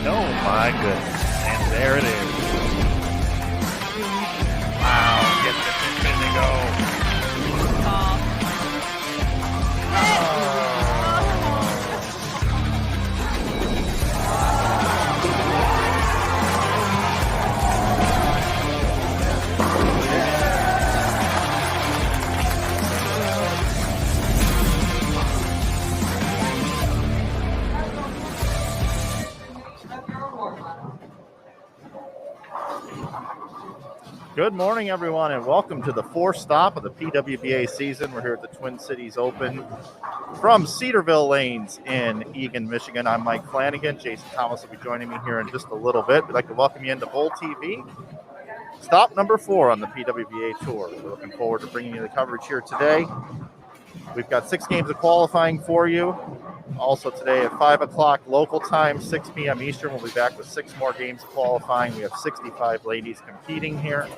Oh my goodness. And there it is. Wow, get the pitch to go. Good morning, everyone, and welcome to the fourth stop of the PWBA season. We're here at the Twin Cities Open from Cedarville Lanes in Eagan, Michigan. I'm Mike Flanagan. Jason Thomas will be joining me here in just a little bit. We'd like to welcome you into Bull TV. Stop number 4 on the PWBA Tour. We're looking forward to bringing you the coverage here today. We've got 6 games of qualifying for you. Also today at 5 o'clock local time, 6 p.m. Eastern, we'll be back with 6 more games of qualifying. We have 65 ladies competing here.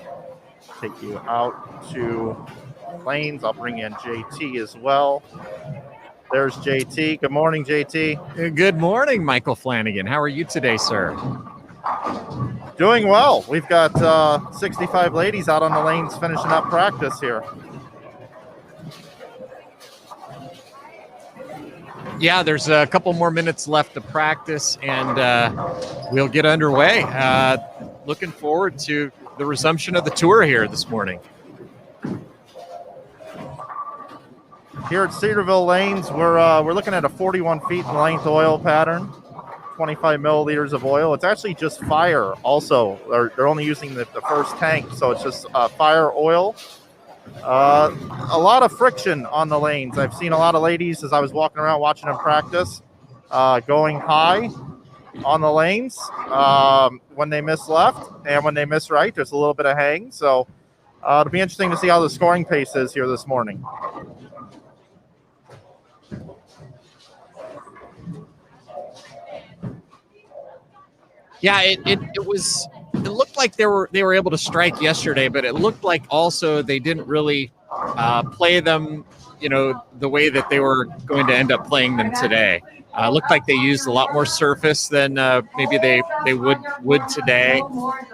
Take you out to lanes. I'll bring in JT as well. There's JT. Good morning, JT. Good morning, Michael Flanagan. How are you today, sir? Doing well. We've got 65 ladies out on the lanes finishing up practice here. Yeah, there's a couple more minutes left to practice, and we'll get underway. Looking forward to the resumption of the tour here this morning. Here at Cedarville Lanes, we're looking at a 41 feet in length oil pattern, 25 milliliters of oil. It's actually just fire also. They're only using the first tank, so it's just fire oil. A lot of friction on the lanes. I've seen a lot of ladies as I was walking around watching them practice going high on the lanes when they miss left and when they miss right. There's a little bit of hang. So it'll be interesting to see how the scoring pace is here this morning. Yeah, it looked like they were able to strike yesterday, but it looked like also they didn't really play them, the way that they were going to end up playing them today. Looked like they used a lot more surface than maybe they would today,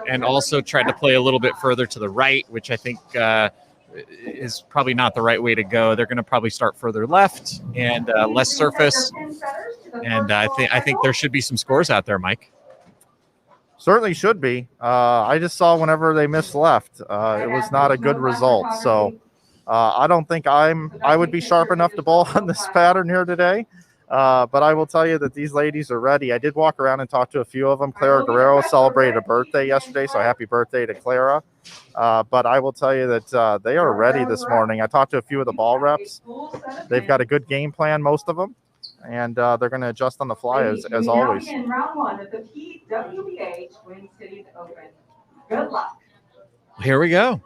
and also tried to play a little bit further to the right, which I think is probably not the right way to go. They're going to probably start further left and less surface, and I think there should be some scores out there, Mike. Certainly should be. I just saw whenever they missed left, it was not a good result. So I don't think I would be sharp enough to bowl on this pattern here today. But I will tell you that these ladies are ready. I did walk around and talk to a few of them. Clara Guerrero celebrated a birthday yesterday, so happy birthday to Clara. But I will tell you that they are ready this morning. I talked to a few of the ball reps. They've got a good game plan, most of them. And they're going to adjust on the fly as always. In round 1 of the PWBA Twin Cities Open. Good luck. Here we go.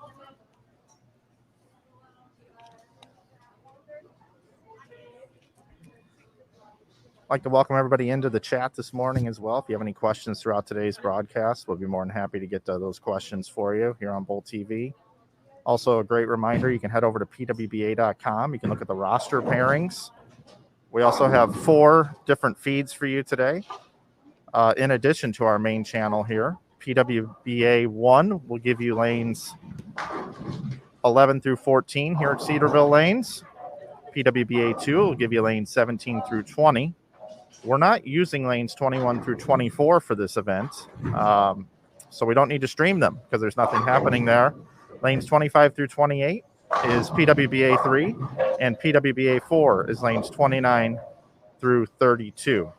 I'd like to welcome everybody into the chat this morning as well. If you have any questions throughout today's broadcast, we'll be more than happy to get to those questions for you here on Bull TV. Also, a great reminder, you can head over to pwba.com. You can look at the roster pairings. We also have 4 different feeds for you today, in addition to our main channel here. PWBA 1 will give you lanes 11 through 14 here at Cedarville Lanes. PWBA 2 will give you lanes 17 through 20. We're not using lanes 21 through 24 for this event, so we don't need to stream them because there's nothing happening there. Lanes 25 through 28 is PWBA 3, and PWBA 4 is lanes 29 through 32.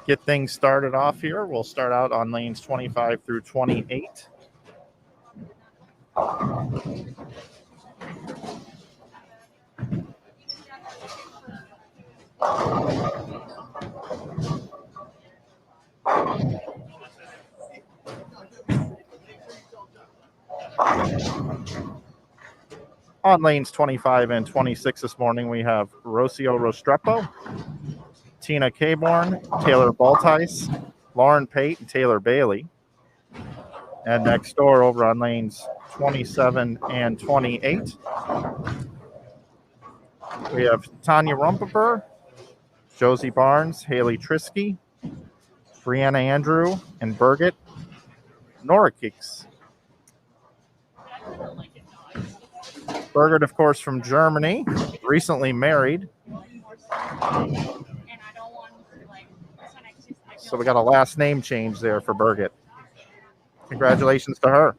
Get things started off here. We'll start out on lanes 25 through 28. On lanes 25 and 26 this morning, we have Rocio Restrepo, Tina Caborn, Taylor Baltice, Lauren Pate, and Taylor Bailey. And next door over on lanes 27 and 28, we have Tanya Rumpaper, Josie Barnes, Haley Trisky, Brianna Andrew, and Birgit Norakix. Birgit, of course, from Germany, recently married. So we got a last name change there for Birgit. Congratulations to her.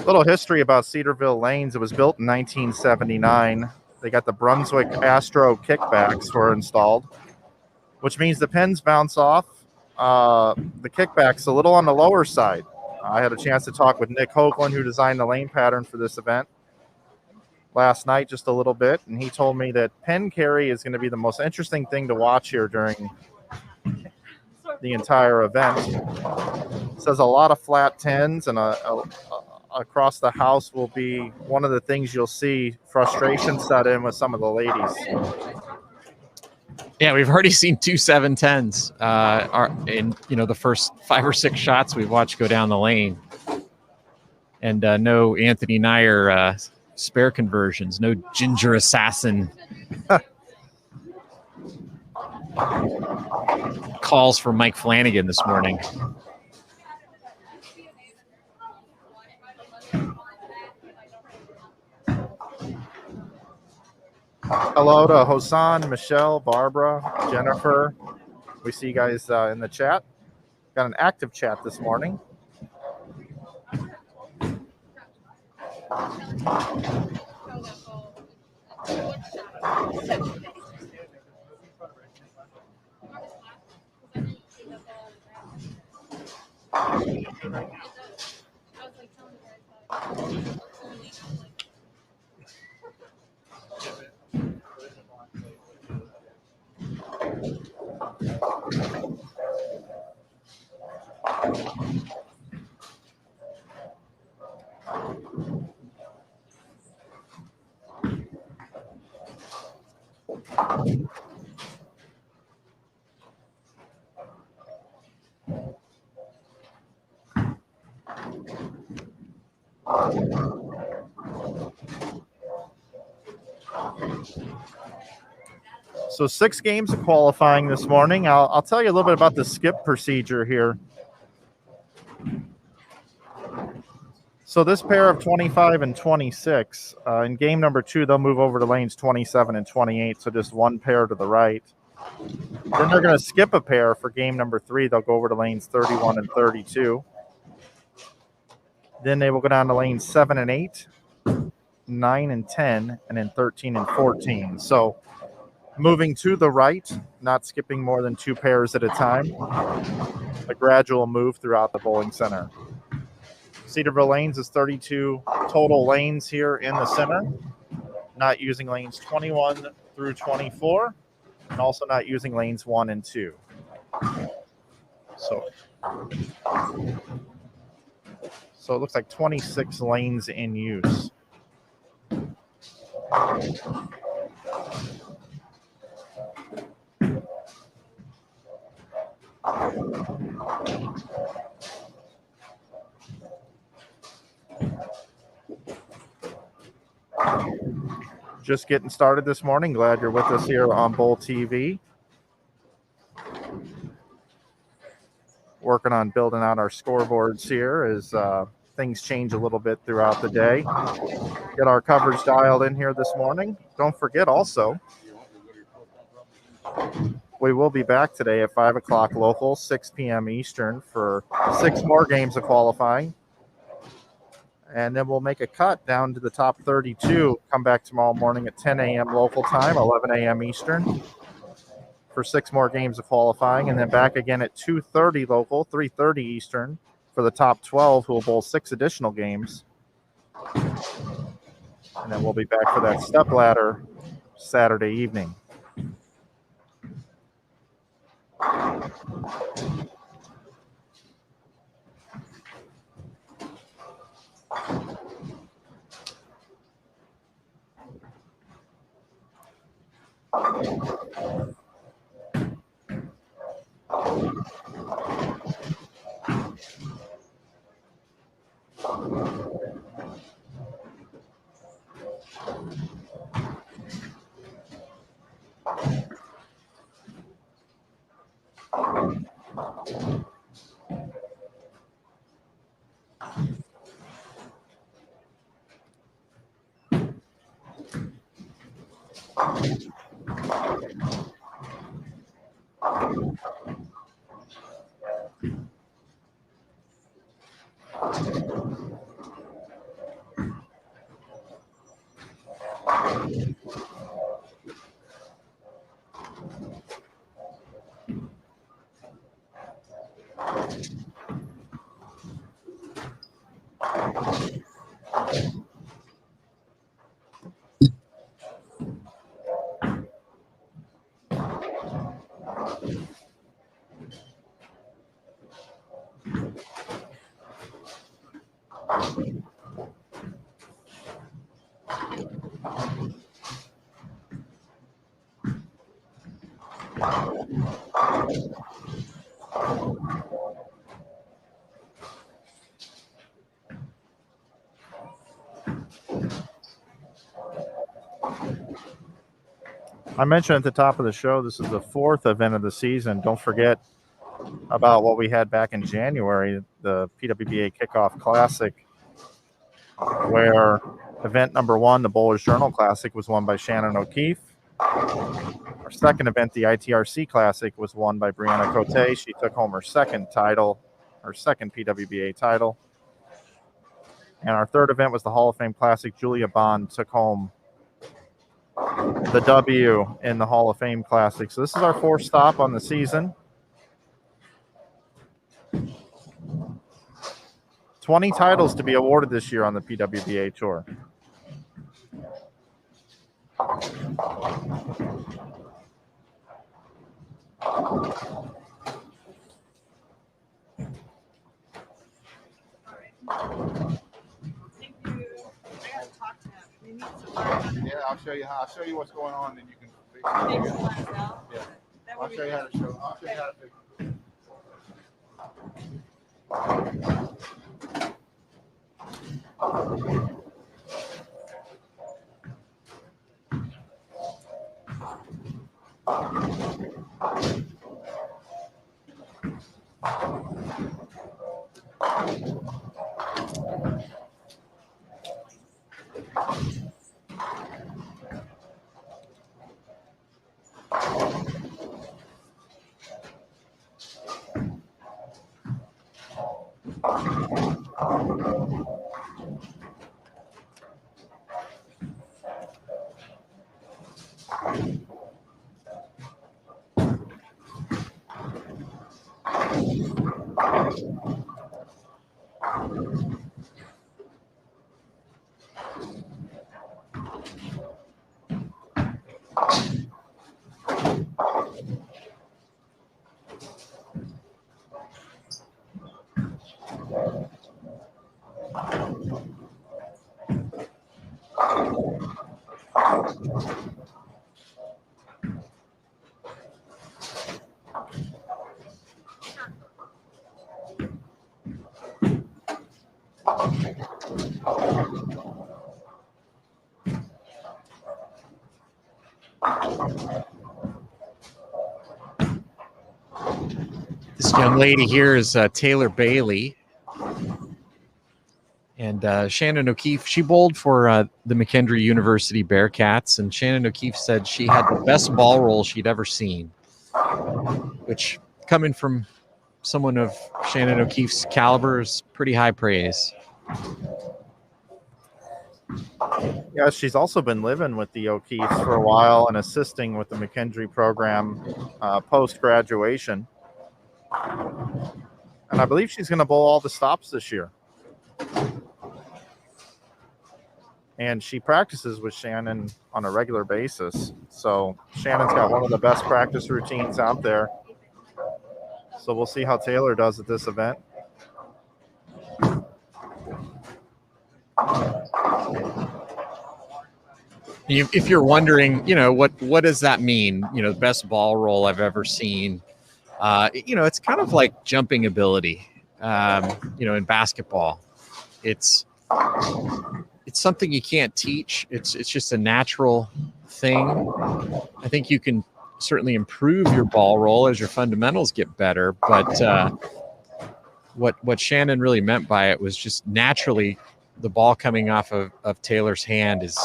Little history about Cedarville Lanes. It was built in 1979. They got the Brunswick Astro kickbacks were installed, which means the pins bounce off. The kickback's a little on the lower side. I had a chance to talk with Nick Hoagland, who designed the lane pattern for this event last night, just a little bit, and he told me that pin carry is going to be the most interesting thing to watch here during the entire event. It says a lot of flat tins, and across the house will be one of the things you'll see frustration set in with some of the ladies. Yeah, we've already seen 2 710s in the first 5 or 6 shots we've watched go down the lane, and no Anthony Nyer spare conversions, no Ginger Assassin calls for Mike Flanagan this morning. Hello to Hosan, Michelle, Barbara, Jennifer. We see you guys in the chat. Got an active chat this morning. So 6 games of qualifying this morning. I'll tell you a little bit about the skip procedure here. So this pair of 25 and 26, in game number 2, they'll move over to lanes 27 and 28, so just one pair to the right. Then they're going to skip a pair for game number 3. They'll go over to lanes 31 and 32. Then they will go down to lanes 7 and 8, 9 and 10, and then 13 and 14. So moving to the right, not skipping more than 2 pairs at a time. A gradual move throughout the bowling center. Cedarville Lanes is 32 total lanes here in the center, not using lanes 21 through 24, and also not using lanes 1 and 2. So it looks like 26 lanes in use. Just getting started this morning. Glad you're with us here on Bowl TV. Working on building out our scoreboards here as things change a little bit throughout the day. Get our coverage dialed in here this morning. Don't forget also, we will be back today at 5 o'clock local, 6 p.m. Eastern for 6 more games of qualifying. And then we'll make a cut down to the top 32. Come back tomorrow morning at 10 a.m. local time, 11 a.m. Eastern for 6 more games of qualifying. And then back again at 2:30 local, 3:30 Eastern for the top 12 who will bowl 6 additional games. And then we'll be back for that step ladder Saturday evening. I mentioned at the top of the show, this is the 4th event of the season. Don't forget about what we had back in January, the PWBA Kickoff Classic, where event number 1, the Bowlers Journal Classic, was won by Shannon O'Keefe. Our second event, the ITRC Classic, was won by Brianna Cote. She took home her second title, her second PWBA title. And our third event was the Hall of Fame Classic. Julia Bond took home the W in the Hall of Fame Classic. So this is our 4th stop on the season. 20 titles to be awarded this year on the PWBA Tour. Yeah, I'll show you how. I'll show you what's going on, and you can fix it. Yeah, I'll show you how to show. I'll show you how to fix it. This young lady here is Taylor Bailey. And Shannon O'Keefe, she bowled for the McKendree University Bearcats, and Shannon O'Keefe said she had the best ball roll she'd ever seen, which, coming from someone of Shannon O'Keefe's caliber, is pretty high praise. Yeah, she's also been living with the O'Keefes for a while and assisting with the McKendree program post-graduation. And I believe she's going to bowl all the stops this year. And she practices with Shannon on a regular basis. So Shannon's got one of the best practice routines out there. So we'll see how Taylor does at this event. If you're wondering, what does that mean? The best ball roll I've ever seen. It's kind of like jumping ability, in basketball. It's something you can't teach. It's just a natural thing. I think you can certainly improve your ball roll as your fundamentals get better. But what Shannon really meant by it was just naturally the ball coming off of Taylor's hand is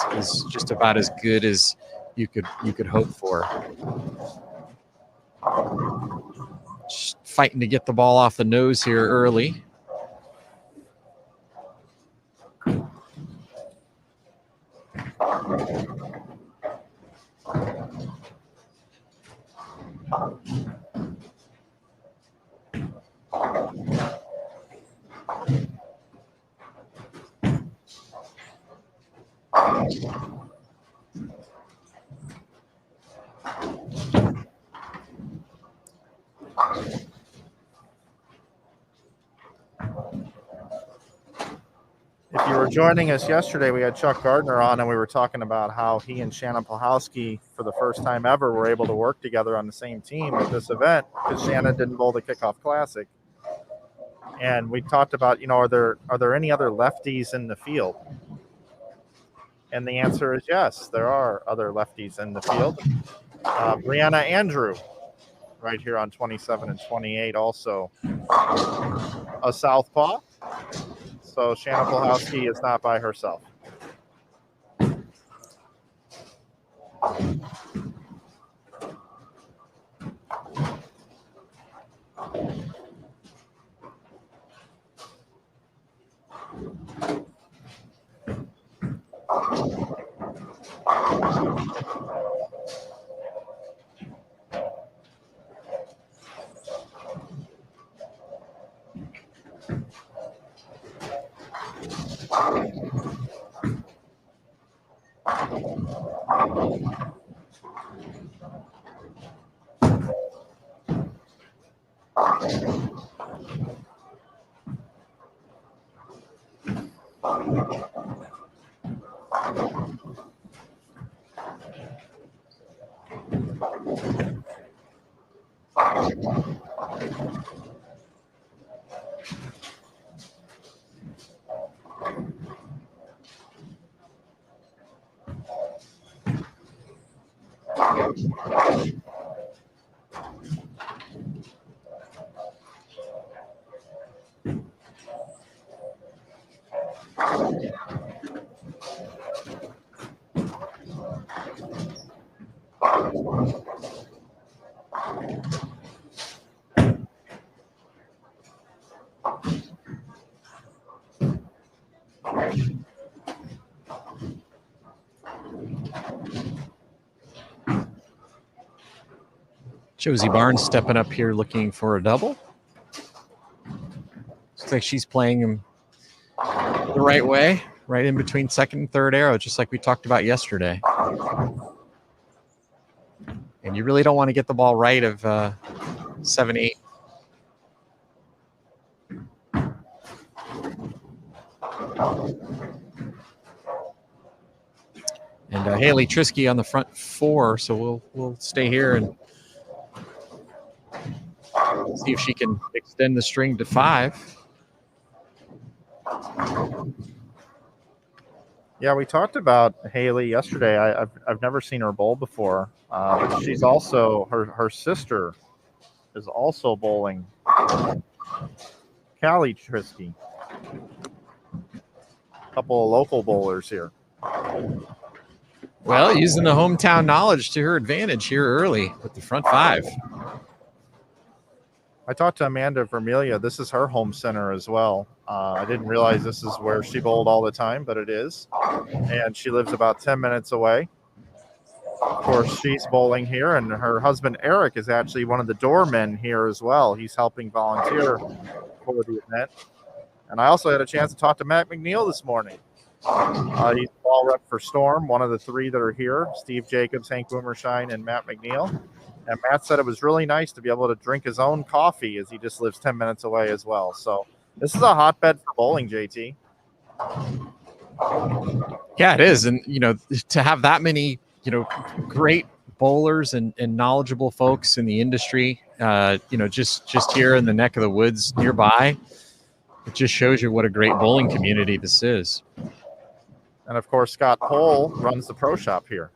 just about as good as you could hope for. Just fighting to get the ball off the nose here early. If you were joining us yesterday, we had Chuck Gardner on, and we were talking about how he and Shannon Polhowski, for the first time ever, were able to work together on the same team at this event because Shannon didn't bowl the Kickoff Classic. And we talked about, are there any other lefties in the field? And the answer is yes, there are other lefties in the field. Brianna Andrew, right here on 27 and 28, also a southpaw. So Shannon Polhowski is not by herself. Josie Barnes stepping up here looking for a double. Looks like she's playing him the right way, right in between second and third arrow, just like we talked about yesterday. And you really don't want to get the ball right of 7-8. And Haley Trisky on the front 4, so we'll stay here and see if she can extend the string to 5. Yeah, we talked about Haley yesterday. I've never seen her bowl before. But she's also her sister is also bowling. Callie Trisky. A couple of local bowlers here. Well, using the hometown knowledge to her advantage here early with the front 5. I talked to Amanda Vermelia. This is her home center as well. I didn't realize this is where she bowled all the time, but it is. And she lives about 10 minutes away. Of course, she's bowling here, and her husband Eric is actually one of the doormen here as well. He's helping volunteer for the event. And I also had a chance to talk to Matt McNeil this morning. He's the ball rep for Storm, one of the 3 that are here: Steve Jacobs, Hank Boomershine, and Matt McNeil. And Matt said it was really nice to be able to drink his own coffee, as he just lives 10 minutes away as well. So this is a hotbed for bowling, JT. Yeah, it is. And, to have that many, great bowlers and knowledgeable folks in the industry, just here in the neck of the woods nearby, it just shows you what a great bowling community this is. And, of course, Scott Pohl runs the pro shop here.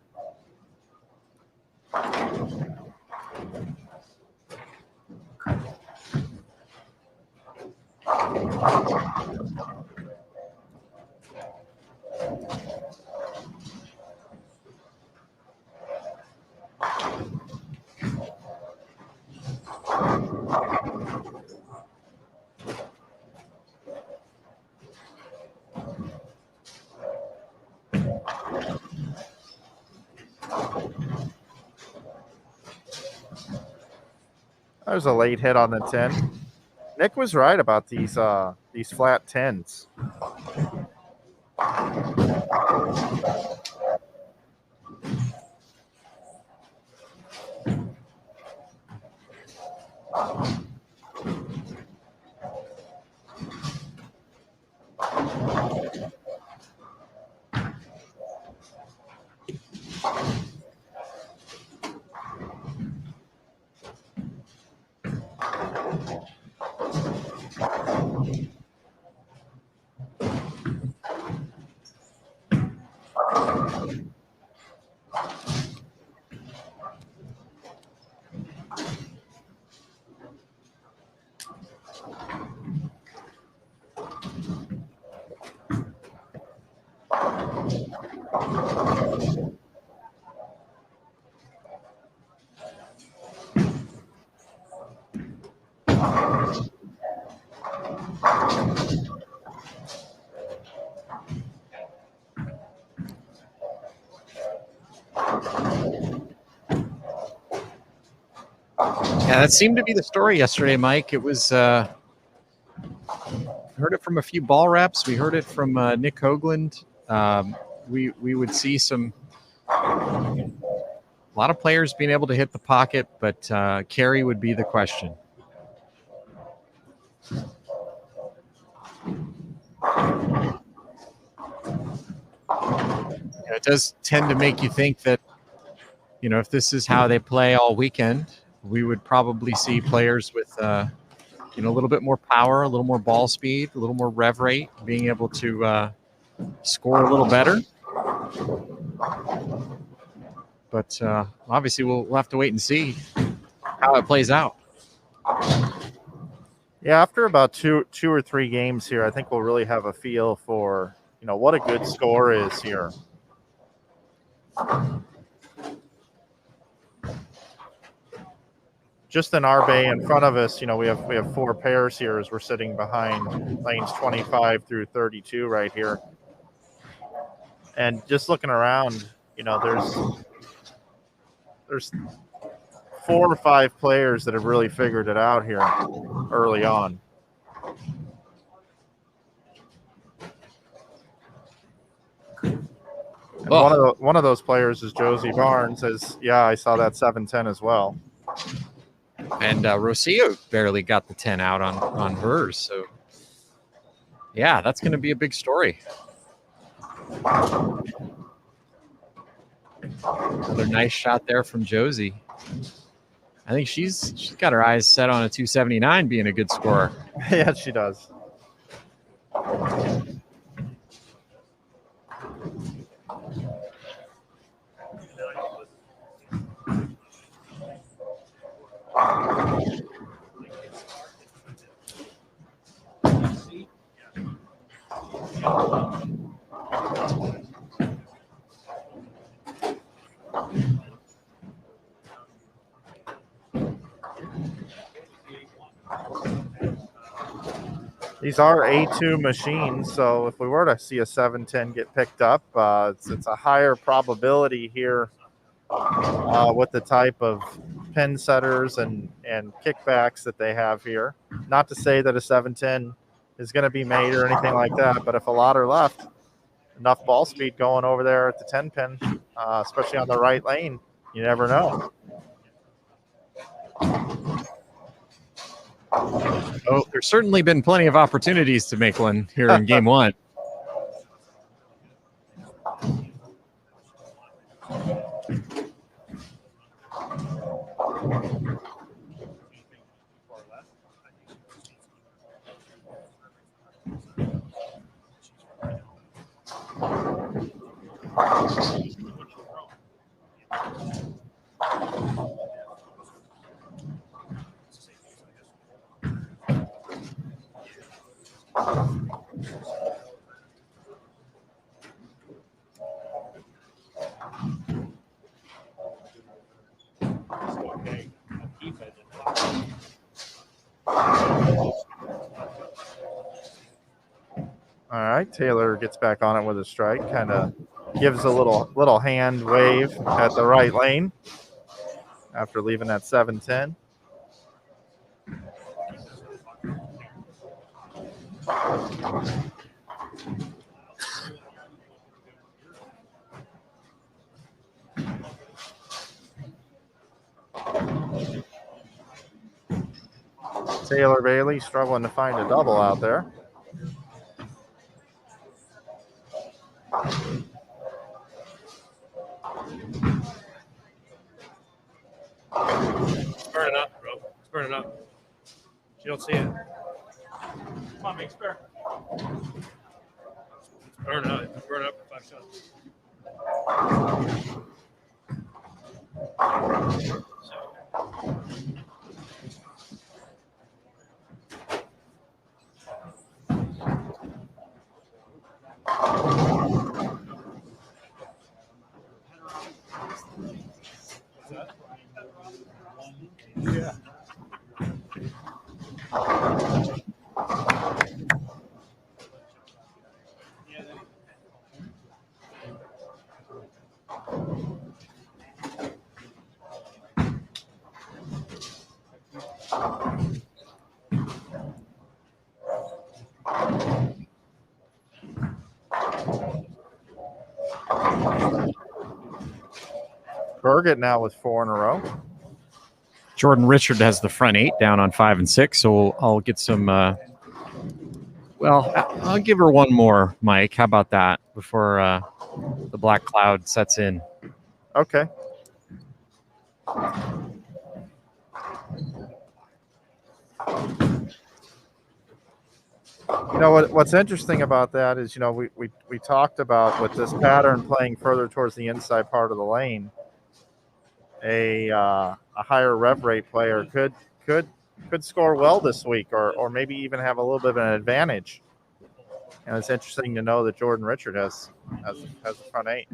There's a late hit on the 10. Nick was right about these flat 10s. Yeah, that seemed to be the story yesterday, Mike. It was heard it from a few ball reps. We heard it from Nick Hoagland. We would see a lot of players being able to hit the pocket, but carry would be the question. It does tend to make you think that, if this is how they play all weekend, we would probably see players with, a little bit more power, a little more ball speed, a little more rev rate, being able to score a little better. But obviously, we'll have to wait and see how it plays out. Yeah, after about two or three games here, I think we'll really have a feel for, what a good score is here. Just in our bay in front of us, we have 4 pairs here as we're sitting behind lanes 25 through 32 right here. And just looking around, there's 4 or 5 players that have really figured it out here early on. And one of those players is Josie Barnes. I saw that 7-10 as well. And Rocio barely got the 10 out on hers. So, yeah, that's going to be a big story. Another nice shot there from Josie. I think she's got her eyes set on a 279 being a good scorer. Yeah, she does. These are A2 machines, so if we were to see a 710 get picked up, it's a higher probability here with the type of pin setters and kickbacks that they have here. Not to say that a 710 is going to be made or anything like that, but if a lot are left, enough ball speed going over there at the 10 pin, especially on the right lane, you never know. Oh, there's certainly been plenty of opportunities to make one here in game one. All right, Taylor gets back on it with a strike, kind of gives a little hand wave at the right lane after leaving that 710. Taylor Bailey struggling to find a double out there. It's burning up, bro. It's burning up. You don't see it. Come on, make spare. It's burning up. It's burning up for 5 shots. Yeah. Burgett now with 4 in a row. Jordan Richard has the front 8 down on 5 and 6, so I'll get some. Well, I'll give her one more, Mike. How about that before the black cloud sets in? Okay. You know what's interesting about that is, you know, we talked about with this pattern playing further towards the inside part of the lane, a higher rev rate player could score well this week, or maybe even have a little bit of an advantage. And it's interesting to know that Jordan Richard has the front 8.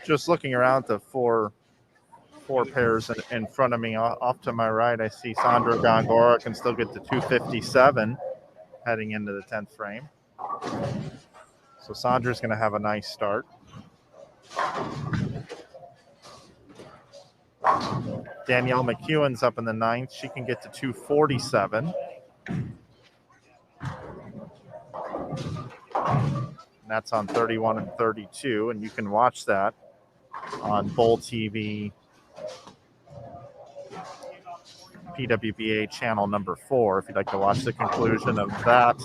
Just looking around the four pairs in front of me, off to my right, I see Sandra Gongora can still get to 257 heading into the 10th frame. So Sandra's going to have a nice start. Danielle McEwen's up in the 9th. She can get to 247. And that's on 31 and 32, and you can watch that on Bowl TV, PWBA channel number 4, if you'd like to watch the conclusion of that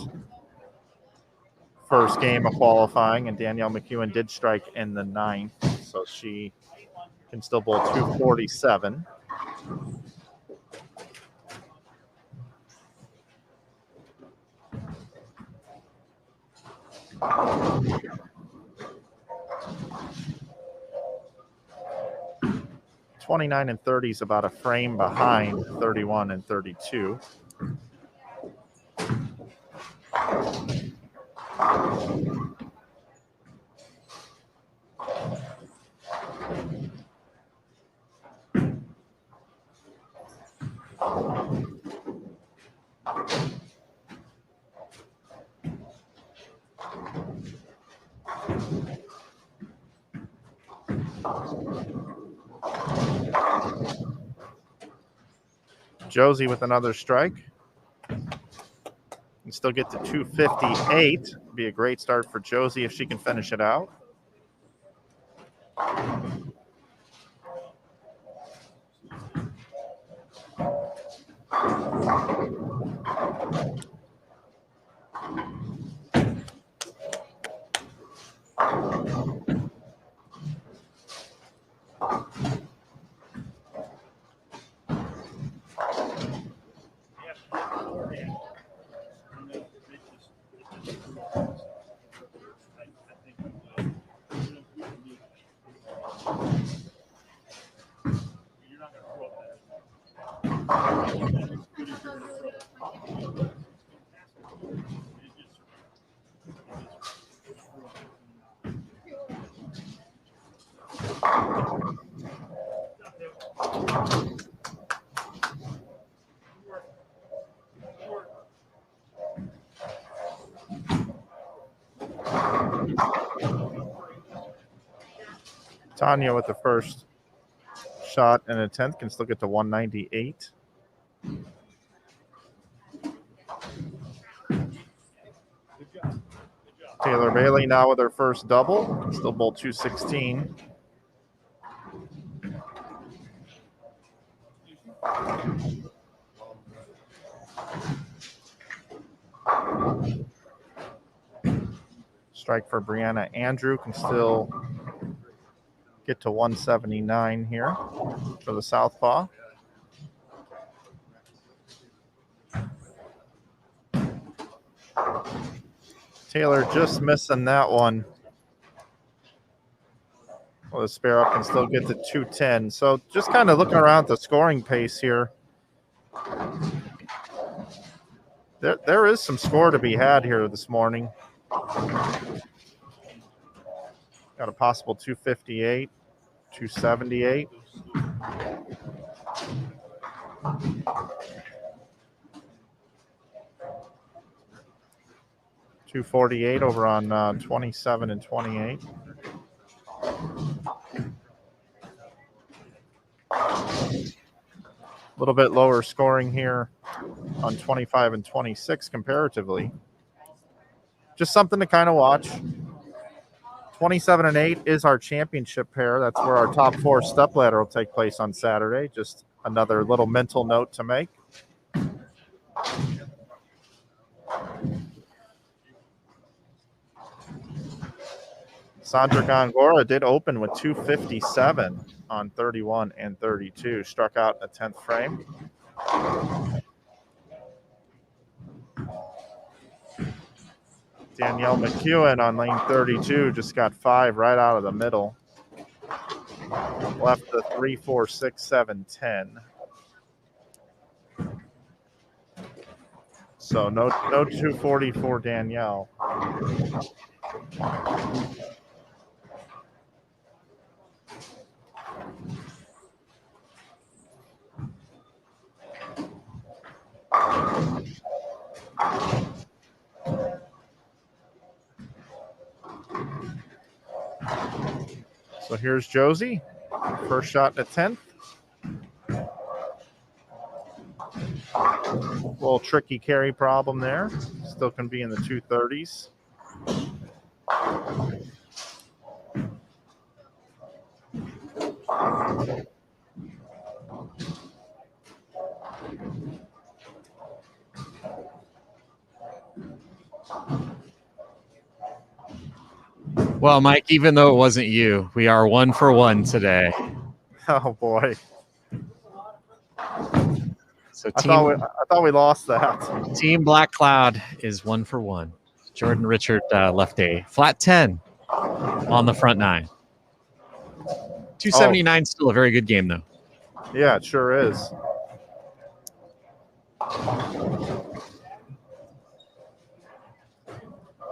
first game of qualifying. And Danielle McEwen did strike in the 9th, so she can still bowl 247. '29 and 30 is about a frame behind 31 and 32. Josie with another strike. Can still get to 258. Be a great start for Josie if she can finish it out. Tanya with the first shot and a 10th can still get to 198. Taylor Bailey now with her first double, can still bowl 216. Strike for Brianna Andrew can still get to 179 here for the southpaw. Taylor just missing that one. Well, the spare up can still get to 210. So just kind of looking around the scoring pace here. There is some score to be had here this morning. Got a possible 258, 278. $248 over on 27 and 28. A little bit lower scoring here on 25 and 26 comparatively. Just something to kind of watch. 27 and 8 is our championship pair. That's where our top 4 stepladder will take place on Saturday. Just another little mental note to make. Sandra Gongora did open with 257 on 31 and 32. Struck out a 10th frame. Danielle McEwen on lane 32 just got 5 right out of the middle. Left the 3, 4, 6, 7, 10. So no 240 for Danielle. So here's Josie. First shot in the 10th. A little tricky carry problem there. Still can be in the 230s. Well, Mike, even though it wasn't you, we are 1 for 1 today. Oh boy. So I thought we lost that. Team Black Cloud is 1 for 1. Jordan Richard left a flat 10 on the front 9. 279 still a very good game, though. Yeah, it sure is.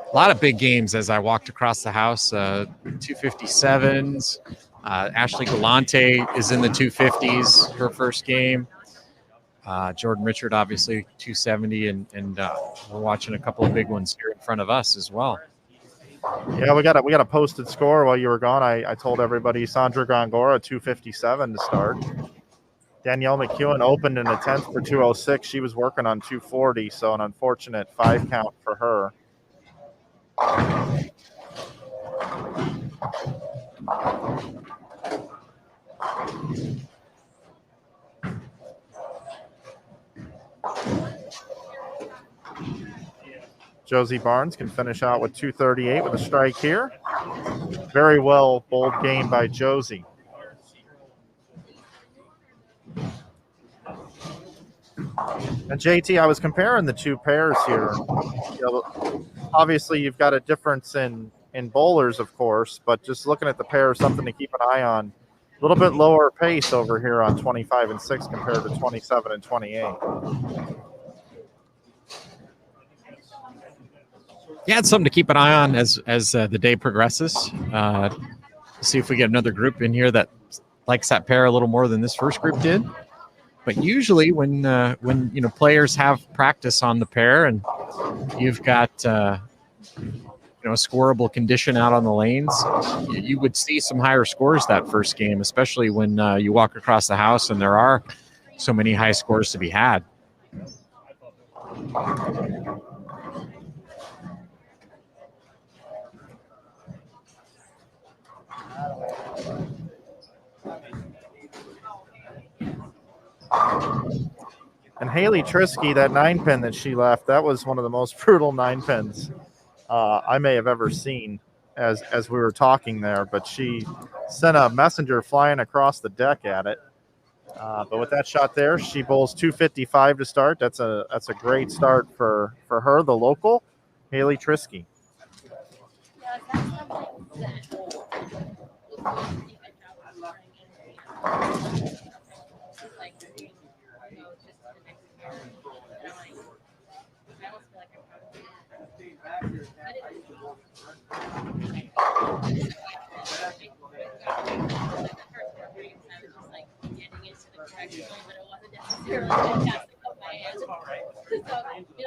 A lot of big games as I walked across the house. 257s. Ashley Galante is in the 250s, her first game. Jordan Richard, obviously, 270, and we're watching a couple of big ones here in front of us as well. Yeah, we got a posted score while you were gone. I told everybody Sandra Gongora 257 to start. Danielle McEwen opened in the 10th for 206. She was working on 240, so an unfortunate 5 count for her. Josie Barnes can finish out with 238 with a strike here. Very well bowled game by Josie. And JT, I was comparing the two pairs here. You know, obviously, you've got a difference in bowlers, of course, but just looking at the pair, something to keep an eye on. A little bit lower pace over here on 25 and 6 compared to 27 and 28. Yeah, it's something to keep an eye on as the day progresses. See if we get another group in here that likes that pair a little more than this first group did. But usually, when players have practice on the pair and you've got a scoreable condition out on the lanes, you would see some higher scores that first game, especially when you walk across the house and there are so many high scores to be had. And Haley Trisky, that 9-pin that she left, that was one of the most brutal 9-pins I may have ever seen as we were talking there. But she sent a messenger flying across the deck at it. But with that shot there, she bowls 255 to start. That's a great start for her, the local, Haley Trisky.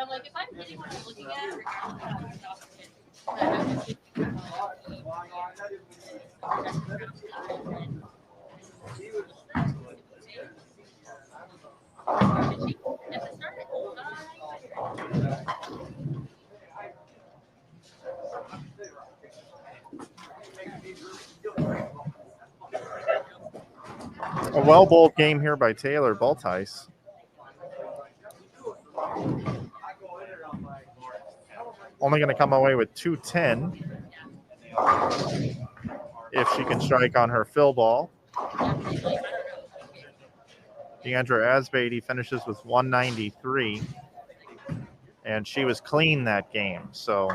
I'm like, if I'm getting what I'm looking at, A well bowled game here by Taylor Baltice. Only going to come away with 210 if she can strike on her fill ball. Deandra Asbeatty finishes with 193, and she was clean that game. So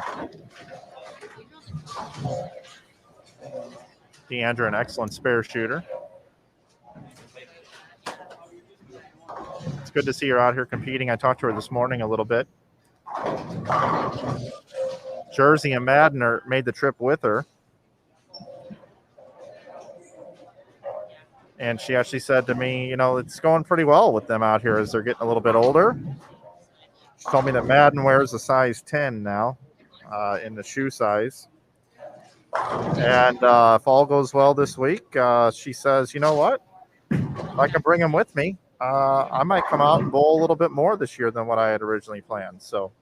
Deandra, an excellent spare shooter. It's good to see her out here competing. I talked to her this morning a little bit. Jersey and Madden made the trip with her. And she actually said to me, you know, it's going pretty well with them out here as they're getting a little bit older. She told me that Madden wears a size 10 now in the shoe size. And if all goes well this week, she says, you know what? If I can bring him with me, I might come out and bowl a little bit more this year than what I had originally planned. So.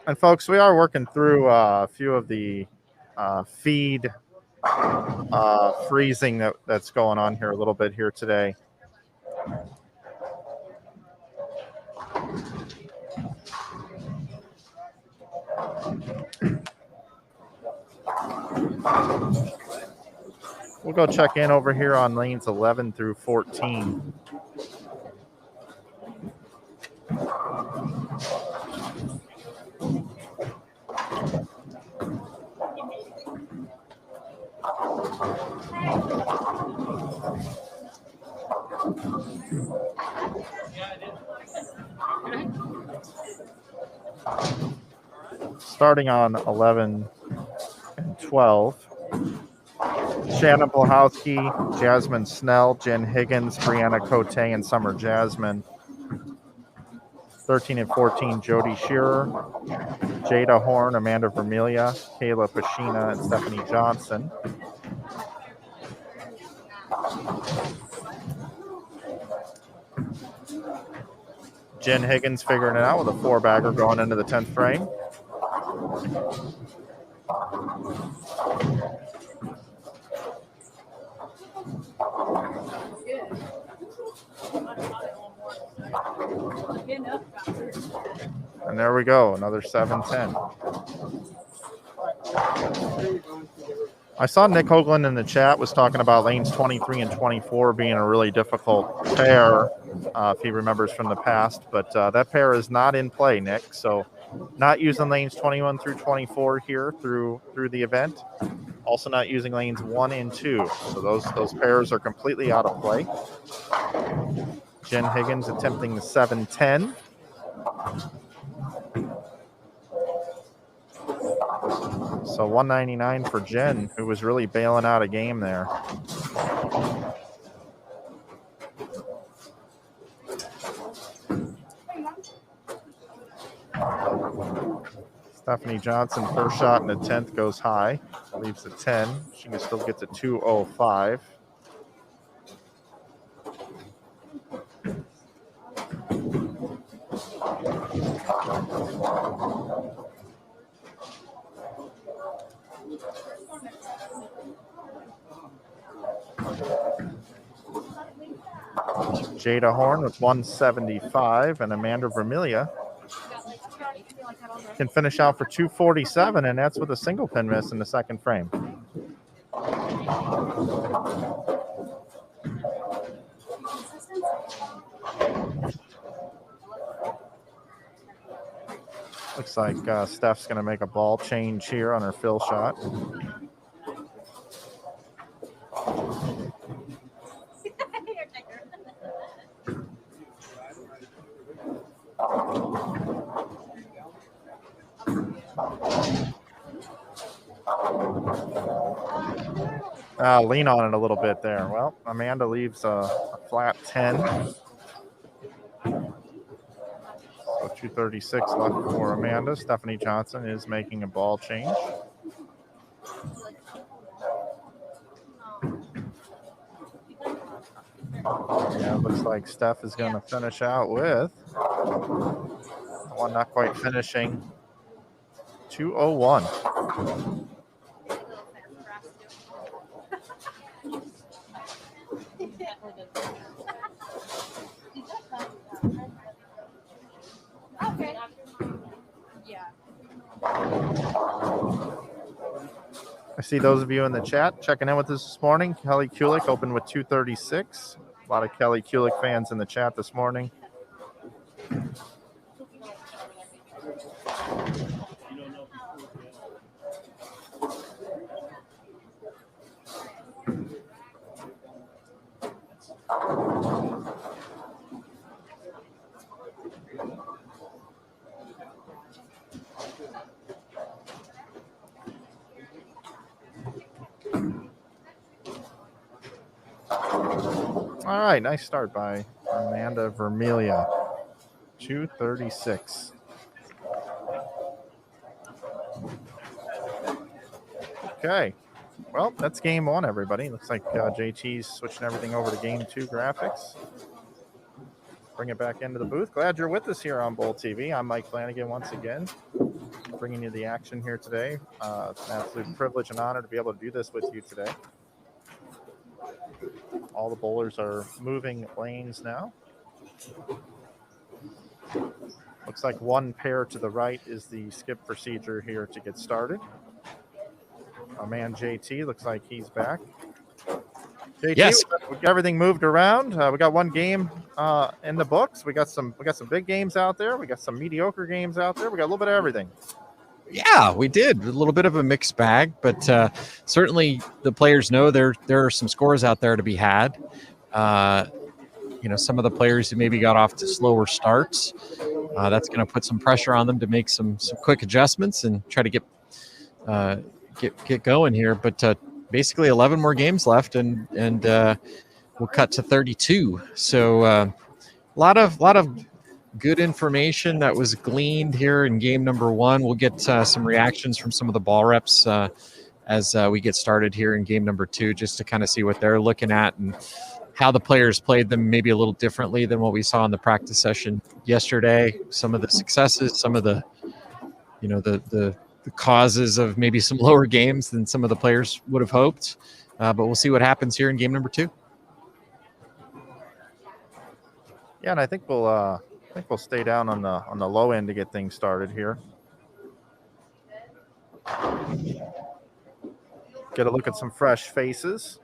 And folks, we are working through a few of the feed freezing that's going on here a little bit here today. We'll go check in over here on lanes 11 through 14. Starting on 11 and 12. Shannon Blahowski, Jasmine Snell, Jen Higgins, Brianna Cote, and Summer Jasmine. 13 and 14, Jody Shearer, Jada Horn, Amanda Vermelia, Kayla Pashina, and Stephanie Johnson. Jen Higgins figuring it out with a 4-bagger going into the 10th frame. And there we go, another 7-10. I saw Nick Hoagland in the chat was talking about lanes 23 and 24 being a really difficult pair, if he remembers from the past. But that pair is not in play, Nick. So not using lanes 21 through 24 here through the event. Also not using lanes 1 and 2. So those pairs are completely out of play. Jen Higgins attempting the 7-10. So 199 for Jen, who was really bailing out a game there. Stephanie Johnson, first shot in the 10th goes high. Leaves the 10. She can still get to 205. Jada Horn with 175, and Amanda Vermelia can finish out for 247, and that's with a single pin miss in the second frame. Looks like Steph's going to make a ball change here on her fill shot. Lean on it a little bit there. Well, Amanda leaves a flat 10. So 236 left for Amanda. Stephanie Johnson is making a ball change. Yeah, it looks like Steph is going to finish out with one not quite finishing 201. Okay. Yeah. I see those of you in the chat checking in with us this morning. Kelly Kulik opened with 236. A lot of Kelly Kulik fans in the chat this morning. All right, nice start by Amanda Vermelia. 236. Okay. Well, that's game one, everybody. Looks like JT's switching everything over to game 2 graphics. Bring it back into the booth. Glad you're with us here on Bowl TV. I'm Mike Flanagan once again, bringing you the action here today. It's an absolute privilege and honor to be able to do this with you today. All the bowlers are moving lanes now. Looks like one pair to the right is the skip procedure here to get started. Our man JT looks like he's back. JT, Yes. we got everything moved around. We got one game in the books. We got some big games out there. We got some mediocre games out there. We got a little bit of everything. Yeah, we did. A little bit of a mixed bag, but certainly the players know there are some scores out there to be had. Some of the players who maybe got off to slower starts, that's going to put some pressure on them to make some quick adjustments and try to get going here. But basically 11 more games left, and we'll cut to 32. So a lot of good information that was gleaned here in game number 1. We'll get some reactions from some of the ball reps as we get started here in game number 2, just to kind of see what they're looking at and how the players played them maybe a little differently than what we saw in the practice session yesterday. Some of the successes, some of the causes of maybe some lower games than some of the players would have hoped. But we'll see what happens here in game number 2. Yeah, and I think we'll stay down on the low end to get things started here. Get a look at some fresh faces.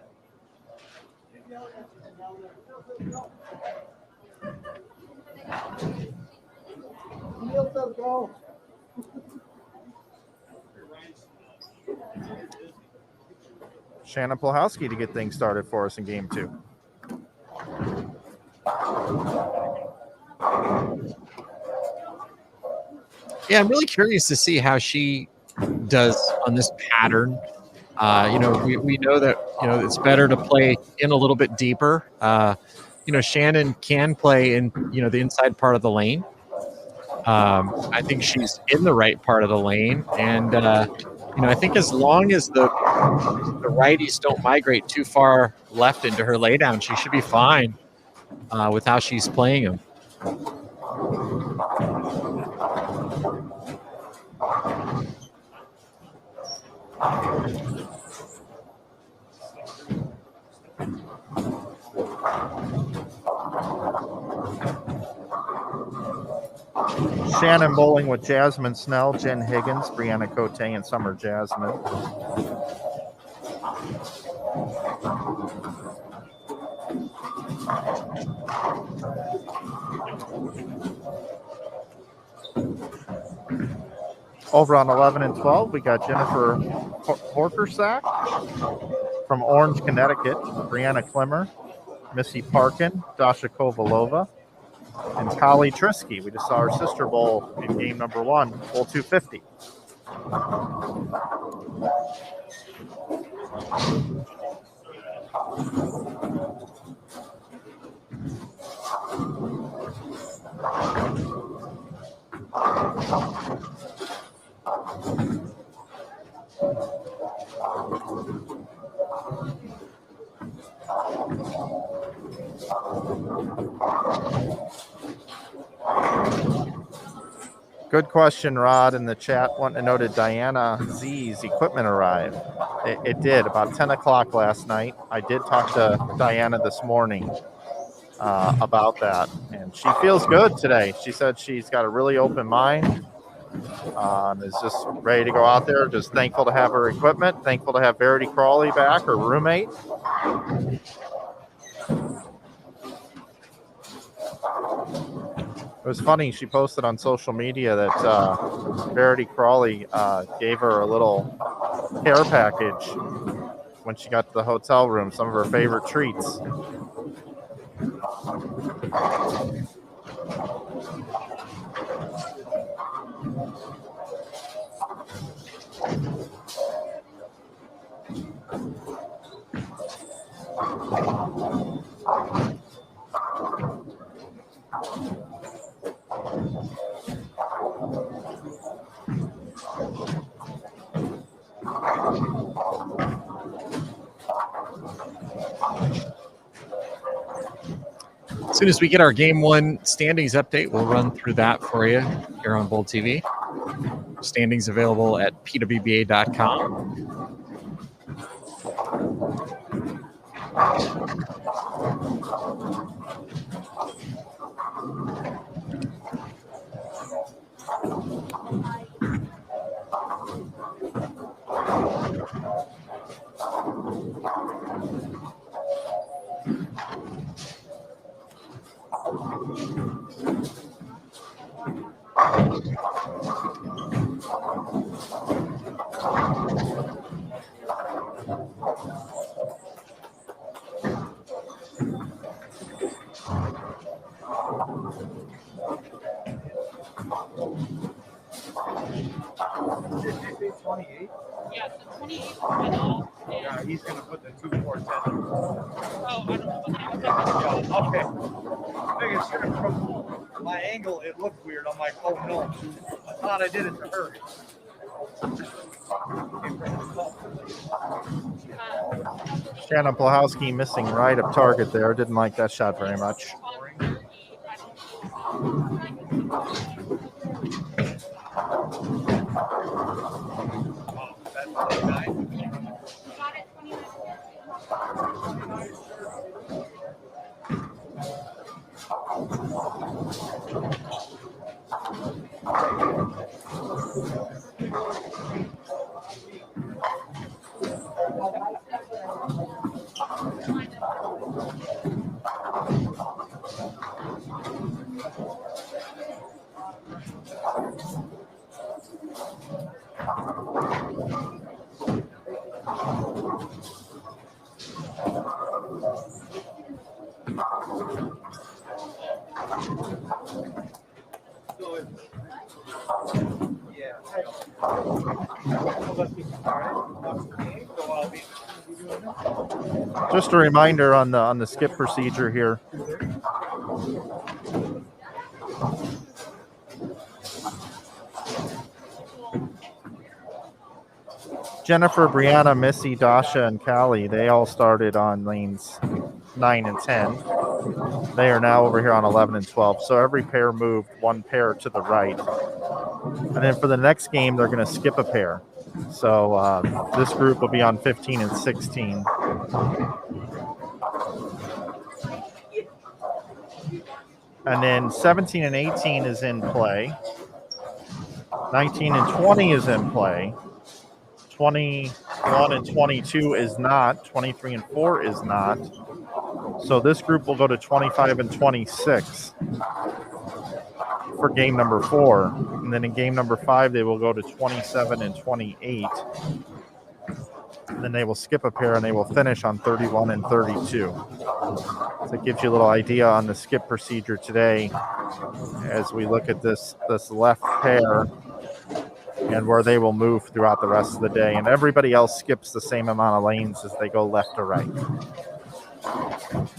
Shannon Plahowski to get things started for us in game 2. Yeah, I'm really curious to see how she does on this pattern. We know that, it's better to play in a little bit deeper. Shannon can play in, the inside part of the lane. I think she's in the right part of the lane. And, I think as long as the righties don't migrate too far left into her laydown, she should be fine with how she's playing them. Shannon bowling with Jasmine Snell, Jen Higgins, Brianna Cote, and Summer Jasmine. Over on 11 and 12, we got Jennifer Horkersack from Orange, Connecticut, Brianna Klimmer, Missy Parkin, Dasha Kovalova, and Kali Trisky. We just saw her sister bowl in game number 1, bowl 250. Good question, Rod, in the chat. Want to know, did Diana Z's equipment arrive? It did, about 10 o'clock last night. I did talk to Diana this morning about that, and she feels good today. She said she's got a really open mind, is just ready to go out there, just thankful to have her equipment, thankful to have Verity Crawley back, her roommate. It was funny, she posted on social media that Verity Crawley gave her a little care package when she got to the hotel room, some of her favorite treats. As soon as we get our game one standings update, we'll run through that for you here on Bold TV. Standings available at pwba.com. Yeah, the 28th went off. Yeah, he's gonna put the 2-4-10. Oh, I don't know what that was. Okay. Making sure from my angle it looked weird. I'm like, oh no. I thought I did it to hurry. Shannon Plahowski missing right of target there. Didn't like that shot very much. Just a reminder on the skip procedure here. Jennifer, Brianna, Missy, Dasha, and Callie, they all started on lanes 9 and 10. They are now over here on 11 and 12. So every pair moved one pair to the right. And then for the next game, they're going to skip a pair. So this group will be on 15 and 16. And then 17 and 18 is in play. 19 and 20 is in play. 21 and 22 is not. 23 and 4 is not. So this group will go to 25 and 26 for game number 4. And then in game number 5, they will go to 27 and 28. And then they will skip a pair and they will finish on 31 and 32. So it gives you a little idea on the skip procedure today as we look at this left pair and where they will move throughout the rest of the day. And everybody else skips the same amount of lanes as they go left to right.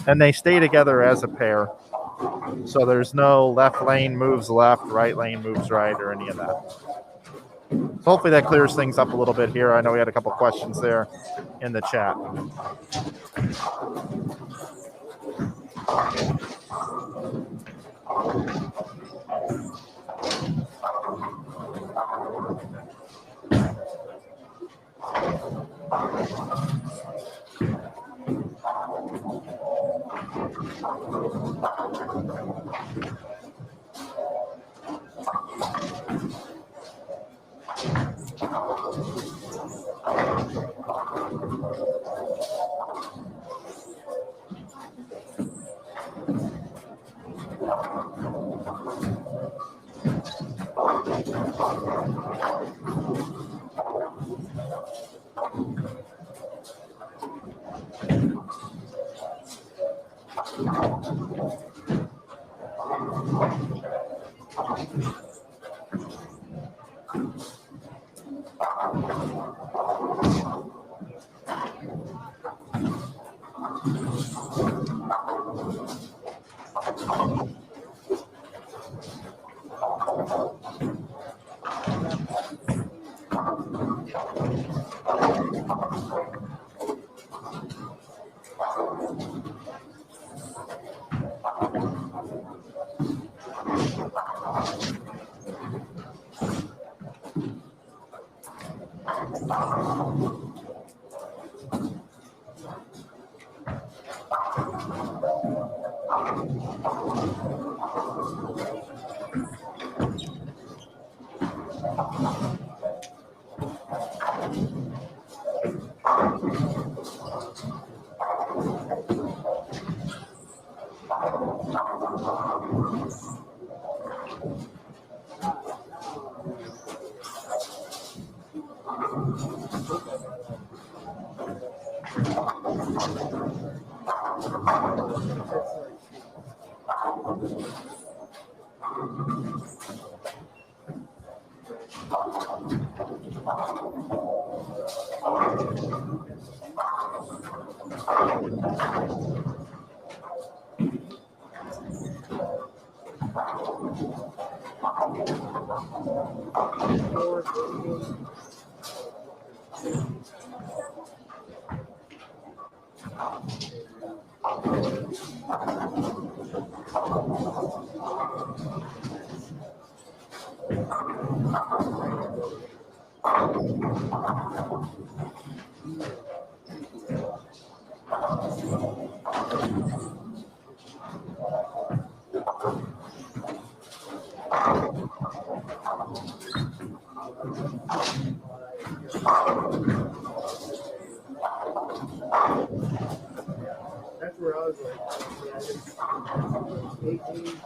And they stay together as a pair. So there's no left lane moves left, right lane moves right, or any of that. So hopefully that clears things up a little bit here. I know we had a couple questions there in the chat. That's where I was like, 18.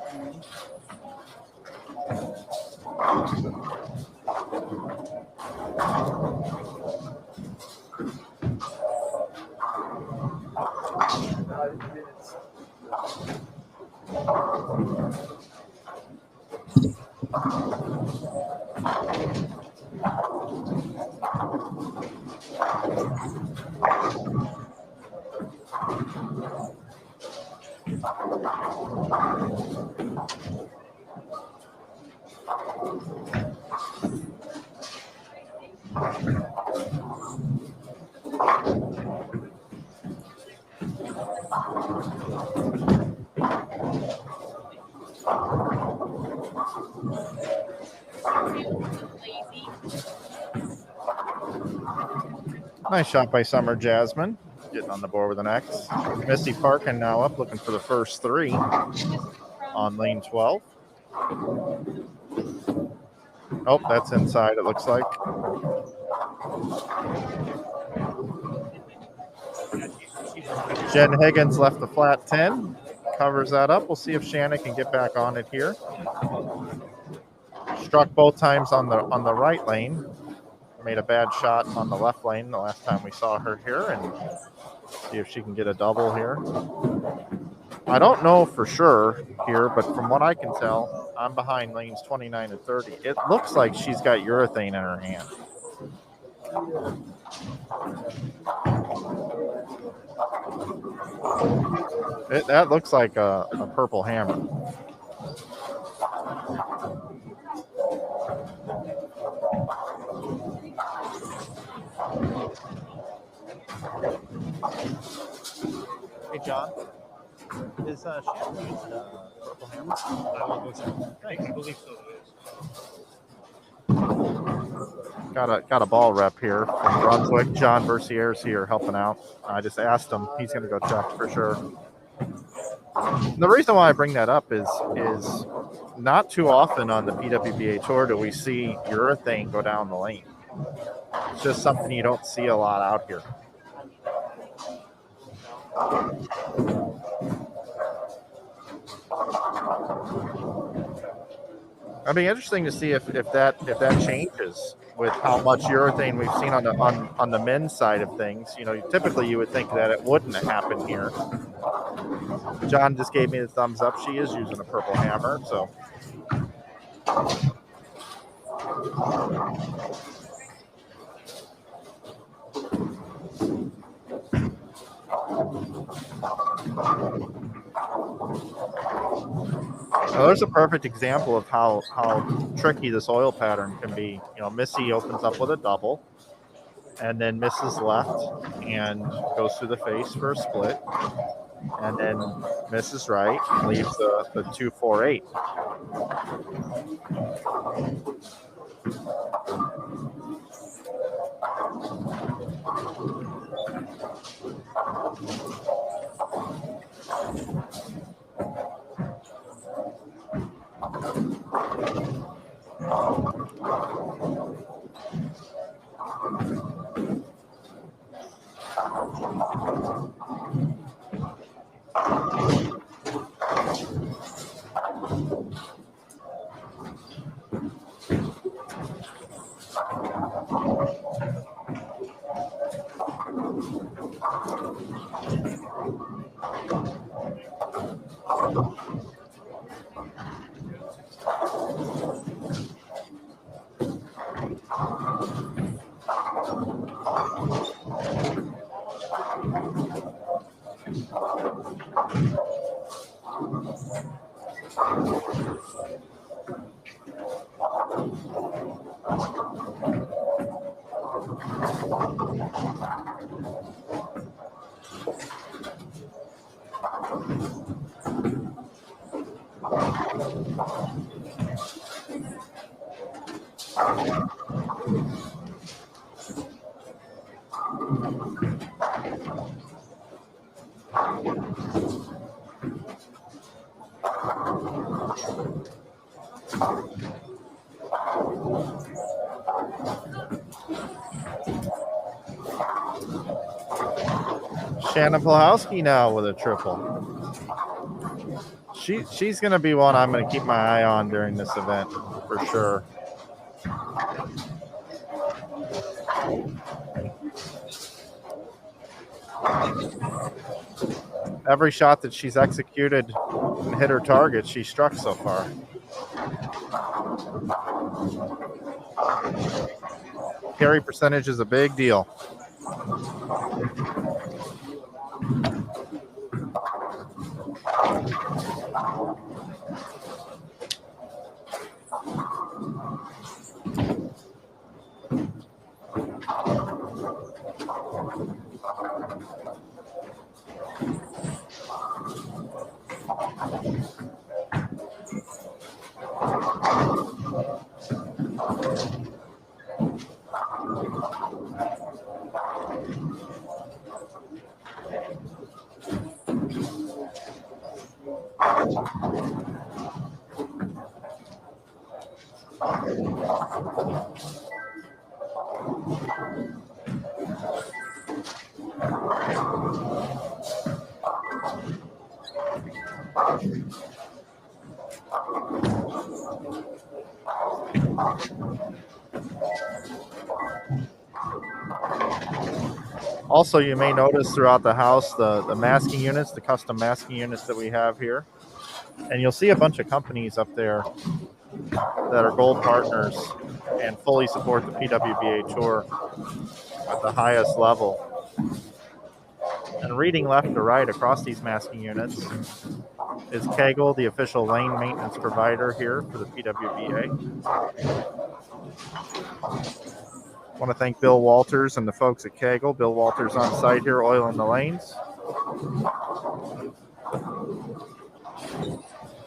Nice shot by Summer Jasmine. Getting on the board with an X. Missy Parkin now up, looking for the first three on lane 12. Oh, that's inside, it looks like. Jen Higgins left the flat 10. Covers that up. We'll see if Shanna can get back on it here. Struck both times on the right lane. Made a bad shot on the left lane the last time we saw her here, and see if she can get a double here. I don't know for sure here, but from what I can tell, I'm behind lanes 29 and 30. It looks like she's got urethane in her hand. That looks like a purple hammer. Hey, John. Is Shannon using a purple hammer? I will go check. I believe so. It is. Got a ball rep here from Brunswick. John Versier's here helping out. I just asked him. He's going to go check for sure. And the reason why I bring that up is not too often on the PWBA Tour do we see urethane go down the lane. It's just something you don't see a lot out here. It'd be interesting to see if that changes with how much urethane we've seen on the men's side of things. You know, typically you would think that it wouldn't happen here. John just gave me the thumbs up. She is using a purple hammer, so. Now, there's a perfect example of how tricky this oil pattern can be. You know, Missy opens up with a double and then misses left and goes through the face for a split, and then misses right and leaves the 2-4-8. Shannon Plahowski now with a triple. She's going to be one I'm going to keep my eye on during this event for sure. Every shot that she's executed and hit her target, she struck so far. Carry percentage is a big deal. Also, you may notice throughout the house the masking units, the custom masking units that we have here. And you'll see a bunch of companies up there that are gold partners and fully support the PWBA Tour at the highest level. And reading left to right across these masking units is Kegel, the official lane maintenance provider here for the PWBA. I want to thank Bill Walters and the folks at Kegel. Bill Walters on site here, oiling the lanes.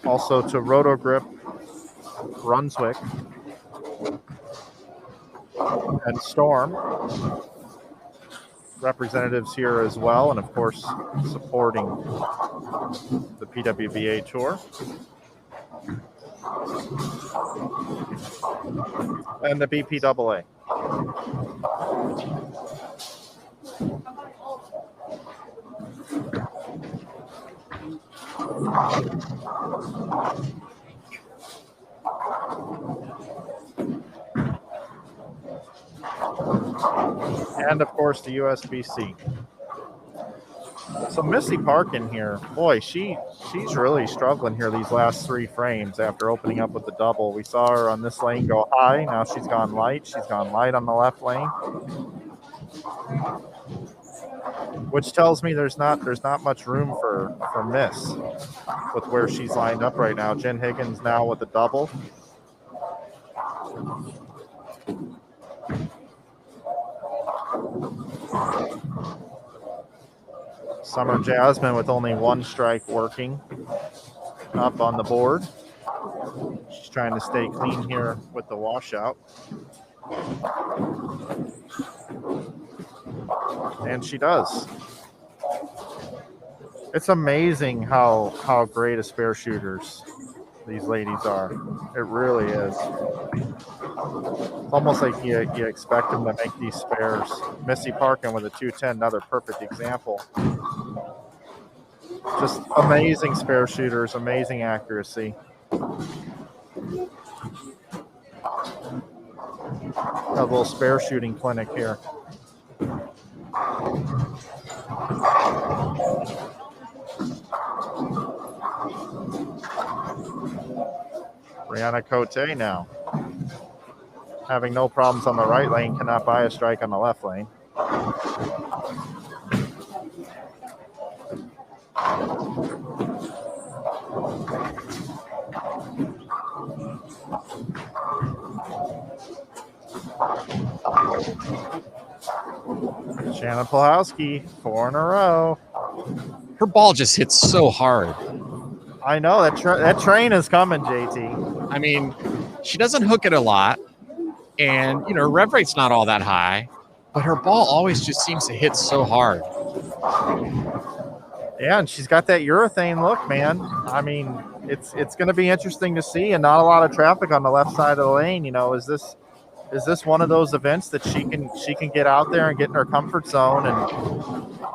Also to Rotogrip, Brunswick, and Storm. Representatives here as well, and of course supporting the PWBA Tour. And the BPAA. And of course the USBC. So Missy Park in here, boy, she's really struggling here these last three frames after opening up with the double. We saw her on this lane go high. Now she's gone light. She's gone light on the left lane, which tells me there's not much room for miss with where she's lined up right now. Jen Higgins now with the double. Summer Jasmine with only one strike working up on the board. She's trying to stay clean here with the washout. And she does. It's amazing how great a spare shooters these ladies are. It really is. It's almost like you expect them to make these spares. Missy Parkin with a 210, another perfect example. Just amazing spare shooters, amazing accuracy. A little spare shooting clinic here. Brianna Cote now. Having no problems on the right lane, cannot buy a strike on the left lane. Shannon Pulowski, 4 in a row. Her ball just hits so hard. I know that train is coming, JT. I mean, she doesn't hook it a lot, and her rev rate's not all that high, but her ball always just seems to hit so hard. Yeah, and she's got that urethane look, man. I mean, it's going to be interesting to see, and not a lot of traffic on the left side of the lane. Is this one of those events that she can get out there and get in her comfort zone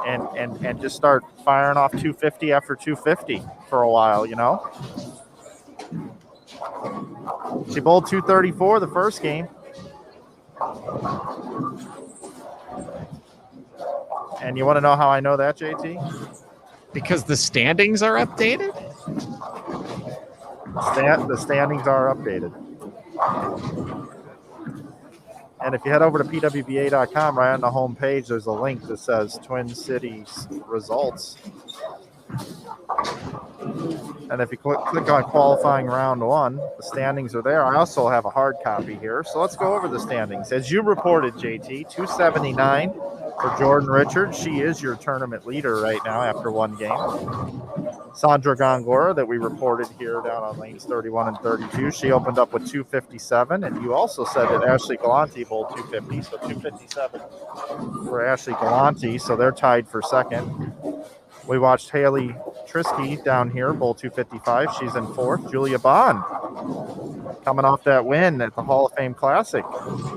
and just start firing off 250 after 250 for a while, She bowled 234 the first game. And you want to know how I know that, JT? Because the standings are updated? The standings are updated. And if you head over to PWBA.com, right on the home page, there's a link that says Twin Cities results. And if you click on qualifying round 1, the standings are there. I also have a hard copy here. So let's go over the standings. As you reported, JT, 279 for Jordan Richards. She is your tournament leader right now after one game. Sandra Gongora, that we reported here down on lanes 31 and 32, she opened up with 257. And you also said that Ashley Galante bowled 250, so 257 for Ashley Galante. So they're tied for second. We watched Haley Trisky down here, bowl 255. She's in fourth. Julia Bond coming off that win at the Hall of Fame Classic.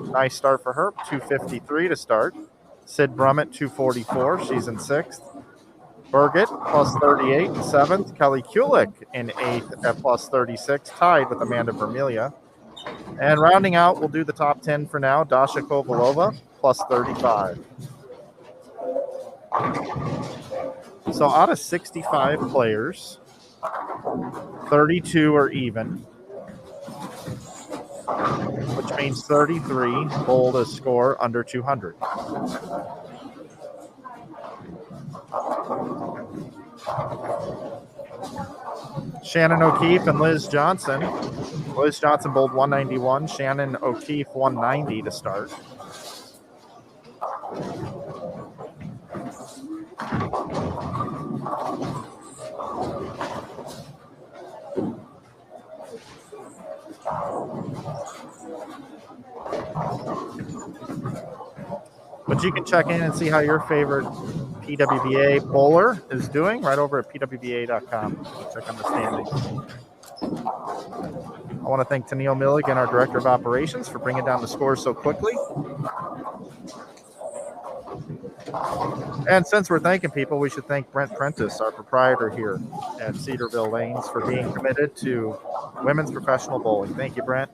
Nice start for her, 253 to start. Sid Brummett, 244. She's in sixth. Burgett, plus 38 in seventh. Kelly Kulik in eighth at plus 36, tied with Amanda Vermilia. And rounding out, we'll do the top 10 for now. Dasha Kovalova, plus 35. So out of 65 players, 32 are even, which means 33 bowled a score under 200. Shannon O'Keefe and Liz Johnson. Liz Johnson bowled 191. Shannon O'Keefe 190 to start. But you can check in and see how your favorite PWBA bowler is doing right over at PWBA.com. Check on the standings. I want to thank Tennille Milligan, our Director of Operations, for bringing down the scores so quickly. And since we're thanking people, we should thank Brent Prentice, our proprietor here at Cedarville Lanes, for being committed to women's professional bowling. Thank you, Brent.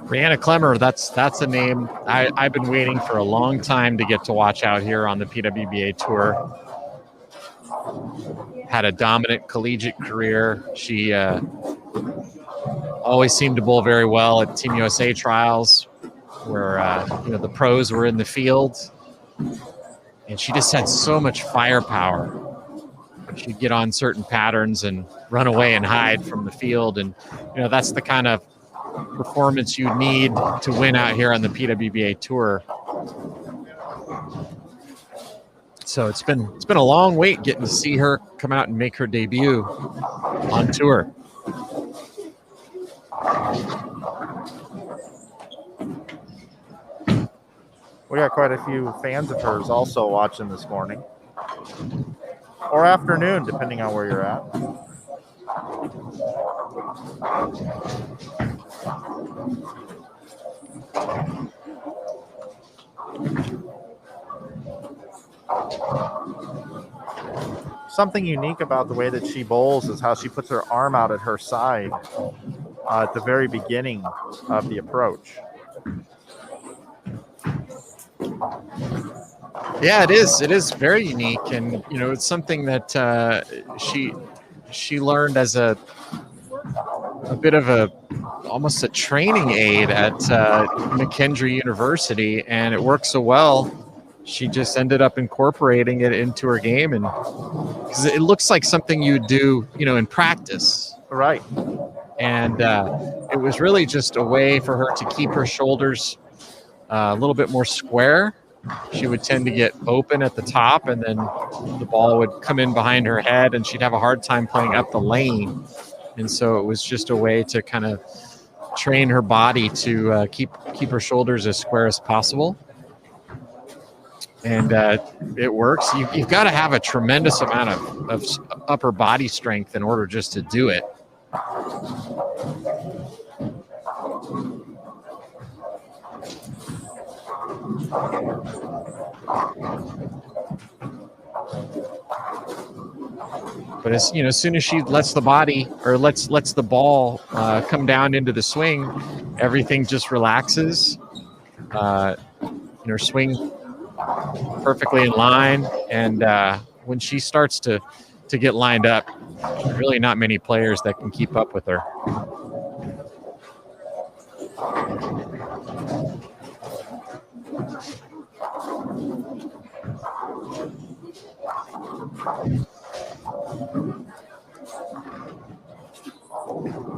Brianna Clemmer, that's a name I've been waiting for a long time to get to watch out here on the PWBA Tour. Had a dominant collegiate career. She always seemed to bowl very well at Team USA trials. where the pros were in the field, and she just had so much firepower. She'd get on certain patterns and run away and hide from the field, and that's the kind of performance you need to win out here on the PWBA tour. So it's been a long wait getting to see her come out and make her debut on tour. We got quite a few fans of hers also watching this morning. Or afternoon, depending on where you're at. Something unique about the way that she bowls is how she puts her arm out at her side at the very beginning of the approach. Yeah, it is. It is very unique, and it's something that she learned as a bit of almost a training aid at McKendree University, and it worked so well. She just ended up incorporating it into her game, and because it looks like something you do, in practice, right? And it was really just a way for her to keep her shoulders a little bit more square. She would tend to get open at the top, and then the ball would come in behind her head, and she'd have a hard time playing up the lane. And so it was just a way to kind of train her body to keep her shoulders as square as possible. And it works. You've got to have a tremendous amount of upper body strength in order just to do it. But as soon as she lets the body or lets the ball come down into the swing, everything just relaxes. Her swing perfectly in line, and when she starts to get lined up, there's really not many players that can keep up with her.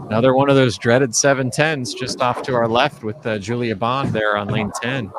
Another one of those dreaded 710s just off to our left with Julia Bond there on lane 10.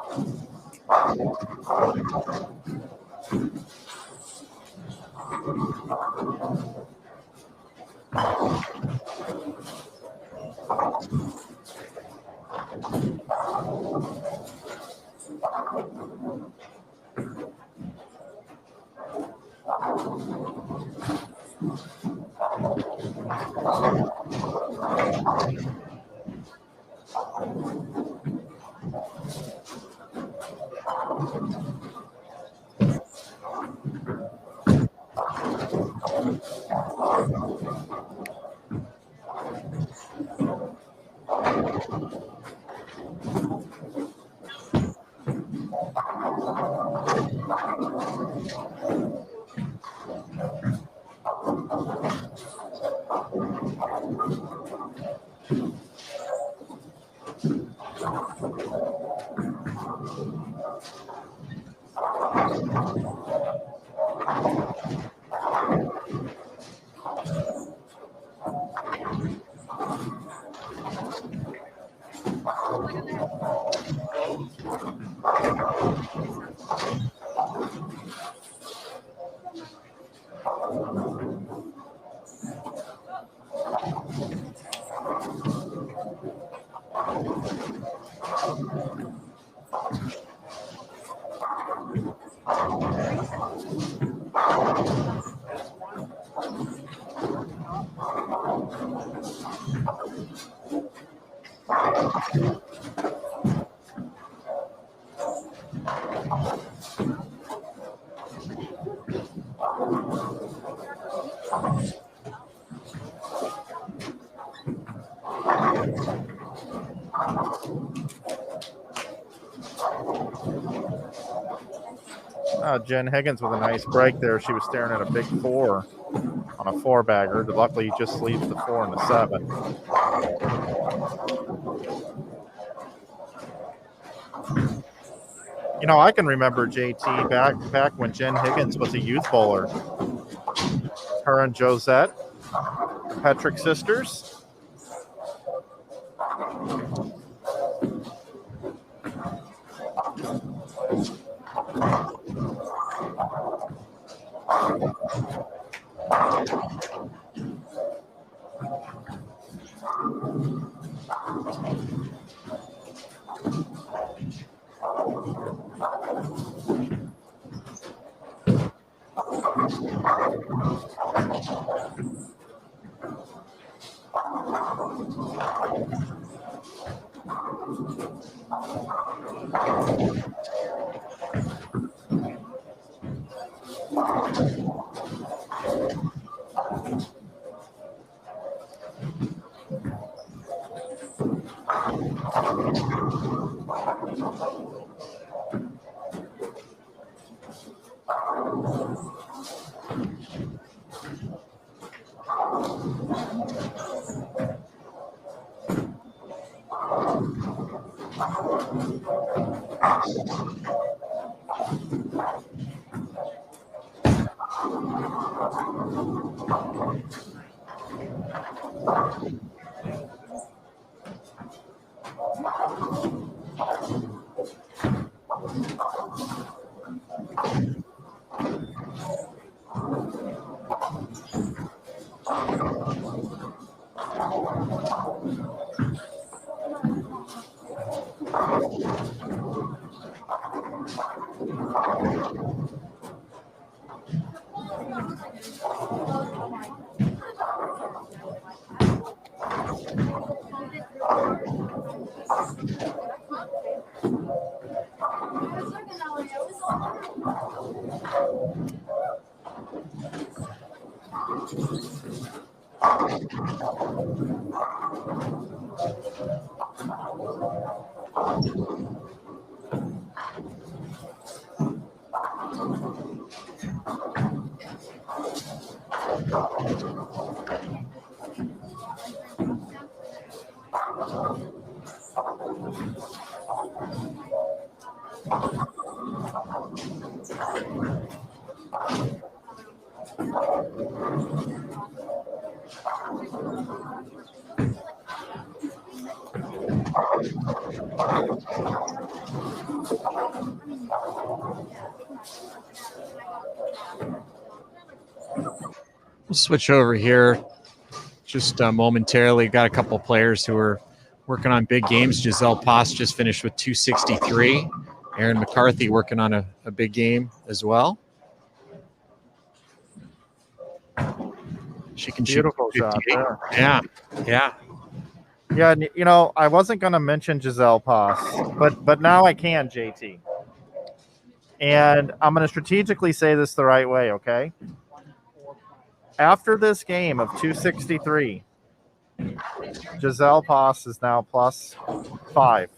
Jen Higgins with a nice break there. She was staring at a big 4 on a 4-bagger. Luckily, he just leaves the 4 and the 7. You know, I can remember JT back when Jen Higgins was a youth bowler. Her and Josette, the Petrick sisters. We'll switch over here just momentarily. Got a couple of players who are working on big games. Giselle Post just finished with 263. Erin McCarthy working on a big game as well. She can Beautiful shoot shot 58. there. Yeah, yeah. Yeah, and, you know, I wasn't going to mention Giselle Post, but now I can, JT. And I'm going to strategically say this the right way, okay? After this game of 263, Giselle Post is now +5.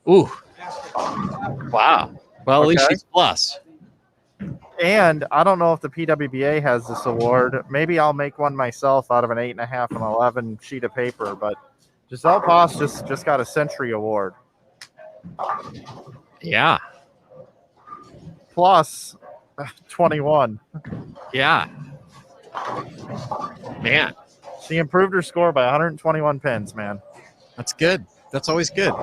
Ooh. Wow. Well, at least Okay. she's plus. And I don't know if the PWBA has this award. Maybe I'll make one myself out of an 8.5 and 11 sheet of paper. But Giselle Post just got a Century Award. Yeah. Plus 21. Yeah. Man, She improved her score by 121 pins, man. that's good. That's always good.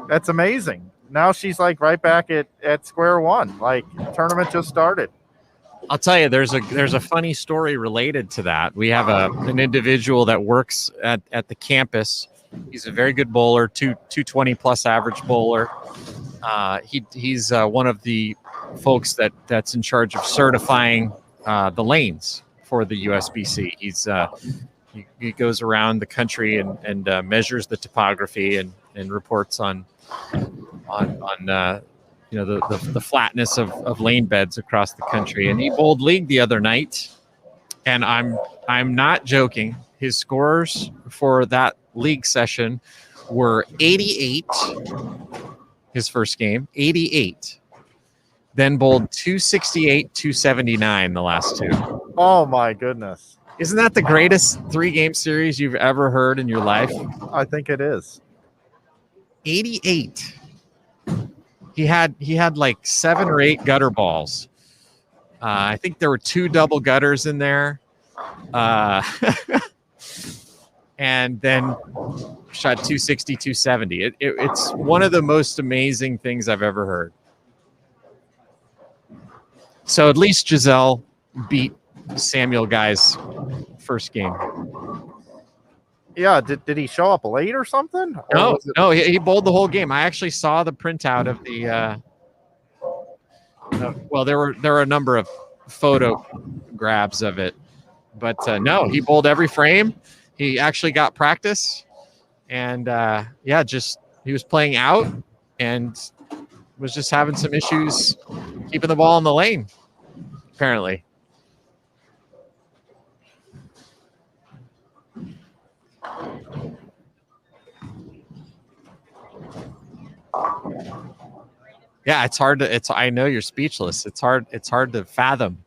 That's amazing. Now she's like right back at square one. Like, tournament just started. I'll tell you, there's a funny story related to that. We have an individual that works at the campus. He's a very good bowler, 220 plus average bowler. He's one of the folks that's in charge of certifying the lanes for the USBC. He goes around the country and measures the topography and reports on the flatness of lane beds across the country. And he bowled league the other night, and I'm not joking. His scores for that league session were 88. His first game, 88. Then bowled 268, 279 the last two. Oh my goodness. Isn't that the greatest 3-game series you've ever heard in your life? I think it is. 88. he had like 7 or 8 gutter balls. I think there were 2 double gutters in there. And then shot 260, 270. It's one of the most amazing things I've ever heard. So at least Giselle beat Samuel Guy's first game. Yeah, did he show up late or something? Or No, was it- no, he bowled the whole game. I actually saw the printout of the. Well, there were a number of photo grabs of it, but no, he bowled every frame. He actually got practice, and just he was playing out and was just having some issues keeping the ball in the lane, apparently. Yeah, it's hard to. I know you're speechless. It's hard to fathom.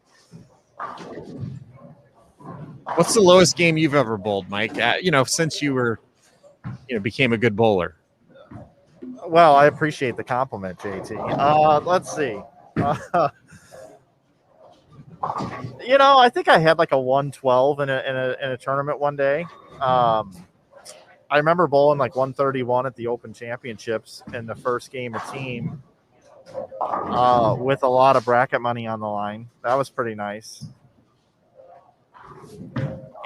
What's the lowest game you've ever bowled, Mike? Since you became a good bowler. Well, I appreciate the compliment, JT. Let's see. I think I had like a 112 in a tournament one day. I remember bowling like 131 at the Open Championships in the first game of team with a lot of bracket money on the line. That was pretty nice.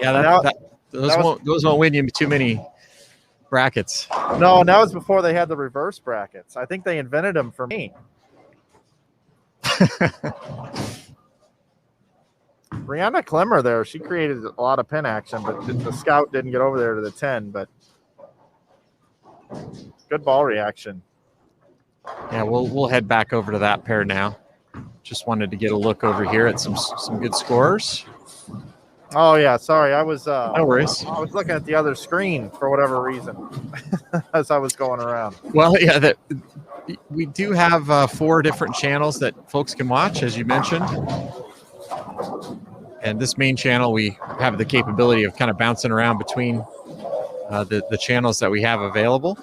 Yeah, those won't win you too many brackets. No, and that was before they had the reverse brackets. I think they invented them for me. Brianna Klemmer there, she created a lot of pin action, but the scout didn't get over there to the 10, but good ball reaction. Yeah, we'll head back over to that pair now. Just wanted to get a look over here at some good scores. Oh yeah, sorry. I was no worries. I was looking at the other screen for whatever reason as I was going around. Well, yeah, we do have 4 different channels that folks can watch, as you mentioned. And this main channel, we have the capability of kind of bouncing around between the channels that we have available.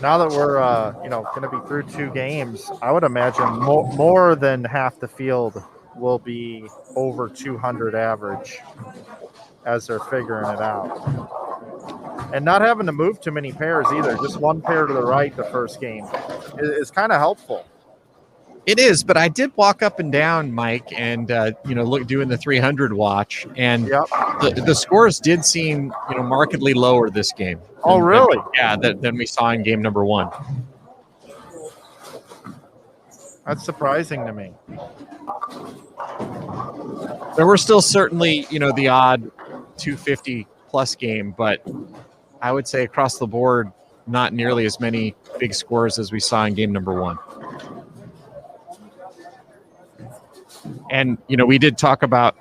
Now that we're going to be through 2 games, I would imagine more than half the field will be over 200 average as they're figuring it out. And not having to move too many pairs either, just one pair to the right the first game is kind of helpful. It is, but I did walk up and down, Mike, and look doing the 300 watch, and yep. the scores did seem markedly lower this game. Oh, really? Than we saw in game number 1. That's surprising to me. There were still certainly the odd 250 plus game, but I would say across the board, not nearly as many big scores as we saw in game number 1. And, we did talk about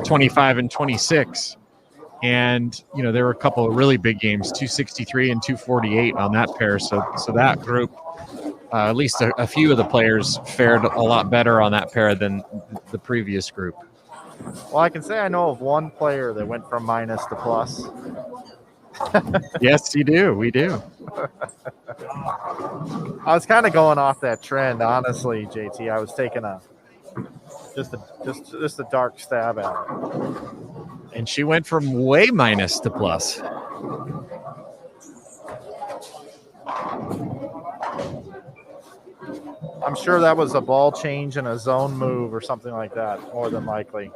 25 and 26. And, there were a couple of really big games, 263 and 248 on that pair. So that group, at least a few of the players fared a lot better on that pair than the previous group. Well, I can say I know of one player that went from minus to plus. Yes, you do. We do. I was kind of going off that trend, honestly, JT. I was taking just a dark stab at it. And she went from way minus to plus. I'm sure that was a ball change and a zone move or something like that, more than likely.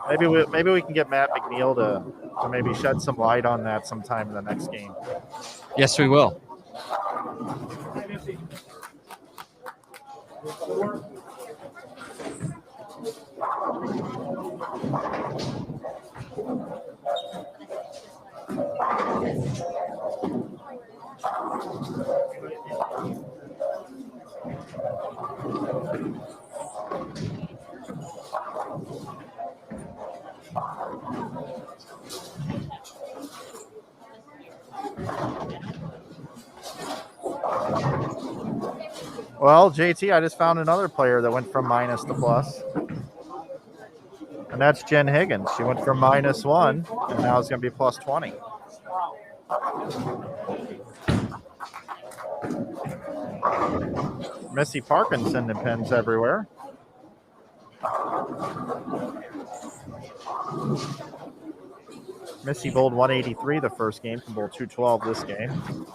Maybe we can get Matt McNeil to maybe shed some light on that sometime in the next game. Yes, we will. Well, JT, I just found another player that went from minus to plus. And that's Jen Higgins. She went from -1, and now it's going to be plus 20. Missy Parkinson and pins everywhere. Missy bowled 183 the first game, can bowl 212 this game.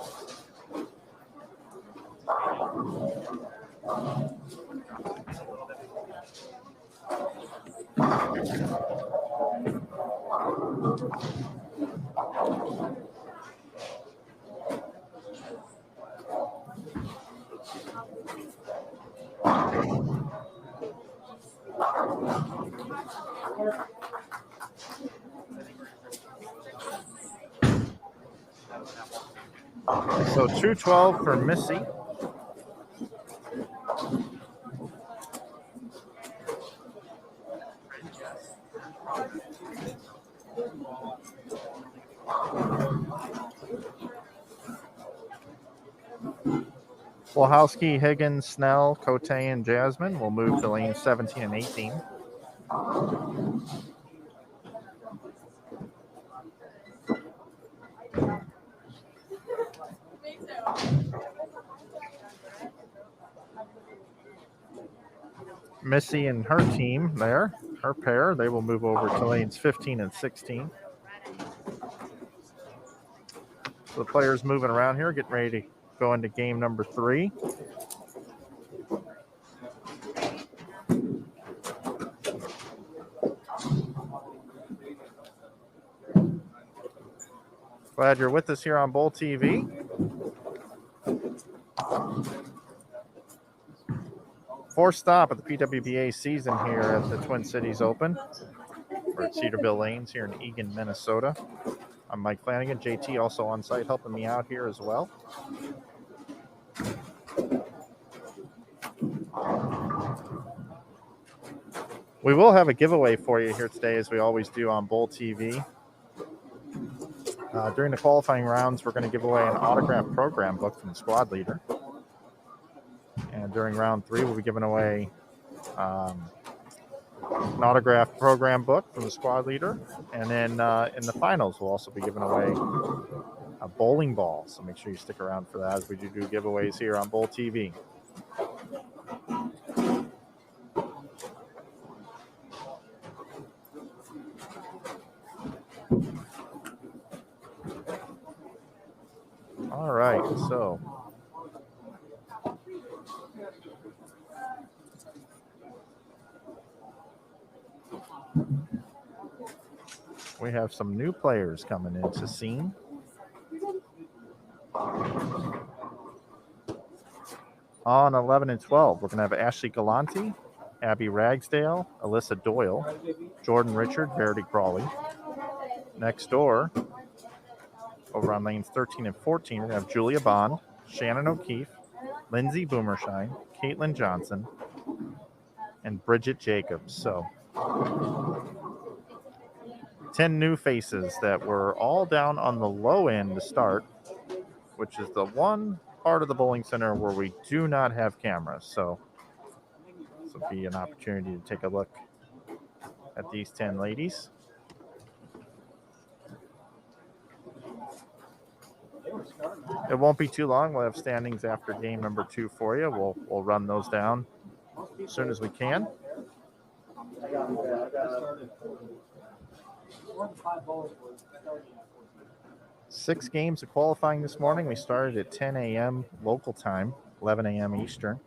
So 212 for Missy. Wolhowski, Higgins, Snell, Cote, and Jasmine will move to lanes 17 and 18. Missy and her team there, her pair, they will move over to lanes 15 and 16. So the players moving around here, getting ready to go into game number 3. Glad you're with us here on Bowl TV. Fourth stop of the PWBA season here at the Twin Cities Open. We're at Cedarville Lanes here in Eagan, Minnesota. I'm Mike Flanagan. JT also on site helping me out here as well. We will have a giveaway for you here today, as we always do on Bowl TV. During the qualifying rounds, we're going to give away an autographed program book from the squad leader. And during round 3, we'll be giving away an autographed program book from the squad leader. And then in the finals, we'll also be giving away a bowling ball. So make sure you stick around for that, as we do giveaways here on Bowl TV. All right, so we have some new players coming into scene. On 11 and 12, we're going to have Ashley Galante, Abby Ragsdale, Alyssa Doyle, Jordan Richard, Verity Crawley. Next door, over on lanes 13 and 14, we're going to have Julia Bond, Shannon O'Keefe, Lindsay Boomershine, Caitlin Johnson, and Bridget Jacobs. So 10 new faces that were all down on the low end to start, which is the one part of the bowling center where we do not have cameras. So this will be an opportunity to take a look at these 10 ladies. It won't be too long. We'll have standings after game number 2 for you. We'll run those down as soon as we can. Six games of qualifying this morning. We started at 10 a.m. local time, 11 a.m. Eastern.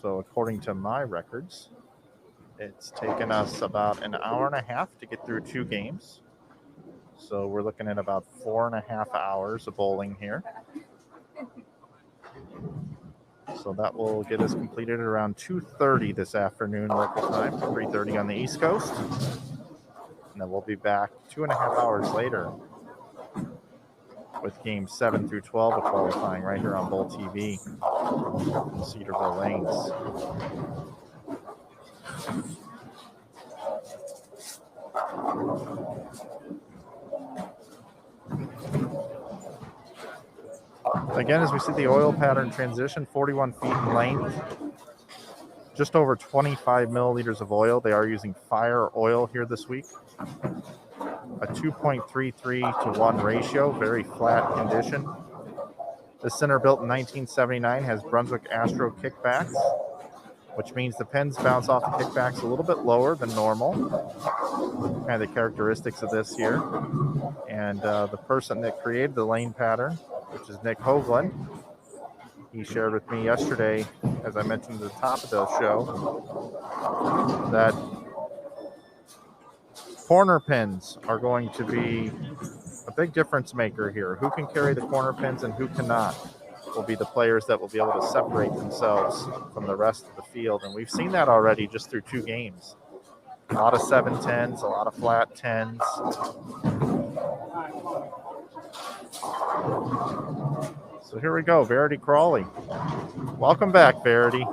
So according to my records, it's taken us about an hour and a half to get through 2 games. So we're looking at about 4.5 hours of bowling here. So that will get us completed at around 2:30 this afternoon local time, 3:30 on the East Coast. And then we'll be back 2.5 hours later with games 7 through 12 of qualifying right here on Bowl TV, Cedarville Lanes. Again, as we see the oil pattern transition, 41 feet in length, just over 25 milliliters of oil. They are using fire oil here this week. A 2.33 to 1 ratio, very flat condition. The center, built in 1979, has Brunswick Astro kickbacks, which means the pins bounce off the kickbacks a little bit lower than normal. Kind of the characteristics of this here. And the person that created the lane pattern, which is Nick Hoagland, he shared with me yesterday, as I mentioned at the top of the show, that corner pins are going to be a big difference maker here. Who can carry the corner pins and who cannot will be the players that will be able to separate themselves from the rest of the field. And we've seen that already just through 2 games. A lot of 7-10s, a lot of flat 10s. So here we go, Verity Crawley. Welcome back, Verity.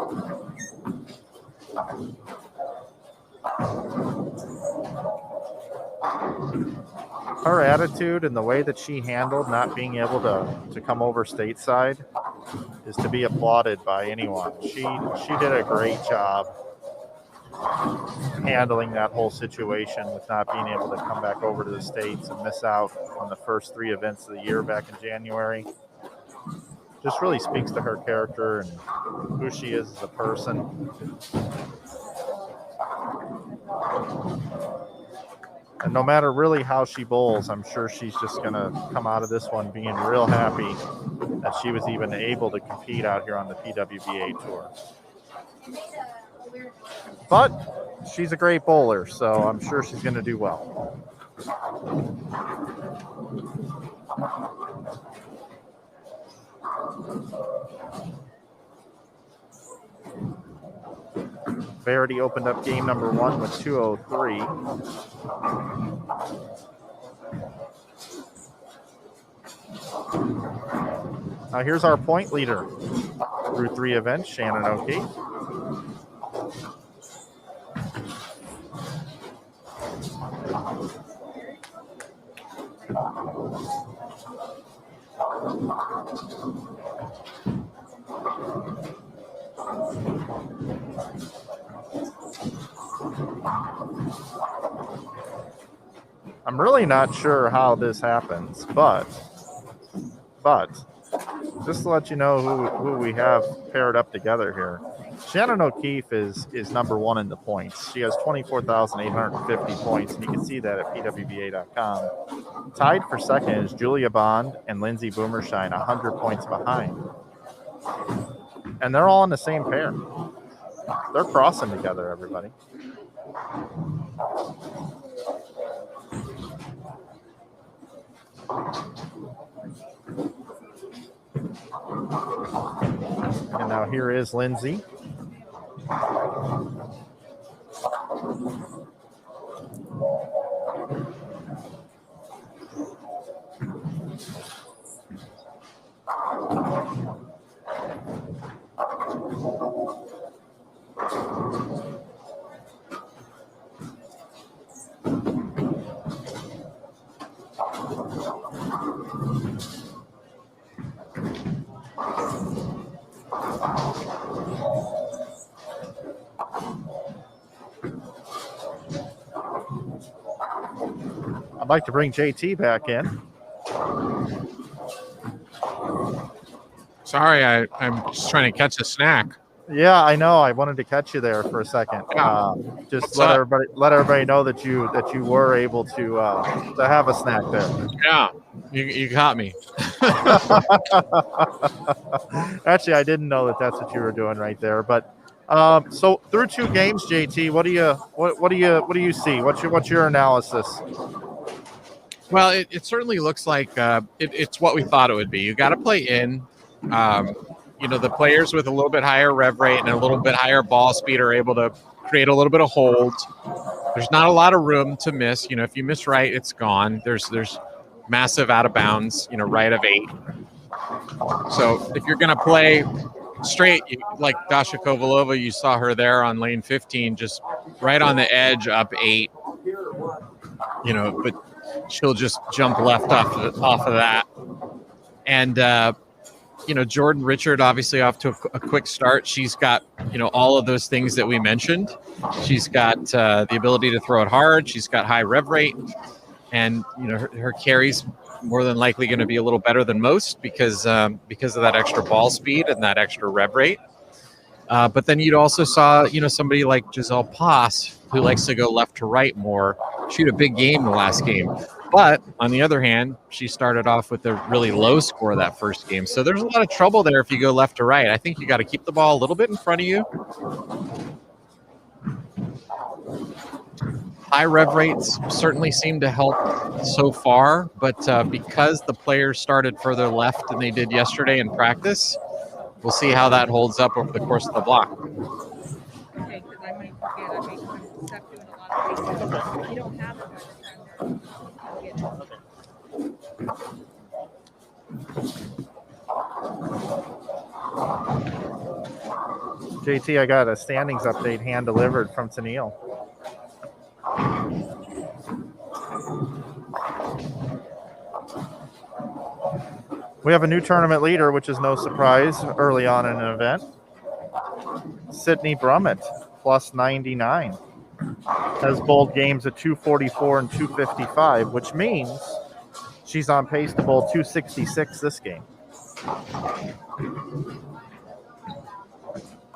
Her attitude and the way that she handled not being able to come over stateside is to be applauded by anyone. She did a great job handling that whole situation with not being able to come back over to the States and miss out on the first 3 events of the year back in January. Just really speaks to her character and who she is as a person. And no matter really how she bowls, I'm sure she's just going to come out of this one being real happy that she was even able to compete out here on the PWBA tour. But she's a great bowler, so I'm sure she's going to do well. Verity opened up game number 1 with 203. Now here's our point leader through 3 events, Shannon O'Keefe. I'm really not sure how this happens, but just to let you know who we have paired up together here. Shannon O'Keefe is number 1 in the points. She has 24,850 points, and you can see that at PWBA.com. Tied for second is Julia Bond and Lindsay Boomershine, 100 points behind. And they're all in the same pair. They're crossing together, everybody. And now here is Lindsay. I'd like to bring JT back in. Sorry, I'm just trying to catch a snack. Yeah, I know. I wanted to catch you there for a second. Just let everybody know that you were able to have a snack there. Yeah, you caught me. Actually, I didn't know that that's what you were doing right there. But so through 2 games, JT, what do you see? What's your analysis? Well, it certainly looks like it's what we thought it would be. You got to play in. The players with a little bit higher rev rate and a little bit higher ball speed are able to create a little bit of hold. There's not a lot of room to miss. If you miss right, it's gone. There's massive out of bounds, right of 8. So if you're going to play straight, like Dasha Kovalova, you saw her there on lane 15, just right on the edge up 8, but she'll just jump left off of that. And Jordan Richard obviously off to a quick start. She's got, all of those things that we mentioned. She's got the ability to throw it hard. She's got high rev rate, and her carries more than likely going to be a little better than most because of that extra ball speed and that extra rev rate. But then you'd also saw, somebody like Giselle Poss, who likes to go left to right more, shoot a big game the last game. But on the other hand, she started off with a really low score that first game. So there's a lot of trouble there if you go left to right. I think you got to keep the ball a little bit in front of you. High rev rates certainly seem to help so far, but because the players started further left than they did yesterday in practice, we'll see how that holds up over the course of the block. Okay, because I might forget. I may I'm stuck doing a lot of things. If you don't have it by the time I'll get it. JT, I got a standings update hand delivered from Tennille. We have a new tournament leader, which is no surprise early on in an event. Sydney Brummett, plus 99. Has bowled games at 244 and 255, which means she's on pace to bowl 266 this game.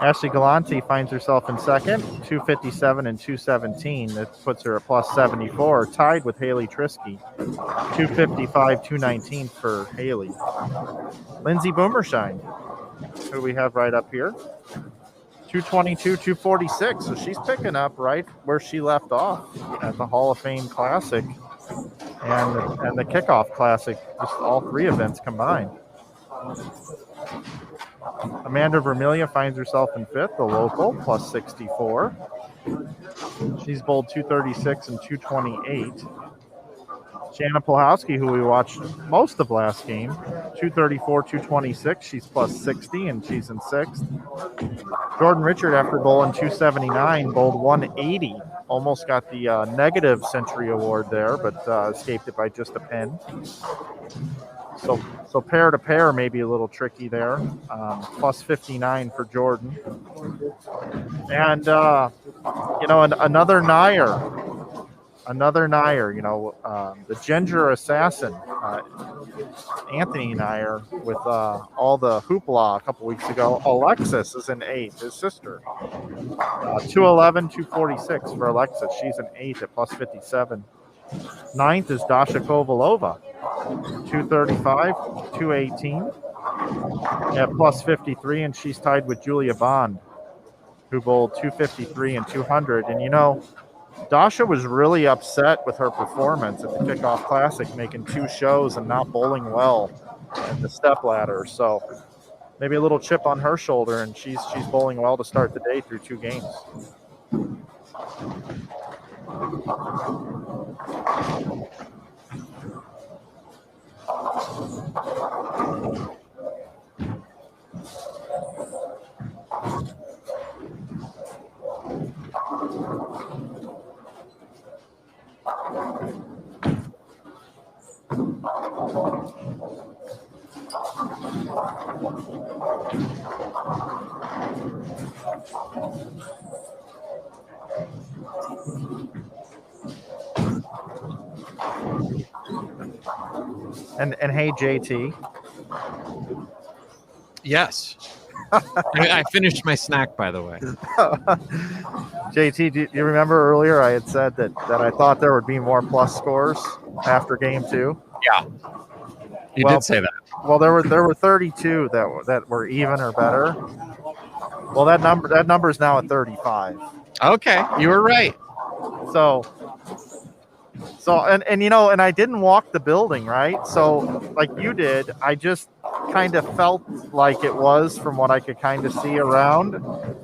Ashley Galante finds herself in second, 257 and 217. That puts her at plus 74, tied with Haley Trisky, 255, 219 for Haley. Lindsay Boomershine, who we have right up here, 222, 246. So she's picking up right where she left off at the Hall of Fame Classic and the Kickoff Classic, just all three events combined. Amanda Vermilia finds herself in fifth, the local, plus 64. She's bowled 236 and 228. Shanna Polhowski, who we watched most of last game, 234, 226. She's plus 60, and she's in sixth. Jordan Richard, after bowling 279, bowled 180. Almost got the negative century award there, but escaped it by just a pin. So pair to pair may be a little tricky there. Plus 59 for Jordan. And, another Nair, the Ginger Assassin, Anthony Nair, with all the hoopla a couple weeks ago. Alexis is in eighth, his sister. 211, 246 for Alexis. She's in eighth at plus 57. Ninth is Dasha Kovalova, 235, 218 at plus 53, and she's tied with Julia Bond, who bowled 253 and 200. And, Dasha was really upset with her performance at the Kickoff Classic, making two shows and not bowling well in the step ladder. So maybe a little chip on her shoulder, and she's bowling well to start the day through two games. And hey, JT. Yes. I finished my snack, by the way. JT, do you remember earlier I had said that I thought there would be more plus scores after game two? Yeah. You did say that. Well, there were 32 that were even or better. Well, that number is now at 35. Okay, you were right. So and I didn't walk the building, right? So like you did, I just kind of felt like it was from what I could kind of see around.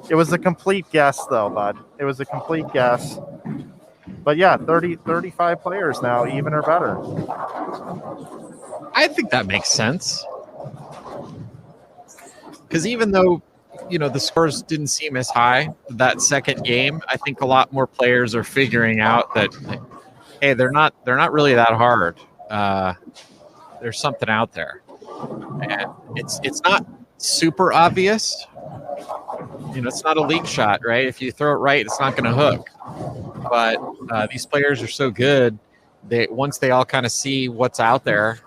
It was a complete guess though, bud. It was a complete guess. But yeah, 35 players now, even or better. I think that makes sense. Because even though, the scores didn't seem as high that second game, I think a lot more players are figuring out that, hey, they're not really that hard. There's something out there. And it's not super obvious. You know, it's not a league shot, right? If you throw it right, it's not going to hook. But these players are so good. Once they all kind of see what's out there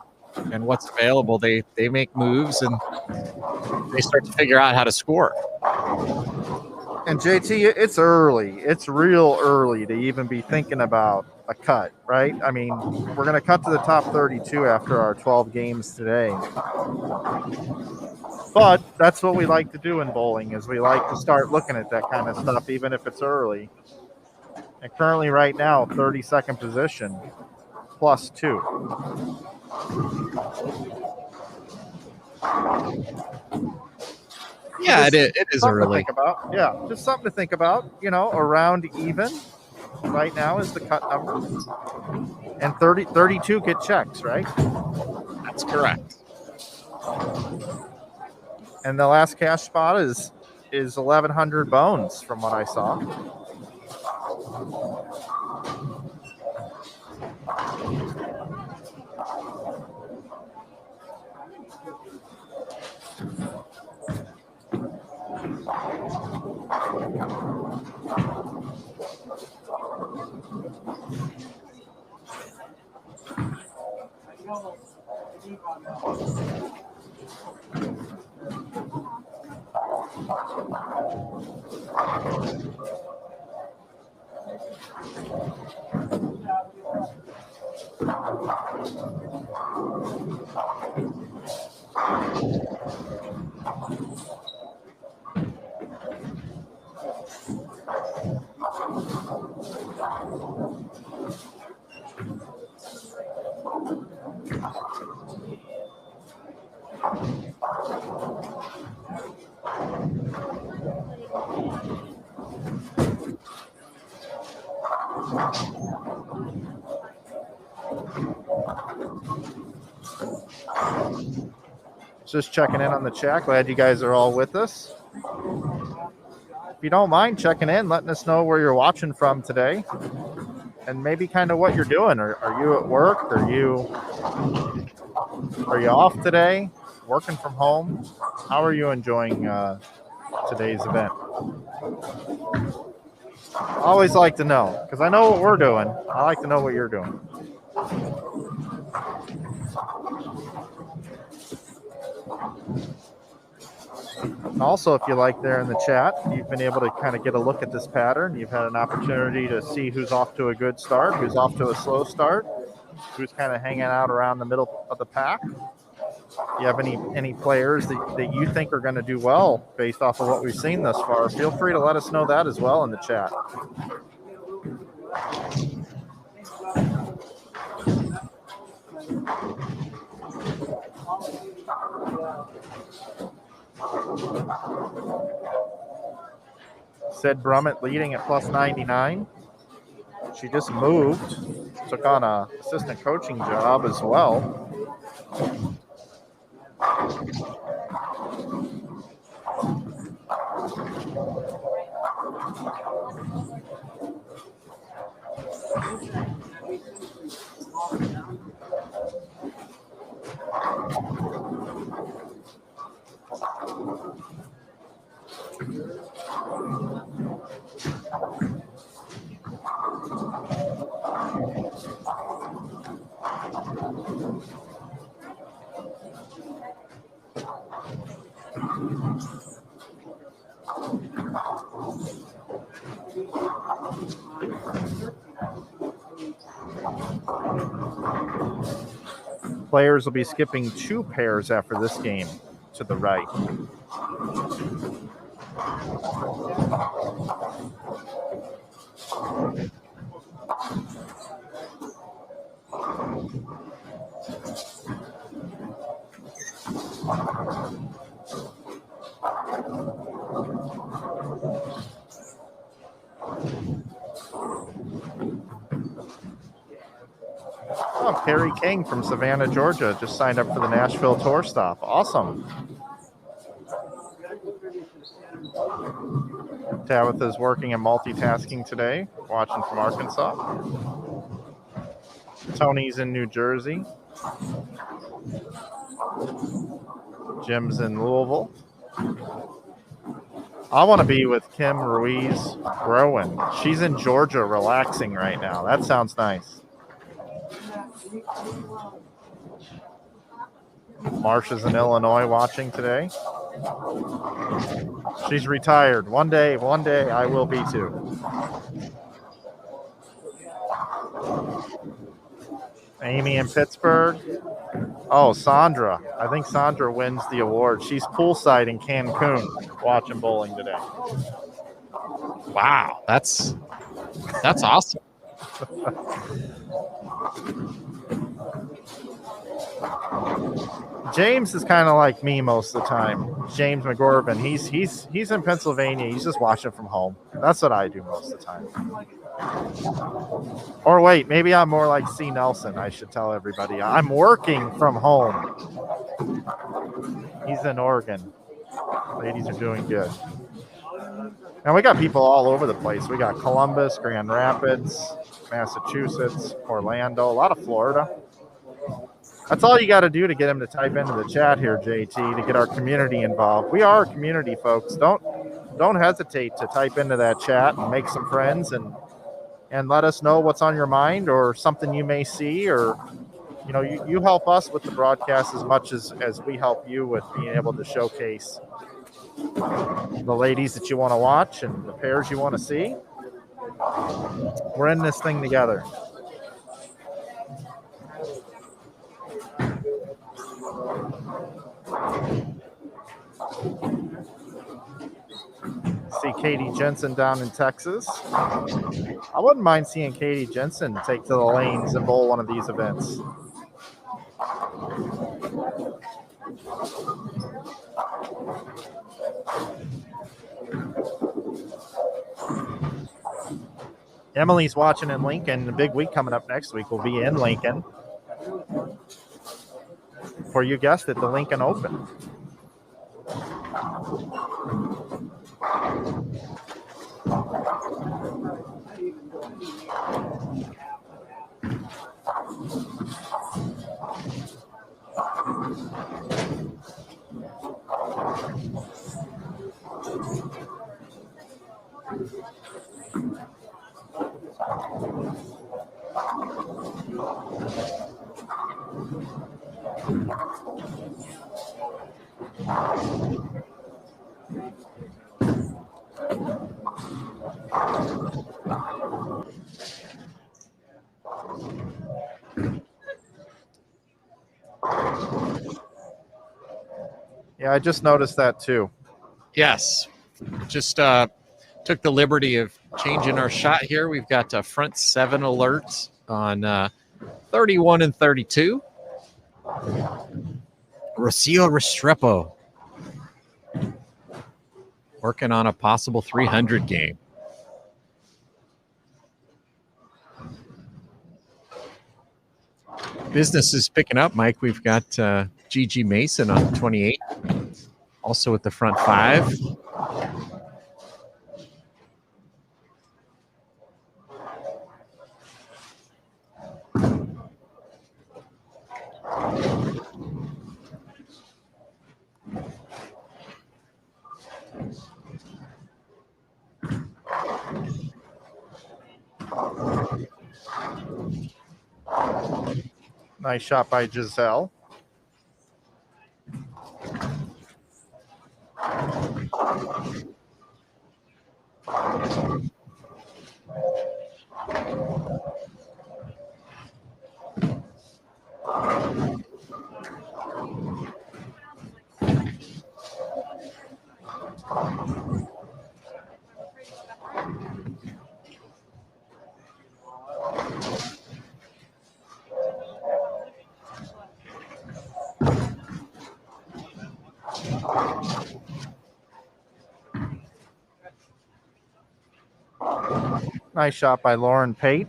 and what's available, they make moves and they start to figure out how to score. And JT, it's early. It's real early to even be thinking about a cut, right? I mean, we're going to cut to the top 32 after our 12 games today. But that's what we like to do in bowling, is we like to start looking at that kind of stuff, even if it's early. And currently right now, 32nd position, +2. Yeah, it is Something early. to think about. Yeah, just something to think about. You know, around even right now is the cut number. And 32 get checks, right? That's correct. And the last cash spot is 1,100 bones from what I saw. Just checking in on the chat. Glad you guys are all with us. If you don't mind checking in, letting us know where you're watching from today, and maybe kind of what you're doing. Are you at work? Are you off today? Working from home? How are you enjoying today's event? I always like to know, because I know what we're doing. I like to know what you're doing. And also, if you like there in the chat, you've been able to kind of get a look at this pattern. You've had an opportunity to see who's off to a good start, who's off to a slow start, who's kind of hanging out around the middle of the pack. You have any players that you think are going to do well based off of what we've seen thus far, feel free to let us know that as well in the chat. Sid Brummett leading at +99. She just moved, took on a assistant coaching job as well. Players will be skipping 2 pairs after this game to the right. Oh, Carrie King from Savannah, Georgia just signed up for the Nashville tour stop. Awesome. Tabitha's working and multitasking today, watching from Arkansas. Tony's in New Jersey. Jim's in Louisville. I want to be with Kim Ruiz Rowan. She's in Georgia relaxing right now. That sounds nice. Marsha's in Illinois watching today. She's retired. One day I will be too. Amy in Pittsburgh. Oh, Sandra. I think Sandra wins the award. She's poolside in Cancun watching bowling today. Wow, that's awesome. James is kind of like me most of the time. James McGorvin. He's in Pennsylvania. He's just watching from home. That's what I do most of the time. Or wait, maybe I'm more like C. Nelson. I should tell everybody. I'm working from home. He's in Oregon. Ladies are doing good. And we got people all over the place. We got Columbus, Grand Rapids, Massachusetts, Orlando, a lot of Florida. That's all you got to do to get them to type into the chat here, JT, to get our community involved. We are a community, folks. Don't hesitate to type into that chat and make some friends and let us know what's on your mind or something you may see, or you help us with the broadcast as much as we help you with being able to showcase the ladies that you want to watch and the pairs you want to see. We're in this thing together. See Katie Jensen down in Texas. I wouldn't mind seeing Katie Jensen take to the lanes and bowl one of these events. Emily's watching in Lincoln. The big week coming up next week will be in Lincoln for, you guessed it, the Lincoln Open. Yeah, I just noticed that too. Yes, just took the liberty of changing our shot here. We've got front 7 alerts on 31 and 32. Rocio Restrepo working on a possible 300 game. Business is picking up, Mike. We've got Gigi Mason on 28, also with the front 5. Nice shot by Giselle. Nice shot by Lauren Pate.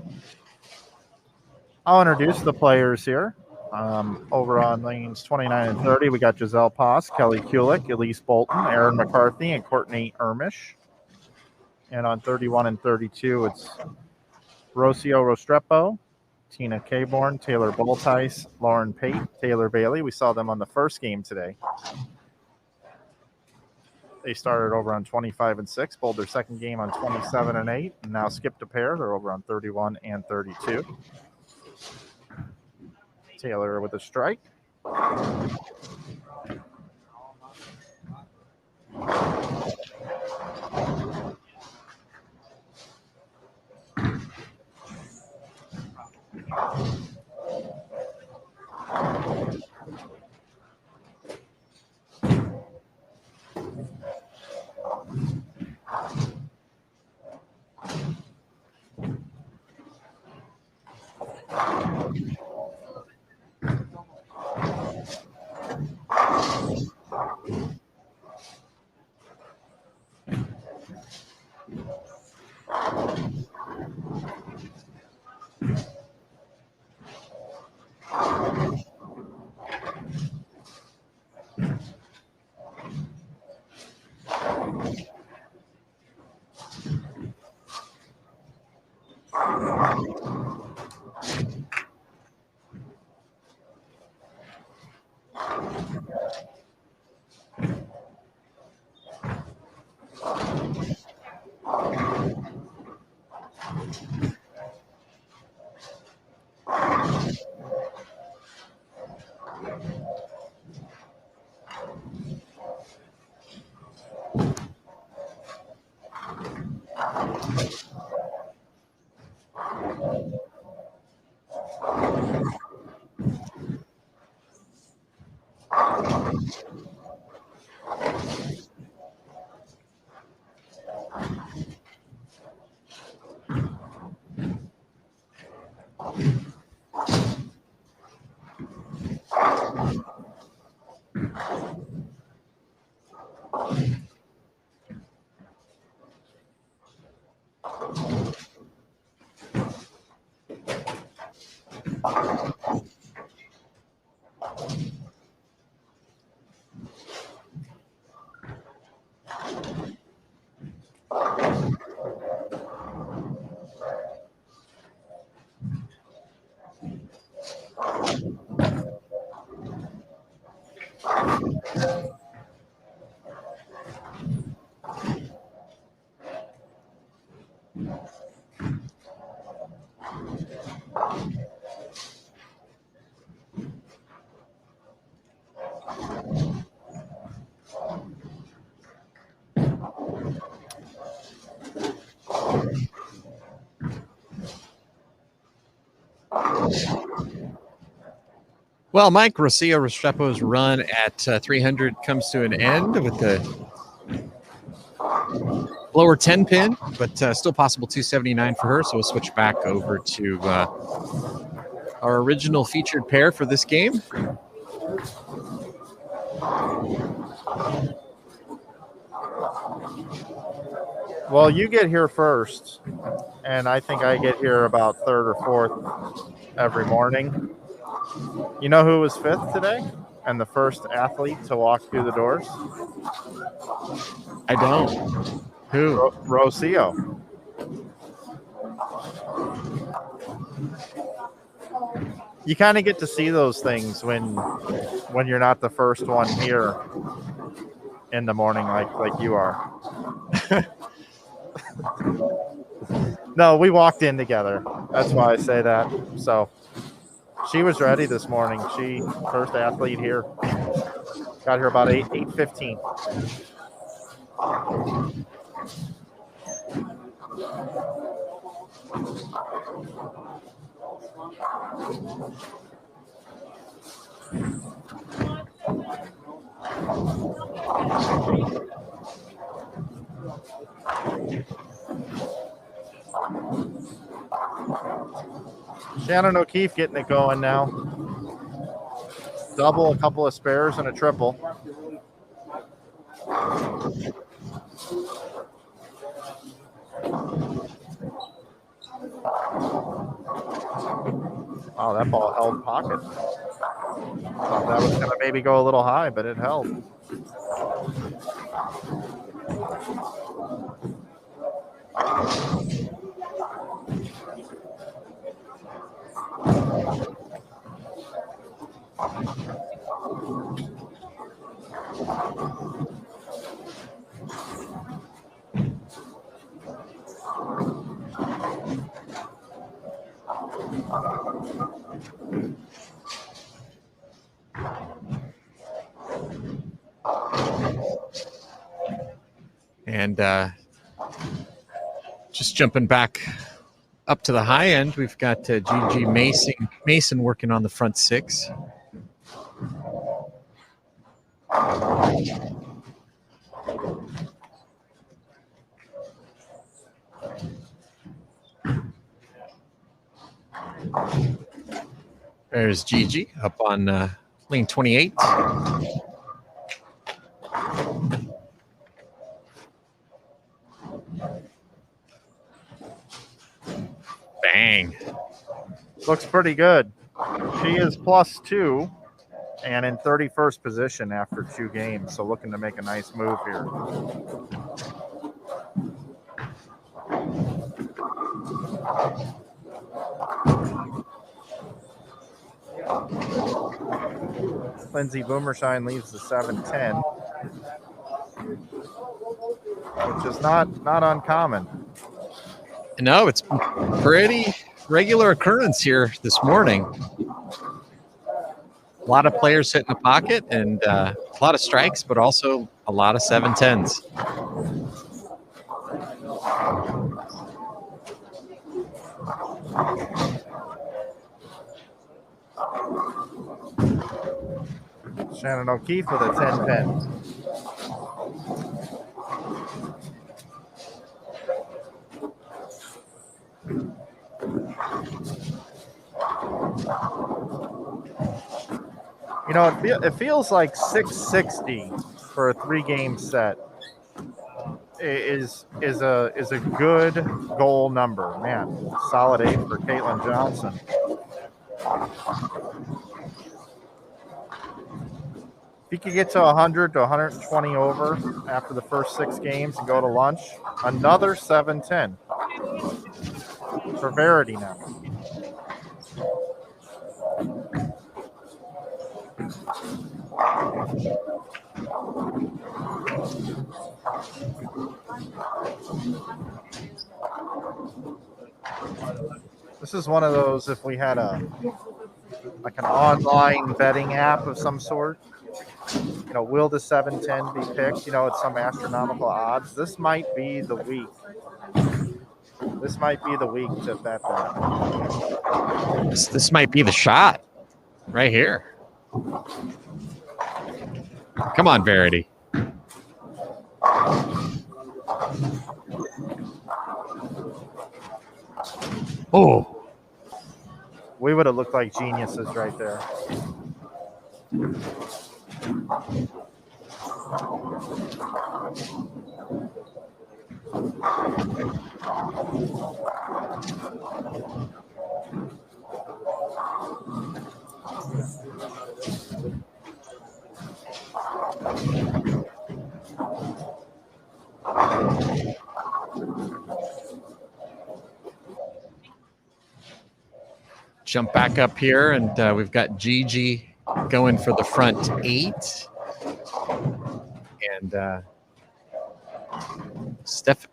I'll introduce the players here. Over on lanes 29 and 30, we got Giselle Poss, Kelly Kulik, Elise Bolton, Aaron McCarthy, and Courtney Ermish. And on 31 and 32, it's Rocio Restrepo, Tina Caborn, Taylor Boltice, Lauren Pate, Taylor Bailey. We saw them on the first game today. They started over on 25-6, bowled their second game on 27-8, and now skipped a pair. They're over on 31 and 32. Taylor with a strike. Well, Mike Rocio Restrepo's run at 300 comes to an end with the lower 10 pin, but still possible 279 for her. So we'll switch back over to our original featured pair for this game. Well, you get here first, and I think I get here about third or fourth every morning. You know who was fifth today and the first athlete to walk through the doors? I don't. Who? Rocio. You kind of get to see those things when you're not the first one here in the morning like you are. No, we walked in together. That's why I say that. So she was ready this morning. She first athlete here. Got here about 8:15. Shannon O'Keefe getting it going now. Double, a couple of spares, and a triple. Oh, that ball held pocket. Thought that was going to maybe go a little high, but it held. And just jumping back up to the high end, we've got Gigi Mason working on the front six. There's Gigi up on lane 28. Bang. Looks pretty good. She is +2 and in 31st position after 2 games. So looking to make a nice move here. Lindsay Boomershine leaves the 7-10, which is not uncommon. No, it's pretty regular occurrence here this morning. A lot of players hitting the pocket and a lot of strikes, but also a lot of 7-10s. Shannon O'Keefe with a 10-10. You know, it feels like 660 for a 3-game set is a good goal number. Man, solid 8 for Caitlin Johnson. If you could get to 100 to 120 over after the first 6 games and go to lunch, another 7-10 for Verity now. This is one of those, if we had like an online betting app of some sort, you know, will the 7-10 be picked, you know, at some astronomical odds? This might be the week. This might be the week to bet that. This might be the shot right here. Come on, Verity. Oh. We would have looked like geniuses right there. Jump back up here, and we've got Gigi going for the front 8. And Steph.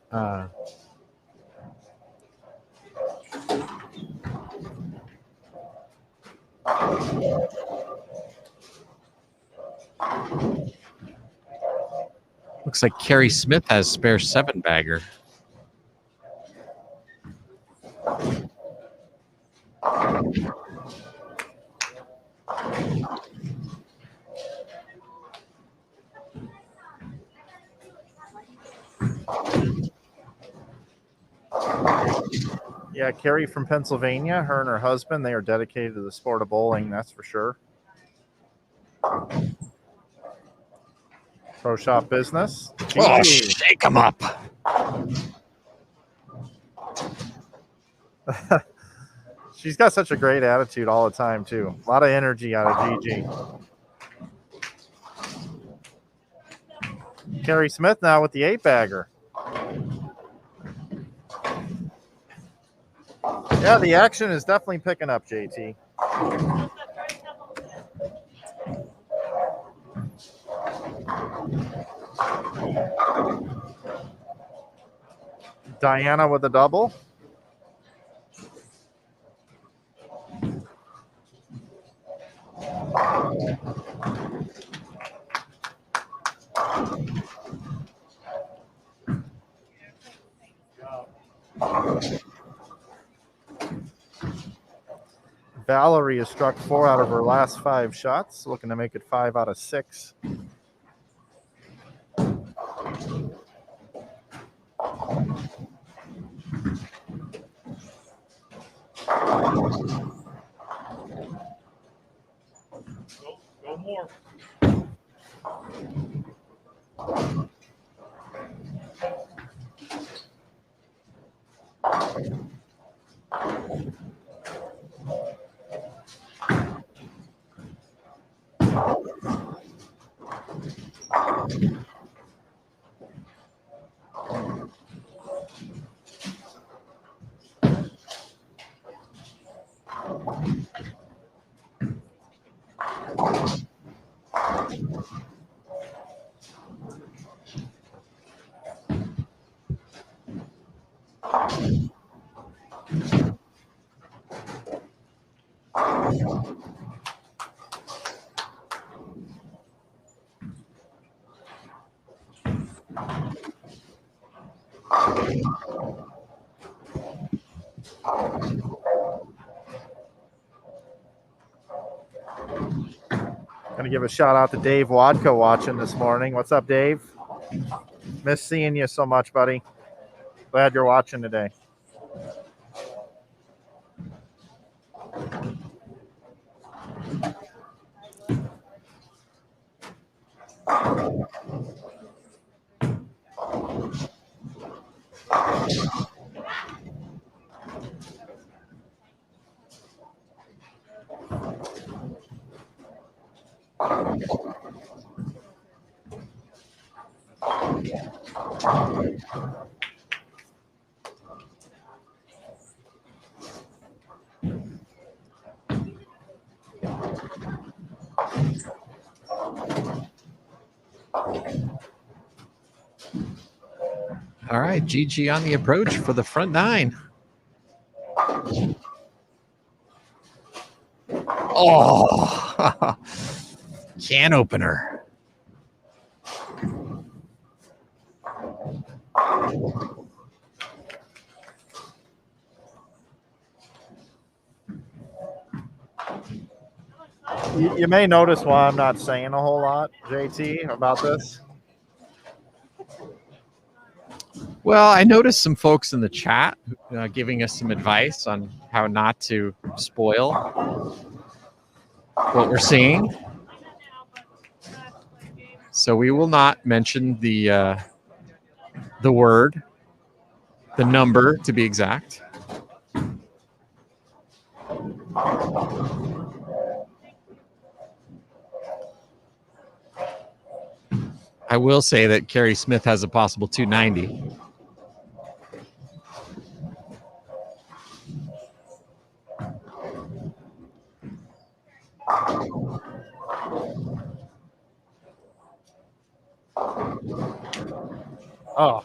Looks like Carrie Smith has spare 7-bagger. Yeah, Carrie from Pennsylvania, her and her husband, they are dedicated to the sport of bowling, that's for sure. Pro shop business. Oh, shake them up. She's got such a great attitude all the time, too. A lot of energy out of Gigi. Carrie Smith now with the 8-bagger. Yeah, the action is definitely picking up, JT. Diana with a double. Valerie has struck 4 out of her last 5 shots, looking to make it 5 out of 6. Go more. Going to give a shout out to Dave Wadka watching this morning. What's up, Dave? Miss seeing you so much, buddy. Glad you're watching today. All right, GG on the approach for the front 9. Oh, can opener. You may notice why I'm not saying a whole lot, JT, about this. Well, I noticed some folks in the chat giving us some advice on how not to spoil what we're seeing. So we will not mention the word, the number to be exact. I will say that Kerry Smith has a possible 290. Oh.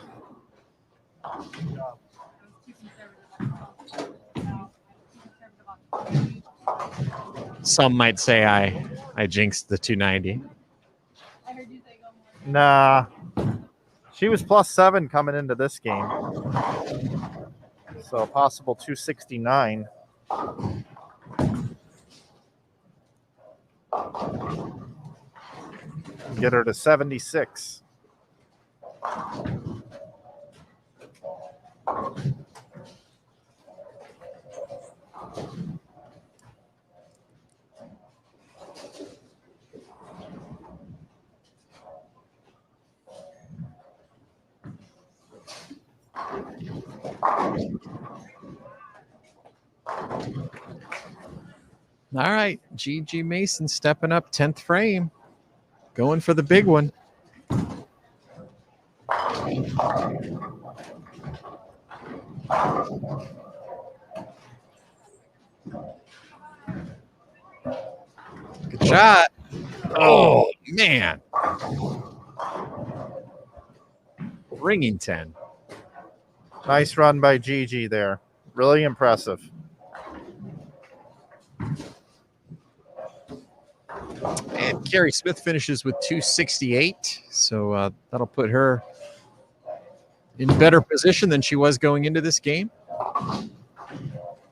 Some might say I jinxed the 290. Nah. She was +7 coming into this game. So possible 269. Get her to 76. All right, GG Mason stepping up 10th frame, going for the big one. Good shot. Oh, man. Ringing 10. Nice run by Gigi there. Really impressive. And Carrie Smith finishes with 268. So that'll put her in better position than she was going into this game.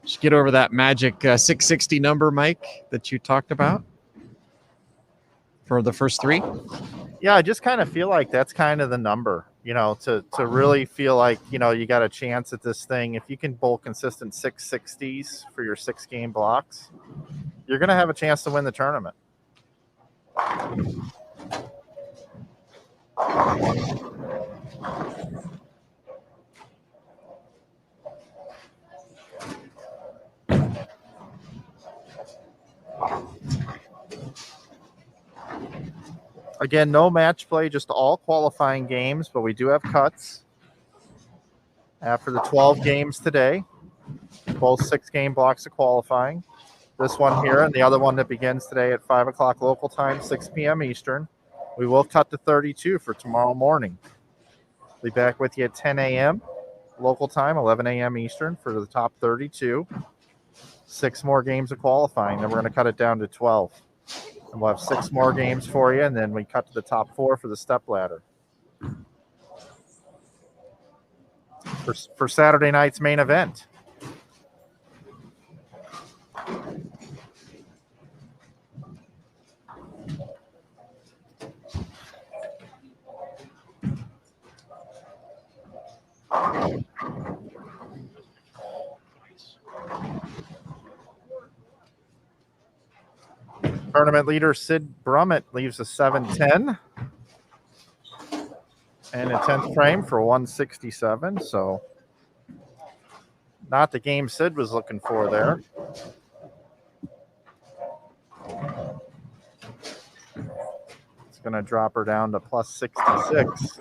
Just get over that magic 660 number, Mike, that you talked about for the first three. Yeah, I just kind of feel like that's kind of the number, to really feel like, you got a chance at this thing. If you can bowl consistent 660s for your 6-game blocks, you're going to have a chance to win the tournament. Again, no match play, just all qualifying games, but we do have cuts after the 12 games today. Both 6-game blocks of qualifying. This one here and the other one that begins today at 5 o'clock local time, 6 p.m. Eastern. We will cut to 32 for tomorrow morning. Be back with you at 10 a.m. local time, 11 a.m. Eastern for the top 32. 6 more games of qualifying. Then we're going to cut it down to 12. And we'll have 6 more games for you, and then we cut to the top 4 for the step ladder. For Saturday night's main event. Tournament leader Sid Brummett leaves a 710 and a 10th frame for 167. So not the game Sid was looking for there. It's going to drop her down to plus 66.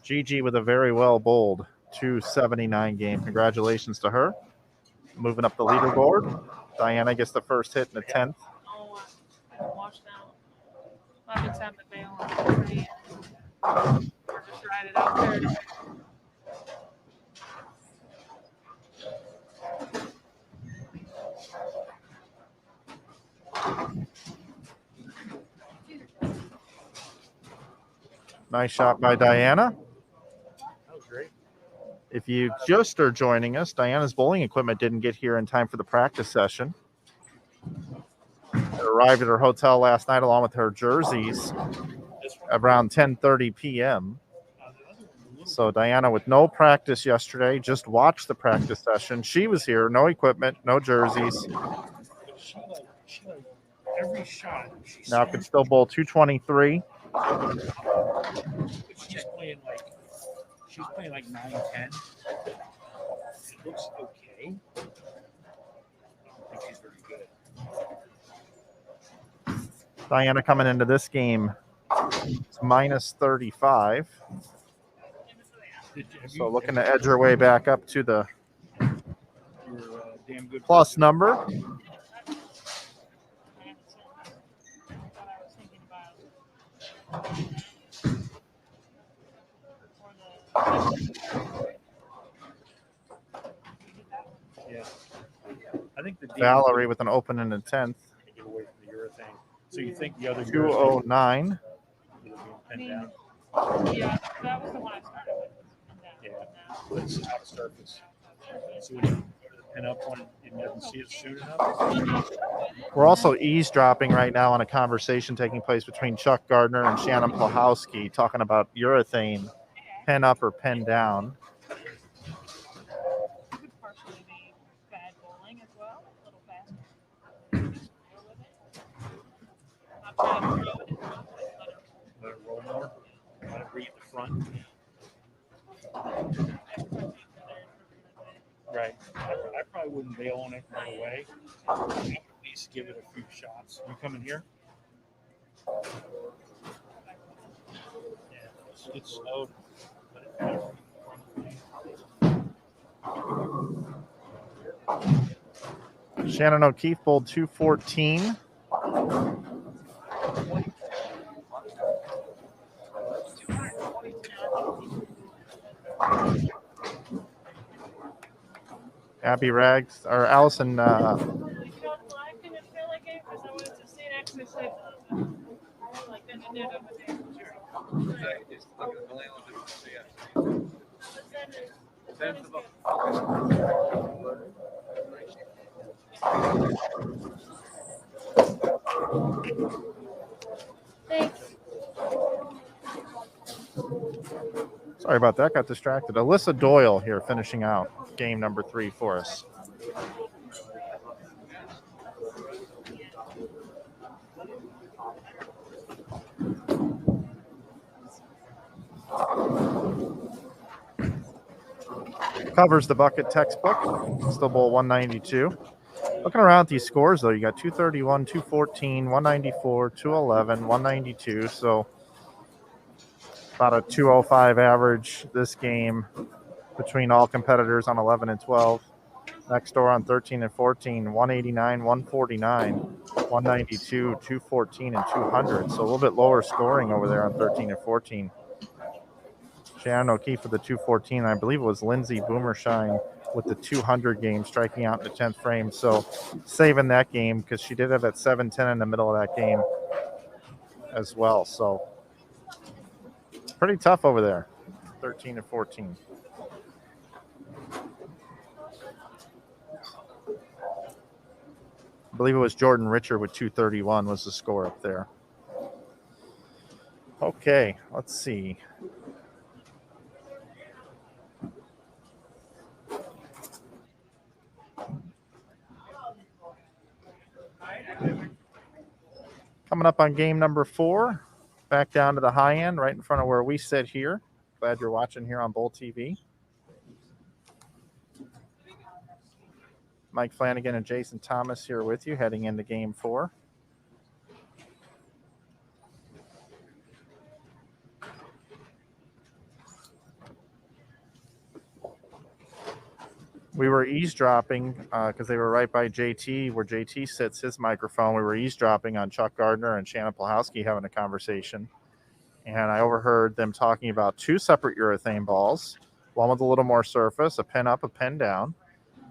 Gigi with a very well bowled 279 game. Congratulations to her. Moving up the leaderboard. Diana gets the first hit in the 10th. Oh, I washed out. I've been having to bail on it. Or just ride it out there. Nice shot by Diana. That was great. If you just are joining us, Diana's bowling equipment didn't get here in time for the practice session. It arrived at her hotel last night along with her jerseys around 10:30 p.m. So Diana with no practice yesterday, just watched the practice session. She was here, no equipment, no jerseys. Every shot. Now can still bowl 223. She's playing like 9-10. It looks okay. I don't think she's very good. Diana coming into this game, it's minus 35. So looking to edge her way back up to the Damn good plus number. Yeah. I think the Valerie with an open in the 10th. get away from the urethane. So you think the other 209. Yeah, that was the one I started with. Yeah, but it's out of surface. So when you go to the pin up one, you doesn't see it soon enough. We're also eavesdropping right now on a conversation taking place between Chuck Gardner and Shannon Plahowski talking about urethane, pen up or pen down. It could partially be bad bowling as well, a little faster. I'm trying to throw it. Let it roll more. Let it read the front. Right. I probably wouldn't bail on it right away. I would at least least give it a few shots. You coming here? Yeah, it's slow. Shannon O'Keefe bowled 214. Abby Rags or Allison. You know, I couldn't feel like it because I wanted to see it actually say like then it did over there. Thanks. Sorry about that. Got distracted. Alyssa Doyle here finishing out game number 3 for us. Covers the bucket textbook. Still bowl 192. Looking around at these scores, though, you got 231, 214, 194, 211, 192. So about a 205 average this game between all competitors on 11 and 12. Next door on 13 and 14, 189, 149, 192, 214, and 200. So a little bit lower scoring over there on 13 and 14. Shannon O'Keefe for the 214. I believe it was Lindsay Boomershine with the 200 game, striking out in the 10th frame. So saving that game because she did have that 7-10 in the middle of that game as well. So pretty tough over there, 13 and 14. I believe it was Jordan Richer with 231 was the score up there. Okay, let's see. Coming up on game number 4, back down to the high end, right in front of where we sit here. Glad you're watching here on Bowl TV. Mike Flanagan and Jason Thomas here with you, heading into game 4. We were eavesdropping because they were right by JT, where JT sits his microphone. We were eavesdropping on Chuck Gardner and Shannon Plahowski having a conversation. And I overheard them talking about 2 separate urethane balls, one with a little more surface, a pin up, a pin down.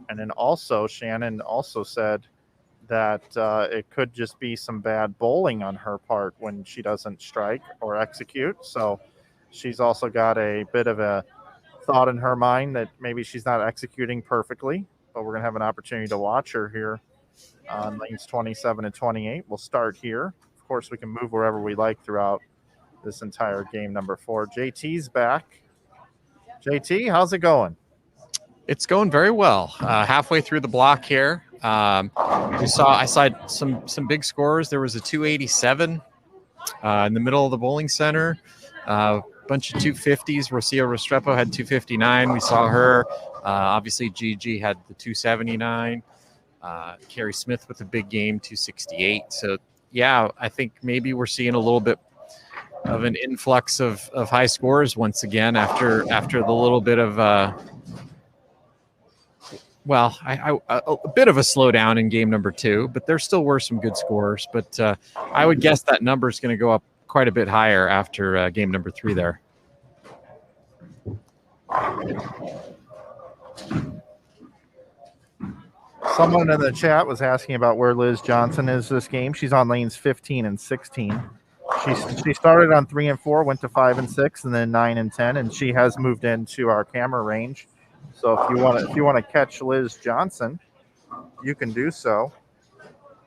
And then also Shannon also said that it could just be some bad bowling on her part when she doesn't strike or execute. So she's also got a bit of a thought in her mind that maybe she's not executing perfectly, but we're going to have an opportunity to watch her here on lanes 27 and 28. We'll start here. Of course, we can move wherever we like throughout this entire game number 4. JT's back. JT, how's it going? It's going very well. Halfway through the block here, I saw some big scores. There was a 287 in the middle of the bowling center. Bunch of 250s. Rocio Restrepo had 259. We saw her. Obviously, Gigi had the 279. Carrie Smith with a big game, 268. So, yeah, I think maybe we're seeing a little bit of an influx of high scores once again after the little bit of a bit of a slowdown in game number 2. But there still were some good scores. But I would guess that number is going to go up quite a bit higher after game number 3 there. Someone in the chat was asking about where Liz Johnson is this game. She's on lanes 15 and 16. She started on 3 and 4, went to 5 and 6, and then 9 and 10, and she has moved into our camera range. So if you want to catch Liz Johnson, you can do so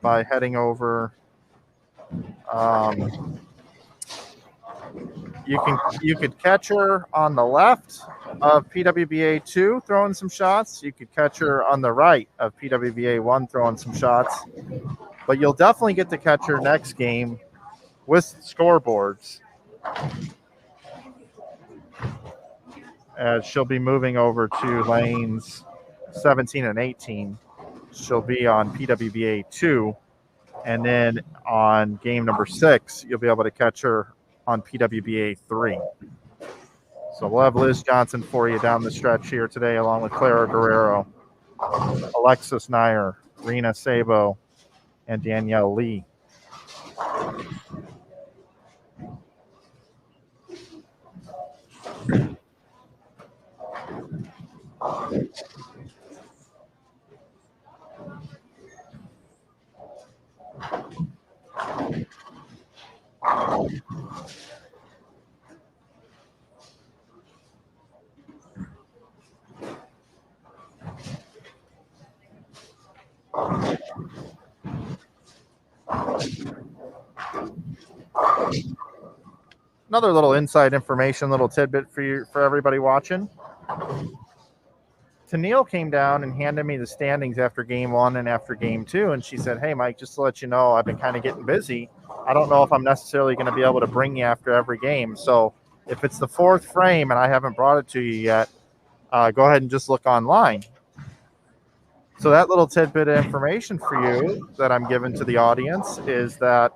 by heading over. You could catch her on the left of PWBA 2 throwing some shots. You could catch her on the right of PWBA 1 throwing some shots. But you'll definitely get to catch her next game with scoreboards, as she'll be moving over to lanes 17 and 18. She'll be on PWBA 2 And then on game number 6, you'll be able to catch her on PWBA 3. So we'll have Liz Johnson for you down the stretch here today, along with Clara Guerrero, Alexis Nair, Rena Sabo, and Danielle Lee. Another little inside information, little tidbit for everybody watching. Tennille came down and handed me the standings after game 1 and after game 2, and she said, "Hey, Mike, just to let you know, I've been kind of getting busy. I don't know if I'm necessarily going to be able to bring you after every game. So if it's the 4th frame and I haven't brought it to you yet, go ahead and just look online." So that little tidbit of information for you that I'm giving to the audience is that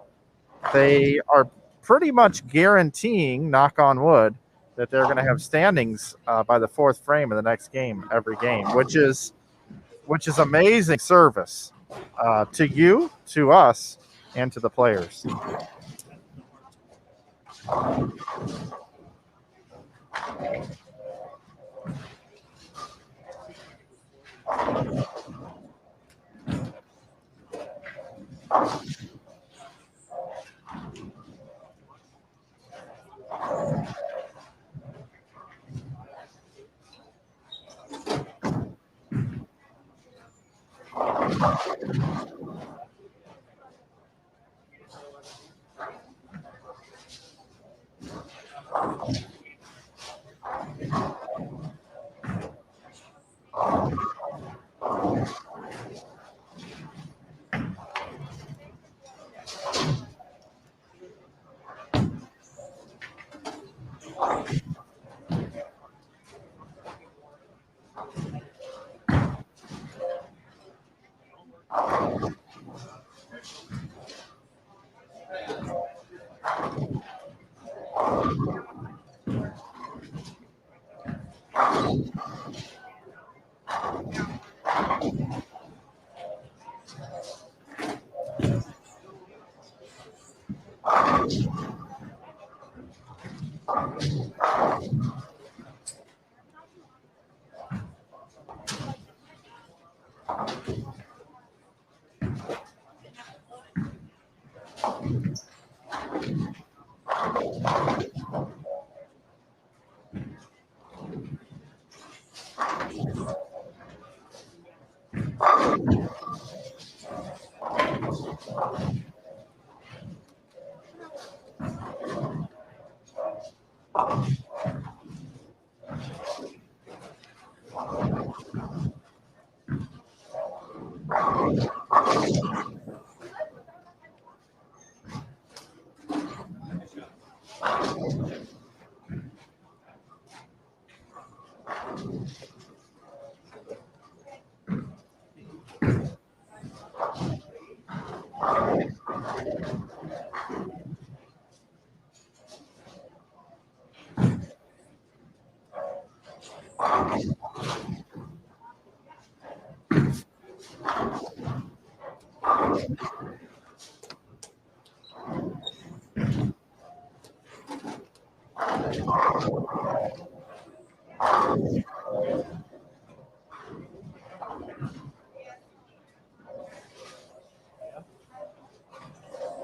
they are pretty much guaranteeing, knock on wood, that they're going to have standings by the 4th frame of the next game, every game, which is amazing service to you, to us, and to the players.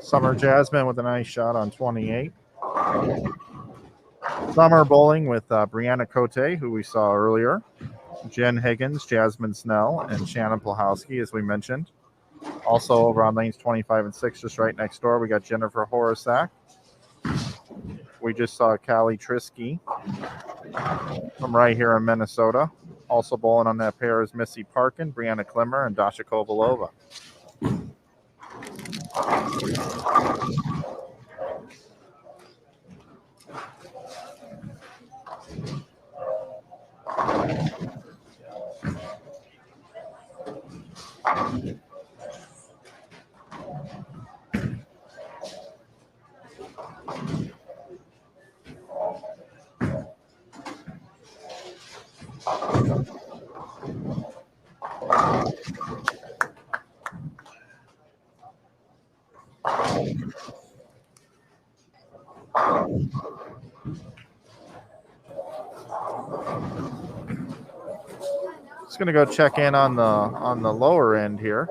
Summer Jasmine with a nice shot on 28. Summer bowling with Brianna Cote, who we saw earlier. Jen Higgins, Jasmine Snell, and Shannon Plahowski, as we mentioned. Also over on lanes 25 and 6, just right next door, we got Jennifer Horosak. We just saw Callie Trisky from right here in Minnesota. Also bowling on that pair is Missy Parkin, Brianna Klimmer, and Dasha Kovalova. Just gonna go check in on the lower end here.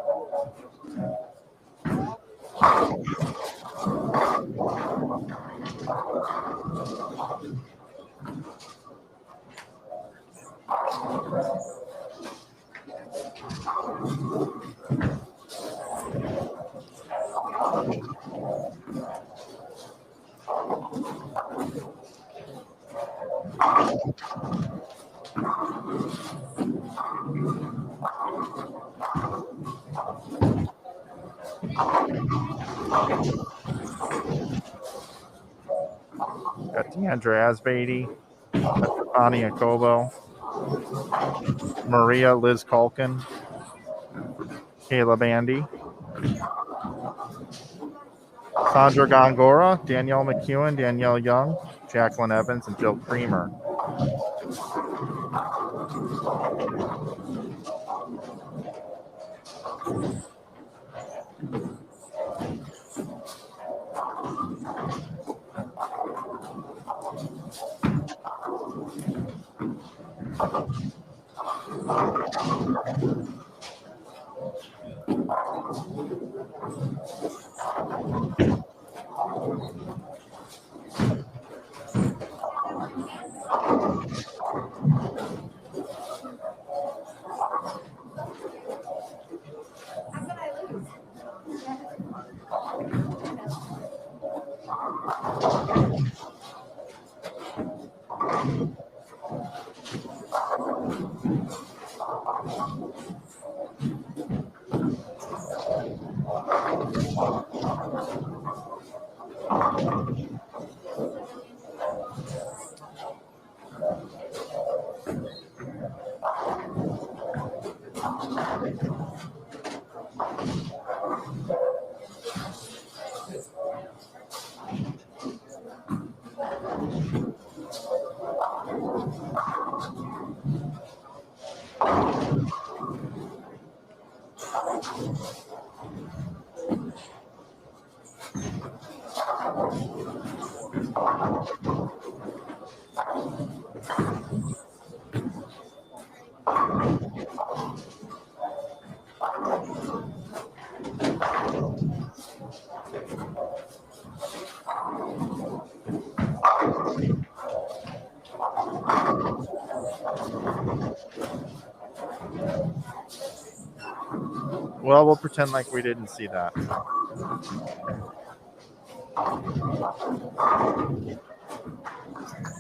Got Deandra Asbeatty, Ania Kobo, Maria Liz Culkin, Kayla Bandy, Sandra Gongora, Danielle McEwen, Danielle Young, Jacqueline Evans, and Jill Creamer. Well, we'll pretend like we didn't see that.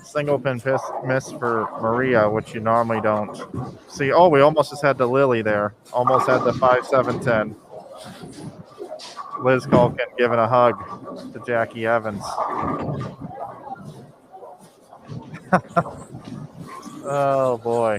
Single pin miss for Maria, which you normally don't see. Oh, we almost just had the Lily there. Almost had the 5-7-10. Liz Culkin giving a hug to Jackie Evans. Oh, boy.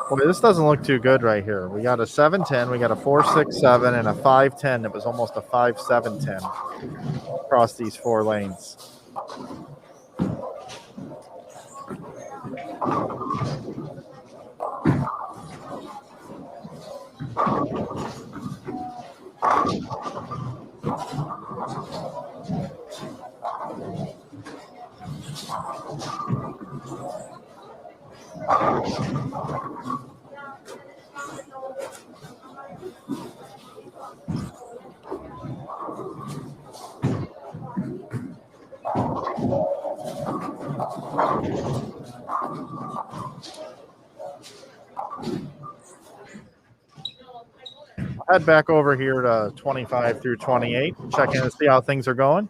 Boy, this doesn't look too good right here. We got a 7-10, we got a 4-6-7, and a 5-10 that was almost a 5-7-10 across these four lanes. Head back over here to 25 through 28, check in to see how things are going.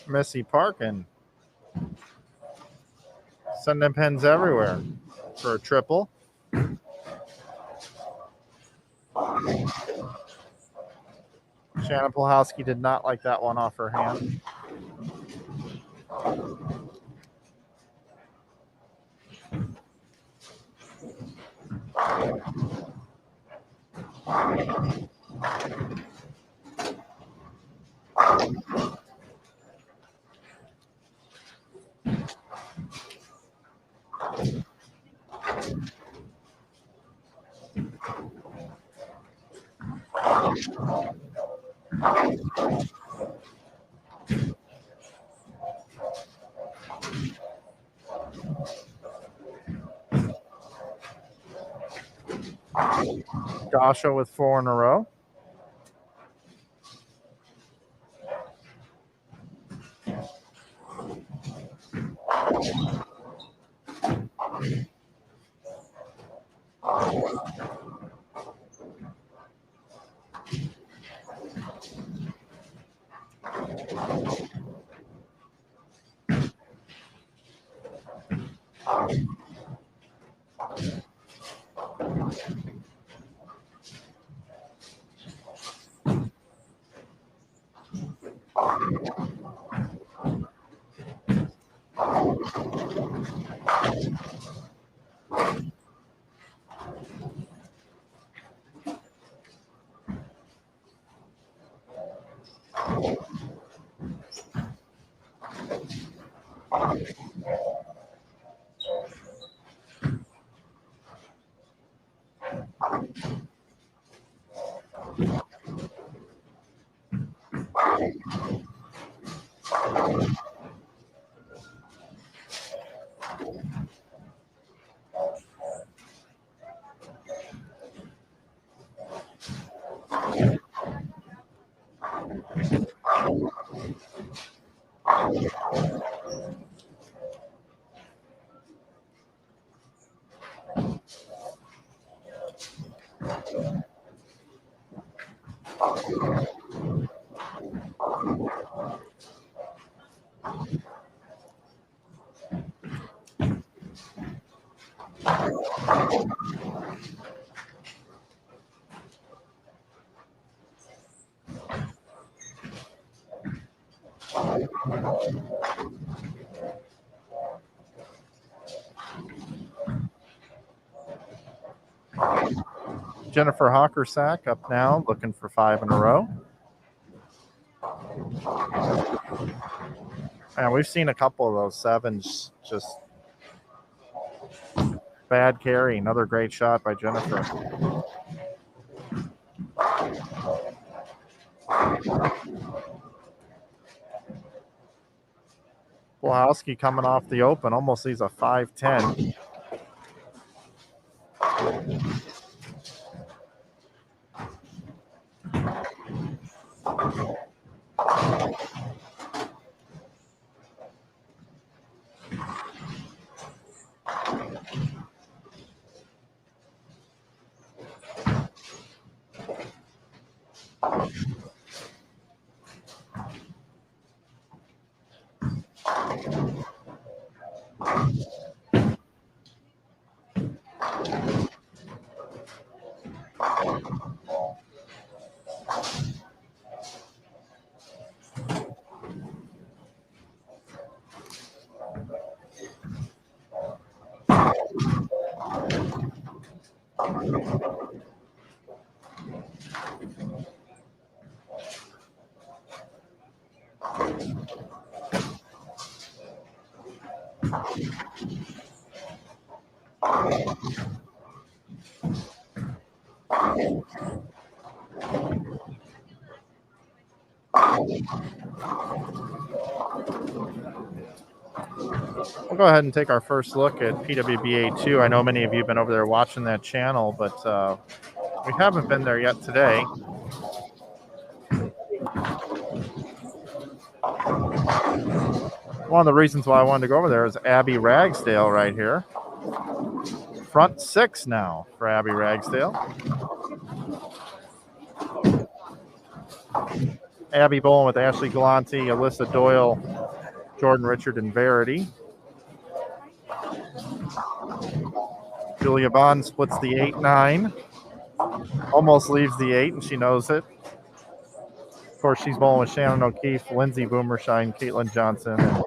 Missy Parkin. Sending pins everywhere for a triple. Shannon Polhowski did not like that one off her hand. Dasha with 4 in a row. Jennifer Hockersack up now, looking for 5 in a row. And we've seen a couple of those 7s, just bad carry. Another great shot by Jennifer. Blahowski coming off the open, almost sees a 5-10. We'll go ahead and take our first look at PWBA 2. I know many of you have been over there watching that channel, but we haven't been there yet today. One of the reasons why I wanted to go over there is Abby Ragsdale right here. Front 6 now for Abby Ragsdale. Abby bowling with Ashley Galante, Alyssa Doyle, Jordan Richard, and Verity. Julia Bond splits the 8-9. Almost leaves the 8, and she knows it. Of course, she's bowling with Shannon O'Keefe, Lindsay Boomershine, Caitlin Johnson, and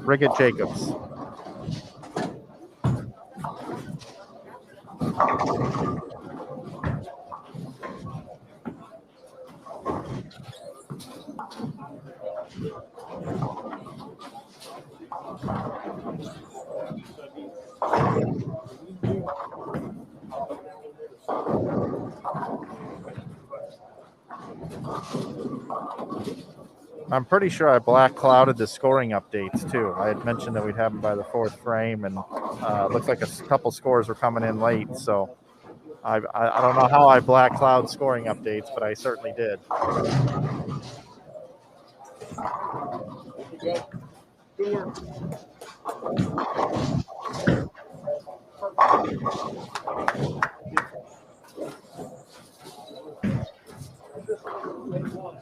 Brigitte Jacobs. I'm pretty sure I black clouded the scoring updates too. I had mentioned that we'd have them by the 4th frame, and it looks like a couple scores were coming in late. So I don't know how I black cloud scoring updates, but I certainly did. Good work.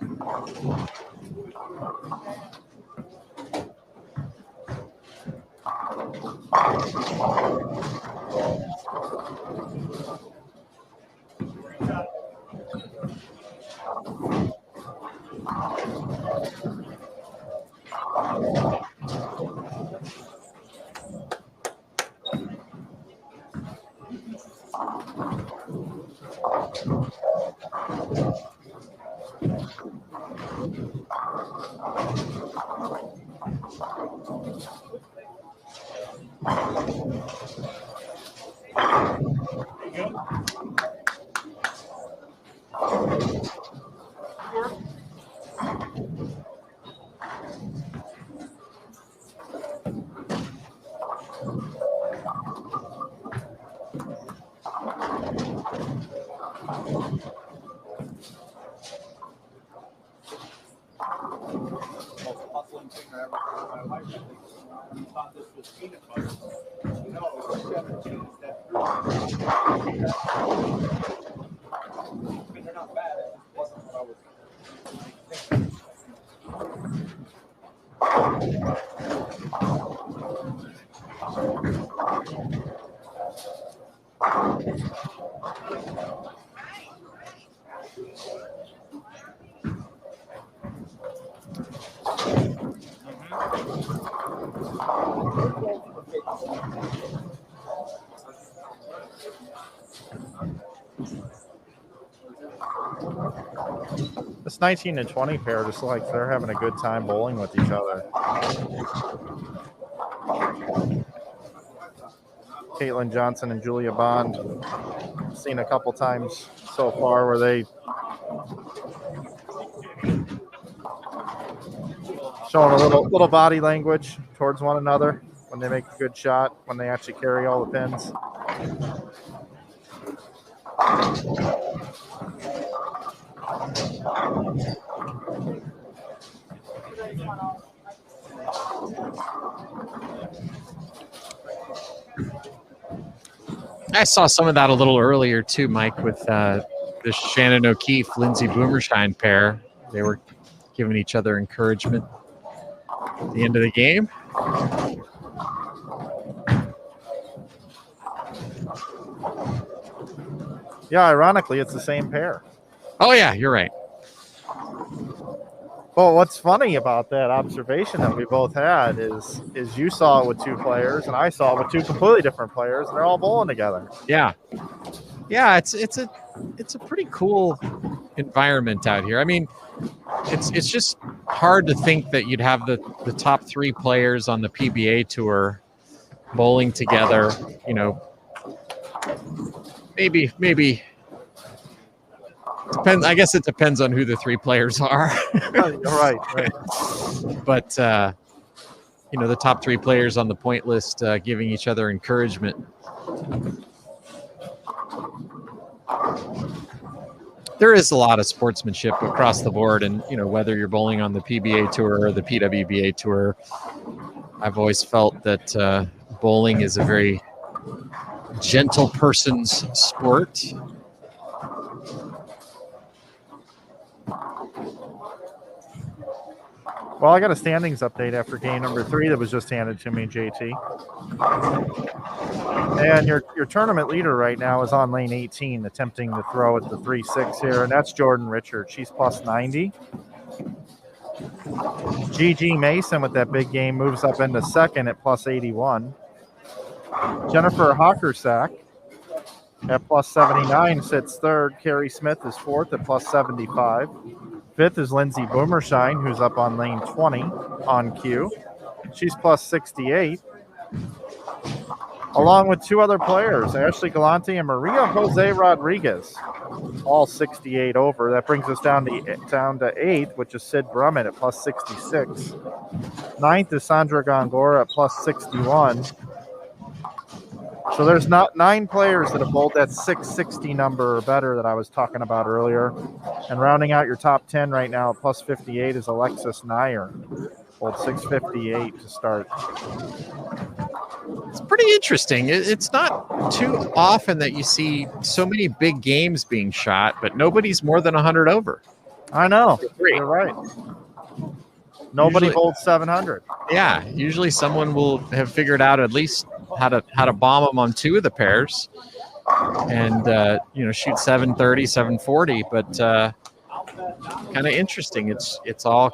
This 19 and 20 pair just look like they're having a good time bowling with each other. Caitlin Johnson and Julia Bond, seen a couple times so far where they showing a little body language towards one another when they make a good shot, when they actually carry all the pins. I saw some of that a little earlier too, Mike, with the Shannon O'Keefe, Lindsay Boomershine pair. They were giving each other encouragement at the end of the game. Yeah, ironically, it's the same pair. Oh, yeah, you're right. Well, what's funny about that observation that we both had is you saw it with two players and I saw it with two completely different players, and they're all bowling together. Yeah, it's a pretty cool environment out here. I mean, it's just hard to think that you'd have the top 3 players on the PBA tour bowling together. You know, maybe. Depends. I guess it depends on who the 3 players are. Right. But the top 3 players on the point list giving each other encouragement. There is a lot of sportsmanship across the board, and whether you're bowling on the PBA tour or the PWBA tour, I've always felt that bowling is a very gentle person's sport. Well, I got a standings update after game number 3 that was just handed to me, JT. And your tournament leader right now is on lane 18, attempting to throw at the 3-6 here, and that's Jordan Richard. She's plus 90. GG Mason with that big game moves up into second at plus 81. Jennifer Hockersack at plus 79 sits third. Carrie Smith is fourth at plus 75. Fifth is Lindsay Boomershine, who's up on lane 20 on cue. She's plus 68. Along with 2 other players, Ashley Galante and Maria Jose Rodriguez, all 68 over. That brings us down to 8th, which is Sid Brummett at plus 66. 9th is Sandra Gongora at plus 61. So there's not 9 players that have bowled that 660 number or better that I was talking about earlier. And rounding out your top 10 right now at plus 58 is Alexis Nair. Bowled 658 to start. It's pretty interesting. It's not too often that you see so many big games being shot, but nobody's more than 100 over. I know. You're right. Nobody bowled 700. Yeah, usually someone will have figured out at least how to bomb them on 2 of the pairs, and shoot 730, 740. But kind of interesting. It's all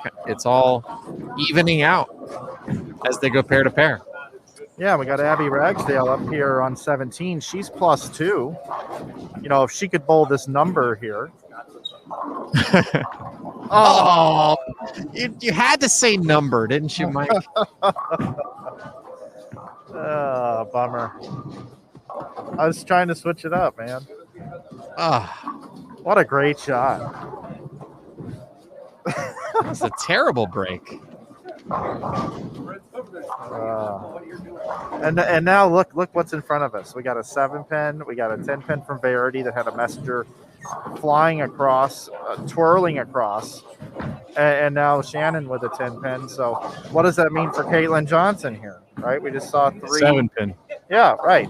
evening out as they go pair to pair. Yeah, we got Abby Ragsdale up here on 17. She's plus 2. If she could bowl this number here. Oh, you had to say number, didn't you, Mike? Bummer. I was trying to switch it up, man. What a great shot. That's a terrible break. And now look what's in front of us. We got a 7-pin. We got a 10-pin from Verity that had a messenger flying across, twirling across. And now Shannon with a 10-pin. So what does that mean for Caitlin Johnson here, right? We just saw 3. 7-pin. Yeah, right.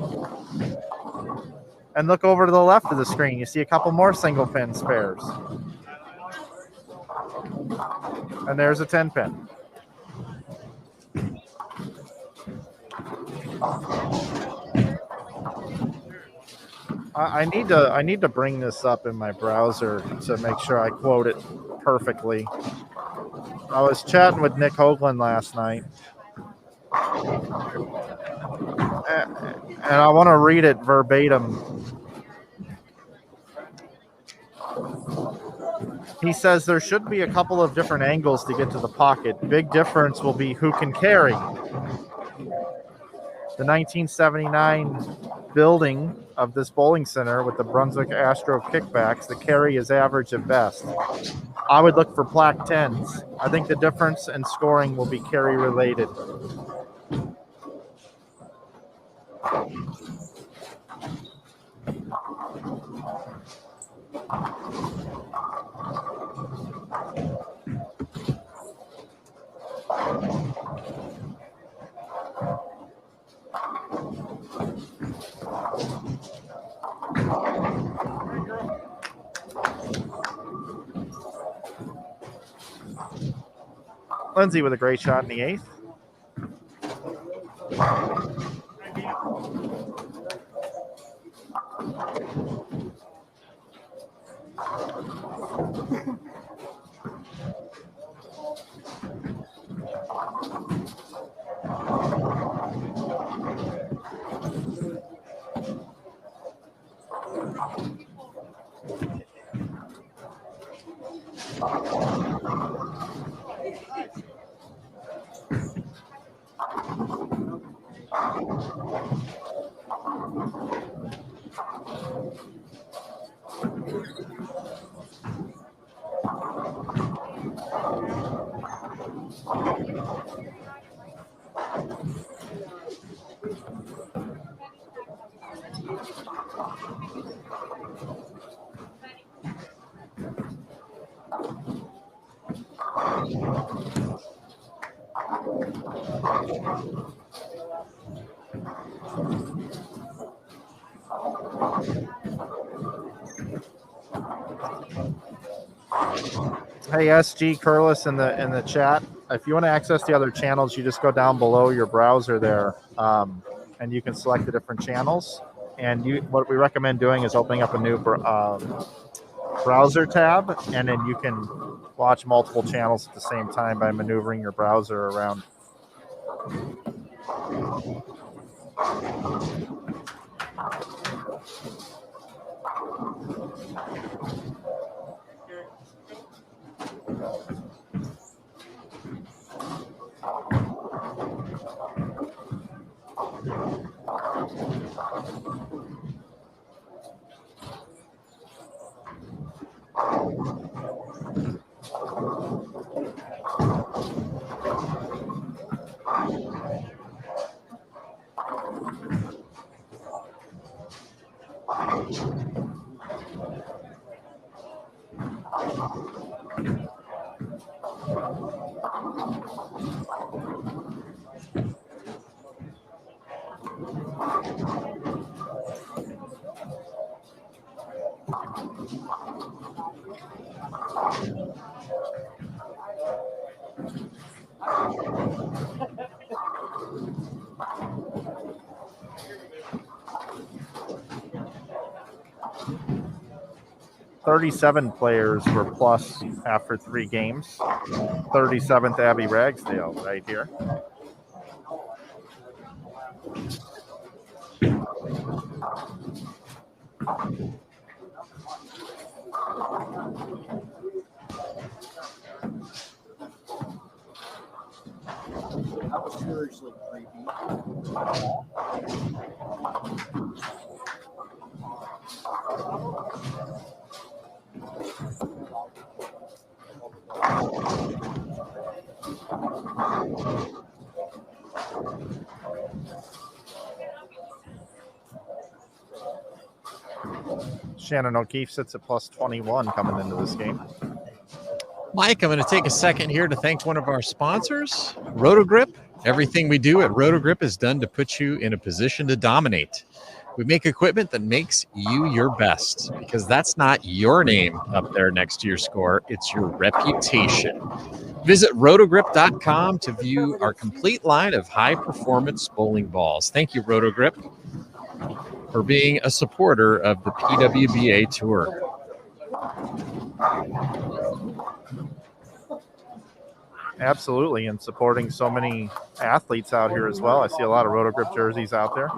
And look over to the left of the screen. You see a couple more single-pin spares. And there's a 10-pin. I need to bring this up in my browser to make sure I quote it perfectly. I was chatting with Nick Hoagland last night, and I want to read it verbatim. He says there should be a couple of different angles to get to the pocket. Big difference will be who can carry. The 1979 building of this bowling center with the Brunswick Astro kickbacks, the carry is average at best. I would look for plaque 10s. I think the difference in scoring will be carry related. Lindsay with a great shot in the 8th. Hey, SG Curlis in the chat. If you want to access the other channels, you just go down below your browser there, and you can select the different channels. And what we recommend doing is opening up a new browser tab, and then you can watch multiple channels at the same time by maneuvering your browser around. "37 players were plus after 3 games. 37th Abby Ragsdale right here. That was seriously creepy. Shannon O'Keefe sits at plus 21 coming into this game. Mike, I'm going to take a second here to thank one of our sponsors, Rotogrip. Everything we do at Rotogrip is done to put you in a position to dominate. We make equipment that makes you your best, because that's not your name up there next to your score, it's your reputation. Visit rotogrip.com to view our complete line of high-performance bowling balls. Thank you, Rotogrip, for being a supporter of the PWBA Tour. Absolutely, and supporting so many athletes out here as well. I see a lot of Rotogrip jerseys out there.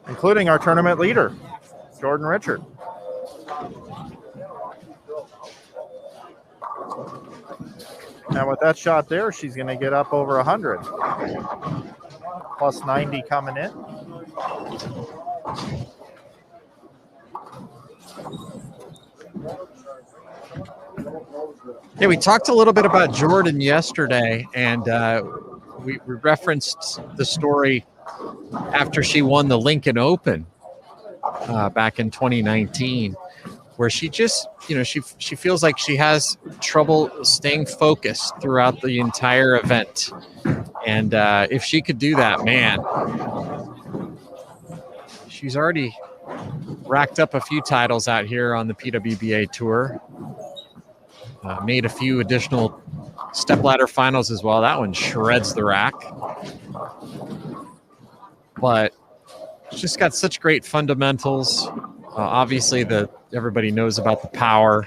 Including our tournament leader, Jordan Richard. Now with that shot there, she's going to get up over 100. Plus 90 coming in. Yeah, we talked a little bit about Jordan yesterday, and we referenced the story after she won the Lincoln Open back in 2019, where she just, she feels like she has trouble staying focused throughout the entire event. And if she could do that, man, she's already racked up a few titles out here on the PWBA Tour. Made a few additional stepladder finals as well. That one shreds the rack. But she's just got such great fundamentals. Obviously, everybody knows about the power.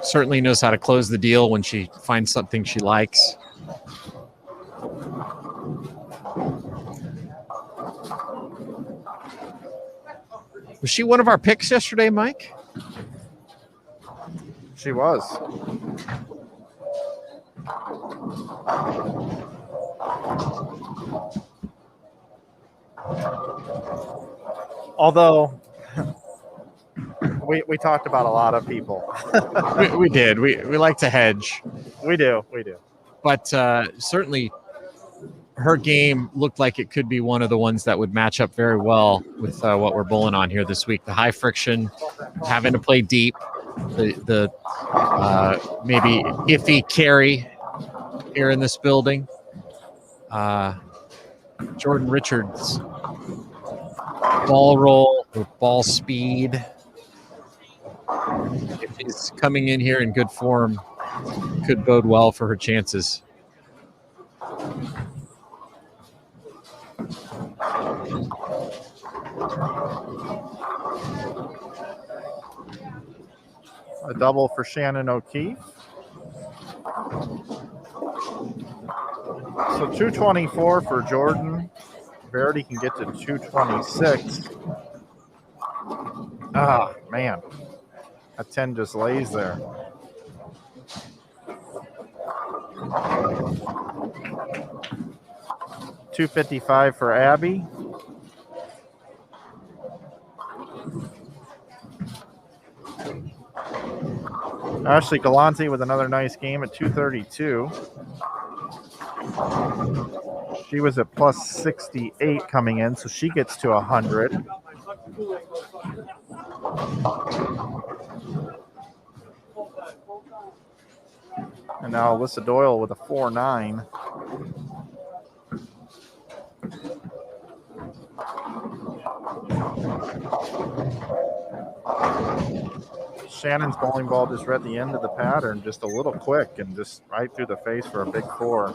Certainly knows how to close the deal when she finds something she likes. Was she one of our picks yesterday, Mike? She was. Although We talked about a lot of people. we did. We like to hedge. We do. But certainly her game looked like it could be one of the ones that would match up very well with what we're bowling on here this week. The high friction, having to play deep, the maybe iffy carry here in this building. Jordan Richards, ball roll with ball speed. If he's coming in here in good form, could bode well for her chances. A double for Shannon O'Keefe. So 224 for Jordan. Verity can get to 226. Ah, man. A 10 just lays there. $255 for Abby. Ashley Galante with another nice game at 232. She was at plus 68 coming in, so she gets to 100. And now Alyssa Doyle with a 4.9. Shannon's bowling ball just read the end of the pattern, just a little quick and just right through the face for a big 4.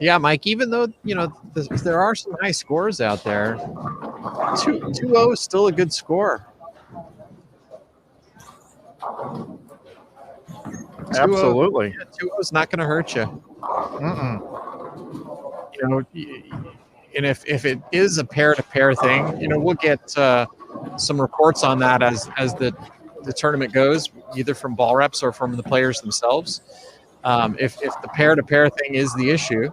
Yeah, Mike, even though, there are some high scores out there, 2-0 is still a good score. Absolutely. 2-0 is not going to hurt you. And if it is a pair-to-pair thing, we'll get some reports on that as the tournament goes, either from ball reps or from the players themselves. If the pair-to-pair thing is the issue,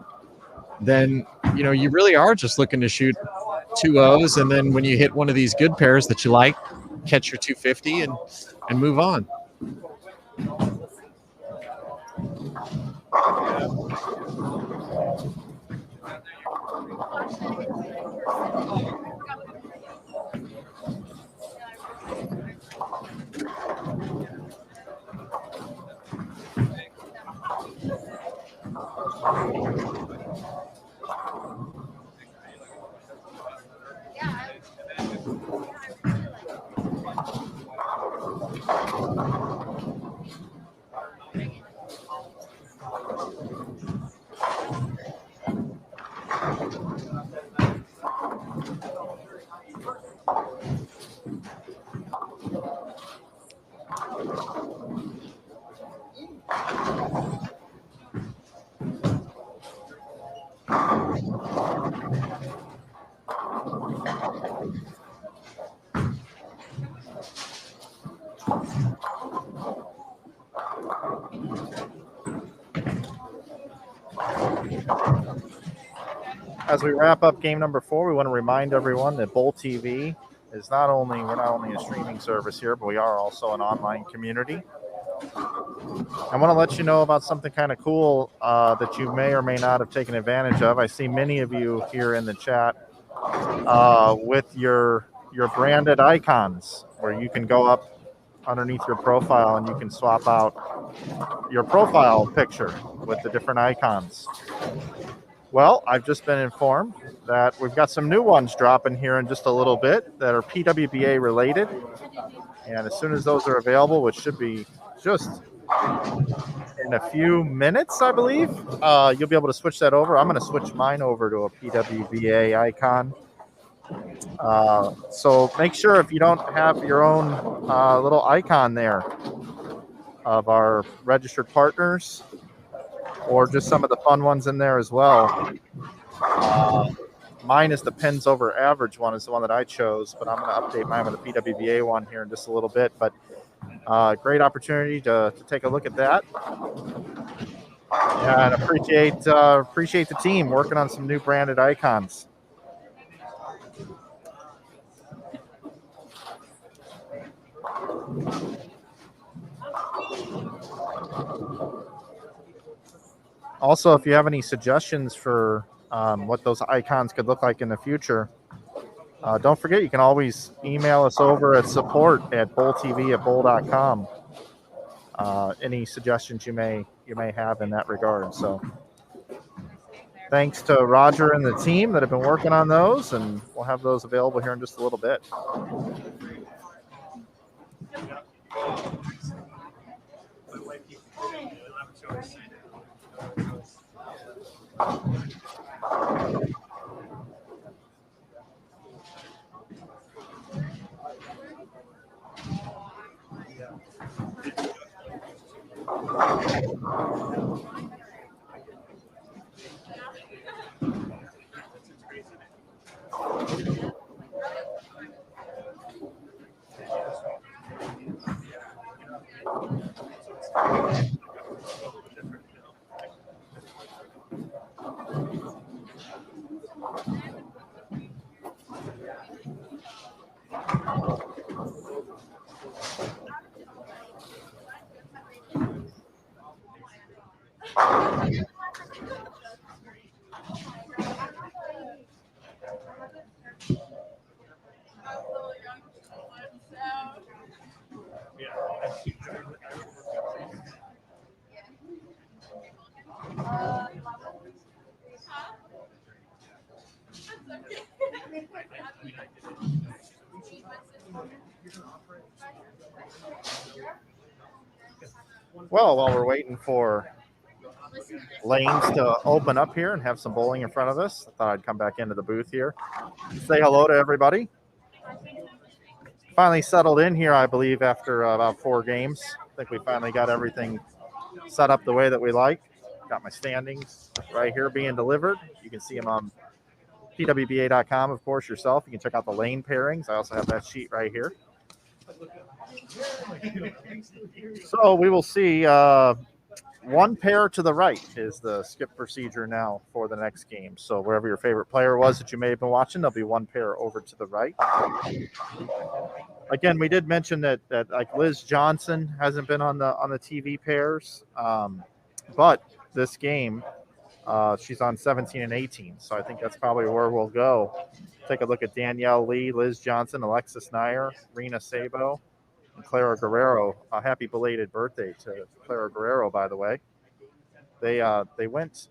then you really are just looking to shoot 2-0s, and then when you hit one of these good pairs that you like, catch your 250 and move on. As we wrap up game number 4, we want to remind everyone that Bowl TV is we're not only a streaming service here, but we are also an online community. I want to let you know about something kind of cool that you may or may not have taken advantage of. I see many of you here in the chat with your branded icons, where you can go up underneath your profile and you can swap out your profile picture with the different icons. Well, I've just been informed that we've got some new ones dropping here in just a little bit that are PWBA related. And as soon as those are available, which should be just in a few minutes, I believe. You'll be able to switch that over. I'm going to switch mine over to a PWBA icon. So make sure if you don't have your own little icon there of our registered partners, or just some of the fun ones in there as well. Mine is the pins over average one, is the one that I chose, but I'm going to update mine with the PWBA one here in just a little bit. But great opportunity to take a look at that. Yeah, and appreciate the team working on some new branded icons. Also, if you have any suggestions for what those icons could look like in the future, don't forget you can always email us over at support@bowltv@bowl.com. Any suggestions you may have in that regard. So thanks to Roger and the team that have been working on those, and we'll have those available here in just a little bit. Well, while we're waiting for lanes to open up here and have some bowling in front of us, I thought I'd come back into the booth here, say hello to everybody. Finally settled in here, I believe, after about 4 games. I think we finally got everything set up the way that we like. Got my standings right here being delivered. You can see them on PWBA.com, of course, yourself. You can check out the lane pairings. I also have that sheet right here. So we will see. One pair to the right is the skip procedure now for the next game. So wherever your favorite player was that you may have been watching, there'll be one pair over to the right. Again, we did mention that like Liz Johnson hasn't been on the TV pairs, but this game she's on 17 and 18. So I think that's probably where we'll go. Take a look at Danielle Lee, Liz Johnson, Alexis Nair, Rena Sabo, and Clara Guerrero. A happy belated birthday to Clara Guerrero, by the way. They went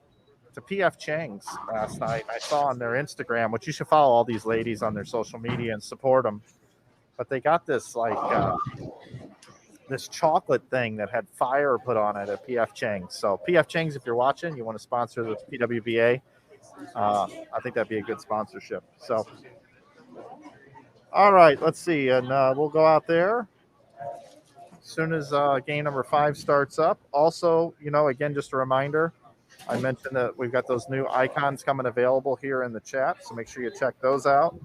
to PF Chang's last night. I saw on their Instagram, which you should follow all these ladies on their social media and support them. But they got this this chocolate thing that had fire put on it at PF Chang's. So PF Chang's, if you're watching, you want to sponsor the PWBA, I think that'd be a good sponsorship. So, all right, let's see. And we'll go out there as soon as game number 5 starts up. Also, again, just a reminder, I mentioned that we've got those new icons coming available here in the chat, so make sure you check those out.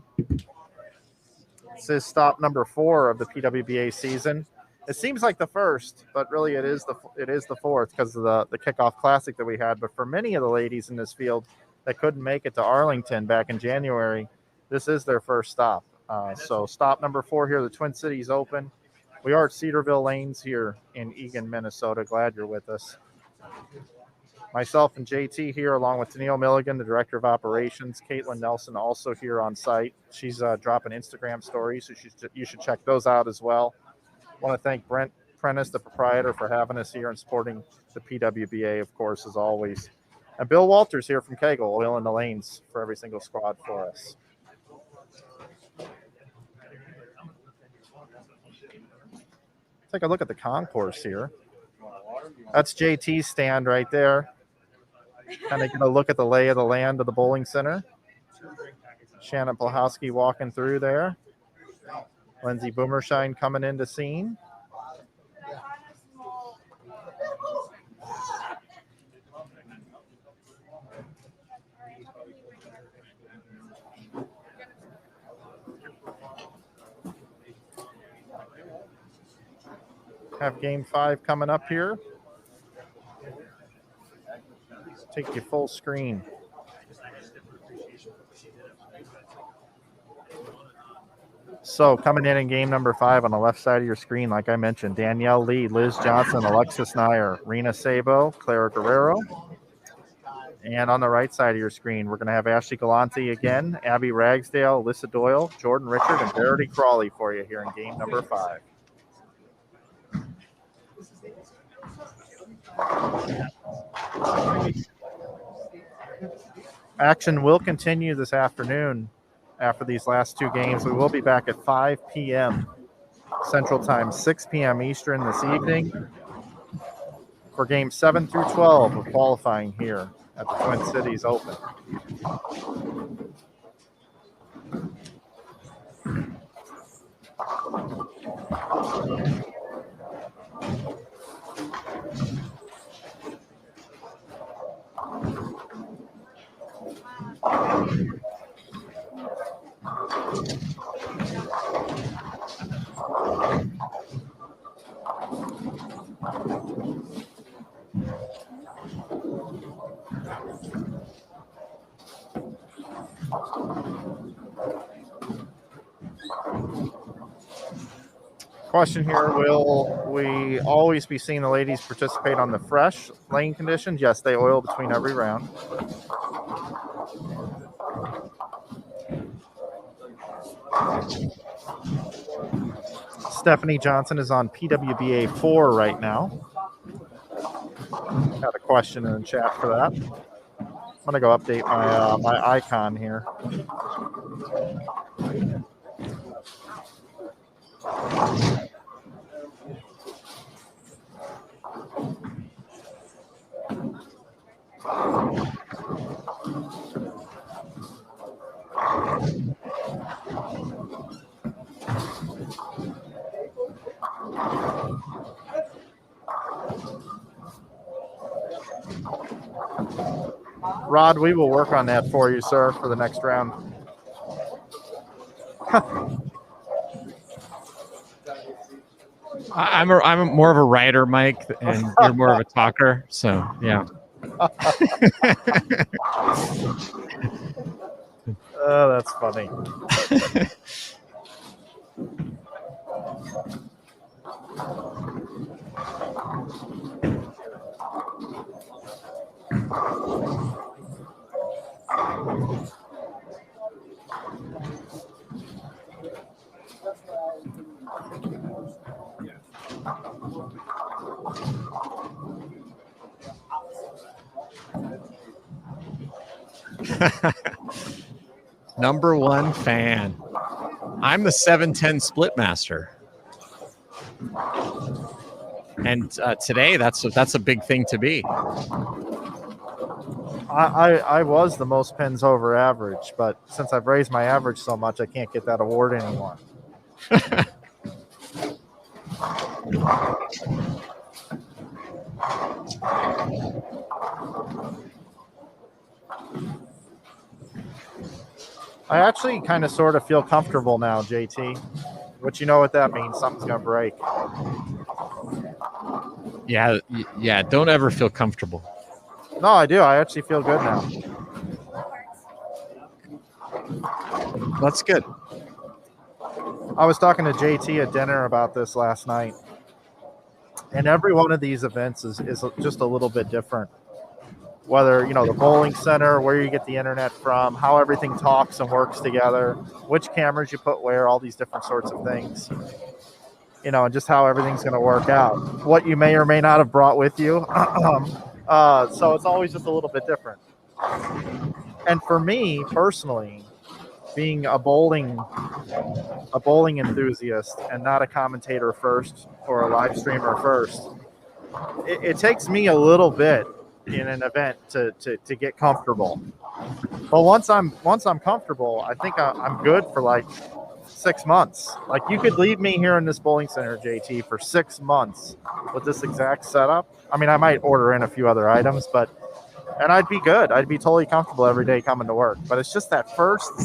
This is stop number 4 of the PWBA season. It seems like the first, but really it is the fourth because of the kickoff classic that we had. But for many of the ladies in this field that couldn't make it to Arlington back in January, this is their first stop. So stop number 4 here, the Twin Cities Open. We are at Cedarville Lanes here in Eagan, Minnesota. Glad you're with us. Myself and JT here, along with Tennille Milligan, the Director of Operations. Caitlin Nelson also here on site. She's dropping Instagram stories, so you should check those out as well. I want to thank Brent Prentice, the proprietor, for having us here and supporting the PWBA, of course, as always. And Bill Walters here from Kegel, oiling the lanes for every single squad for us. Take a look at the concourse here. That's JT's stand right there. Kind of get a look at the lay of the land of the bowling center. Shannon Plahowski walking through there. Lindsay Boomershine coming into scene. Have game 5 coming up here. Let's take you full screen. So coming in game number 5 on the left side of your screen, like I mentioned, Danielle Lee, Liz Johnson, Alexis Nyer, Rena Sabo, Clara Guerrero. And on the right side of your screen, we're going to have Ashley Galante again, Abby Ragsdale, Alyssa Doyle, Jordan Richard, and Verity Crawley for you here in game number 5. Action will continue this afternoon after these last 2 games. We will be back at 5 p.m. Central Time, 6 p.m. Eastern this evening for games 7 through 12 of qualifying here at the Twin Cities Open. Question here, will we always be seeing the ladies participate on the fresh lane conditions? Yes, they oil between every round. Stephanie Johnson is on PWBA 4 right now. Got a question in the chat for that. I'm going to go update my icon here. Rod, we will work on that for you, sir, for the next round. I'm more of a writer, Mike, and you're more of a talker. So yeah. Oh, that's funny. Number 1 fan. I'm the 710 split master. And today, that's a big thing to be. I was the most pins over average, but since I've raised my average so much, I can't get that award anymore. I actually kind of sort of feel comfortable now, JT. But you know what that means. Something's going to break. Yeah. Don't ever feel comfortable. No, I do. I actually feel good now. That's good. I was talking to JT at dinner about this last night. And every one of these events is just a little bit different. Whether, the bowling center, where you get the internet from, how everything talks and works together, which cameras you put where, all these different sorts of things. And just how everything's going to work out. What you may or may not have brought with you. So it's always just a little bit different. And for me, personally, being a bowling enthusiast and not a commentator first or a live streamer first, it takes me a little bit in an event to get comfortable. But once I'm comfortable, I think I'm good for like 6 months. Like you could leave me here in this bowling center, JT, for 6 months with this exact setup. I mean, I might order in a few other items, and I'd be good. I'd be totally comfortable every day coming to work. But it's just that first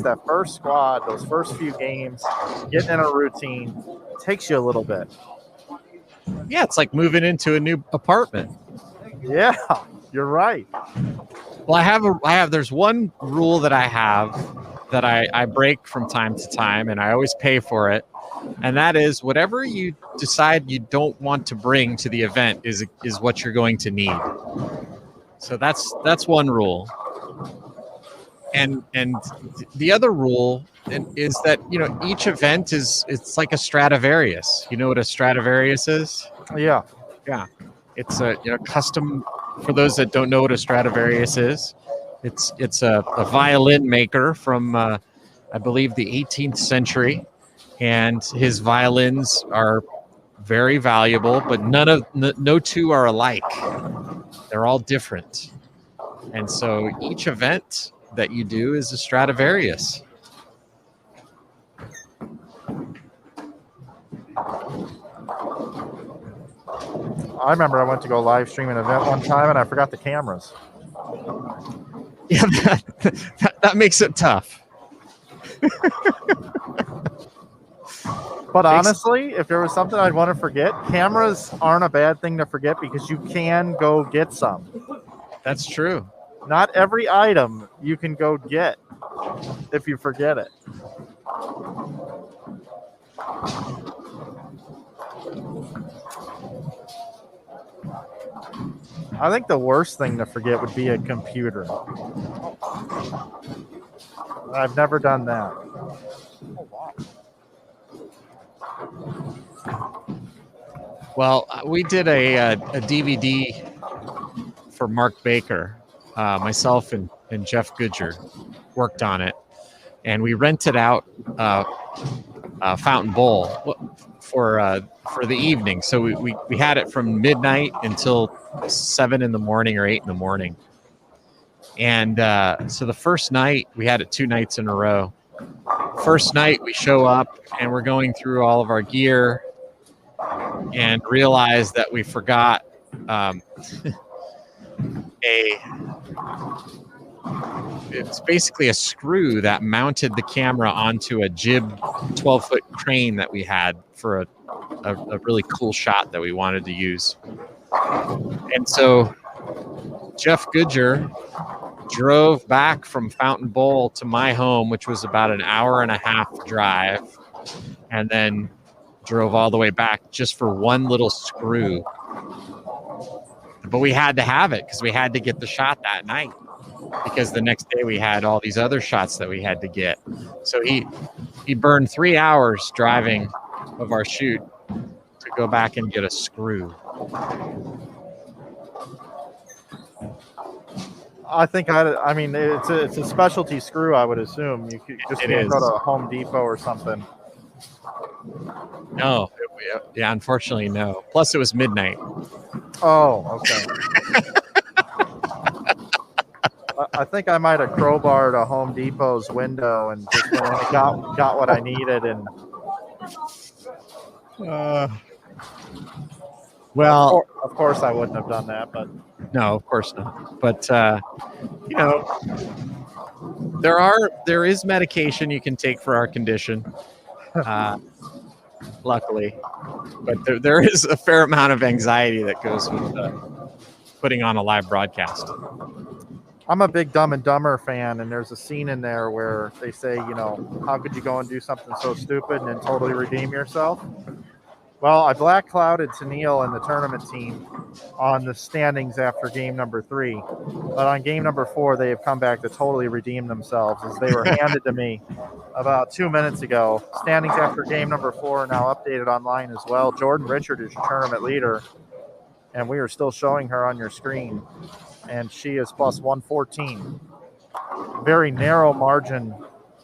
squad, those first few games, getting in a routine takes you a little bit. Yeah, it's like moving into a new apartment. Yeah, you're right. Well, there's one rule that I have that I break from time to time, and I always pay for it. And that is whatever you decide you don't want to bring to the event is what you're going to need. So that's one rule. And the other rule is that, each event it's like a Stradivarius. You know what a Stradivarius is? Yeah. Yeah. It's a custom. For those that don't know what a Stradivarius is, it's a violin maker from I believe the 18th century, and his violins are very valuable, but no two are alike. They're all different, and so each event that you do is a Stradivarius. I remember I went to go live stream an event one time and I forgot the cameras. Yeah, that makes it tough. But honestly, if there was something I'd want to forget, cameras aren't a bad thing to forget because you can go get some. That's true. Not every item you can go get if you forget it. I think the worst thing to forget would be a computer. I've never done that. Well, we did a DVD for Mark Baker. Myself and Jeff Goodger worked on it, and we rented out Fountain Bowl for the evening. So we had it from midnight until 7 in the morning or 8 in the morning. And so the first night, we had it 2 nights in a row. First night we show up and we're going through all of our gear and realize that we forgot it's basically a screw that mounted the camera onto a jib 12-foot crane that we had for a really cool shot that we wanted to use. And so Jeff Goodger drove back from Fountain Bowl to my home, which was about an hour and a half drive, and then drove all the way back just for one little screw. But we had to have it because we had to get the shot that night, because the next day we had all these other shots that we had to get. So he burned 3 hours driving of our shoot to go back and get a screw. I think I mean it's a specialty screw. I would assume you could just go to Home Depot or something. No, yeah, unfortunately no. Plus it was midnight. Oh, okay. I think I might have crowbarred a Home Depot's window and just got what I needed. And well, of course I wouldn't have done that, but no, of course not. But there is medication you can take for our condition, luckily. But there is a fair amount of anxiety that goes with putting on a live broadcast. I'm a big Dumb and Dumber fan, and there's a scene in there where they say, how could you go and do something so stupid and then totally redeem yourself? Well, I black clouded Tennille and the tournament team on the standings after game number 3. But on game number 4, they have come back to totally redeem themselves, as they were handed to me about 2 minutes ago. Standings after game number 4 are now updated online as well. Jordan Richard is your tournament leader, and we are still showing her on your screen. And she is plus 114. Very narrow margin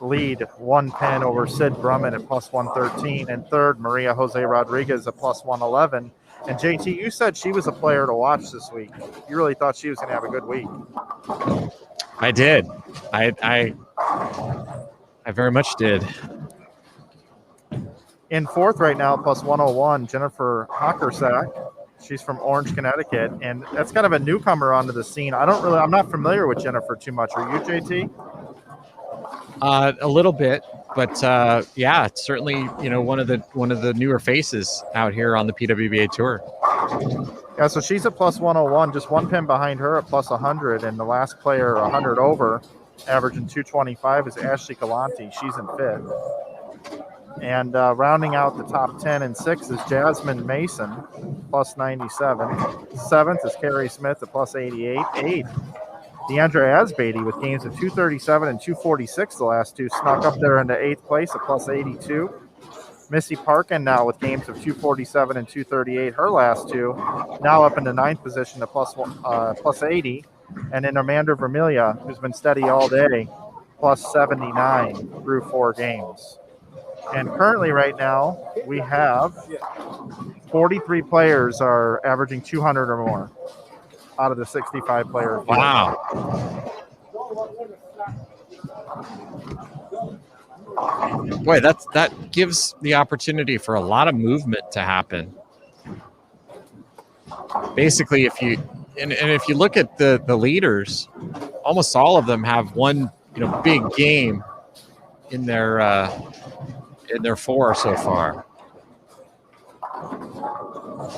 lead, 1 over Sid Brumman at plus 113. And third, Maria Jose Rodriguez at plus 111. And JT, you said she was a player to watch this week. You really thought she was going to have a good week. I did. I very much did. In fourth right now, plus 101, Jennifer Hockersack. She's from Orange, Connecticut, and that's kind of a newcomer onto the scene. I'm not familiar with Jennifer too much. Are you, JT? A little bit, but yeah, it's certainly one of the newer faces out here on the PWBA tour. Yeah, so she's a plus 101, just one pin behind her at plus 100, and the last player 100 over, averaging 225, is Ashley Galanti. She's in fifth. And rounding out the top 10 and 6 is Jasmine Mason, plus 97. 7th is Carrie Smith at plus 88. 8th, Deandra Asbeatty with games of 237 and 246 the last two, snuck up there into 8th place at plus 82. Missy Parkin now with games of 247 and 238 her last two, now up into 9th position at plus 80. And then Amanda Vermilia, who's been steady all day, plus 79 through 4 games. And currently right now, we have 43 players are averaging 200 or more out of the 65 players. Wow. Boy, that gives the opportunity for a lot of movement to happen. Basically, if you look at the leaders, almost all of them have one big game in their 4 so far.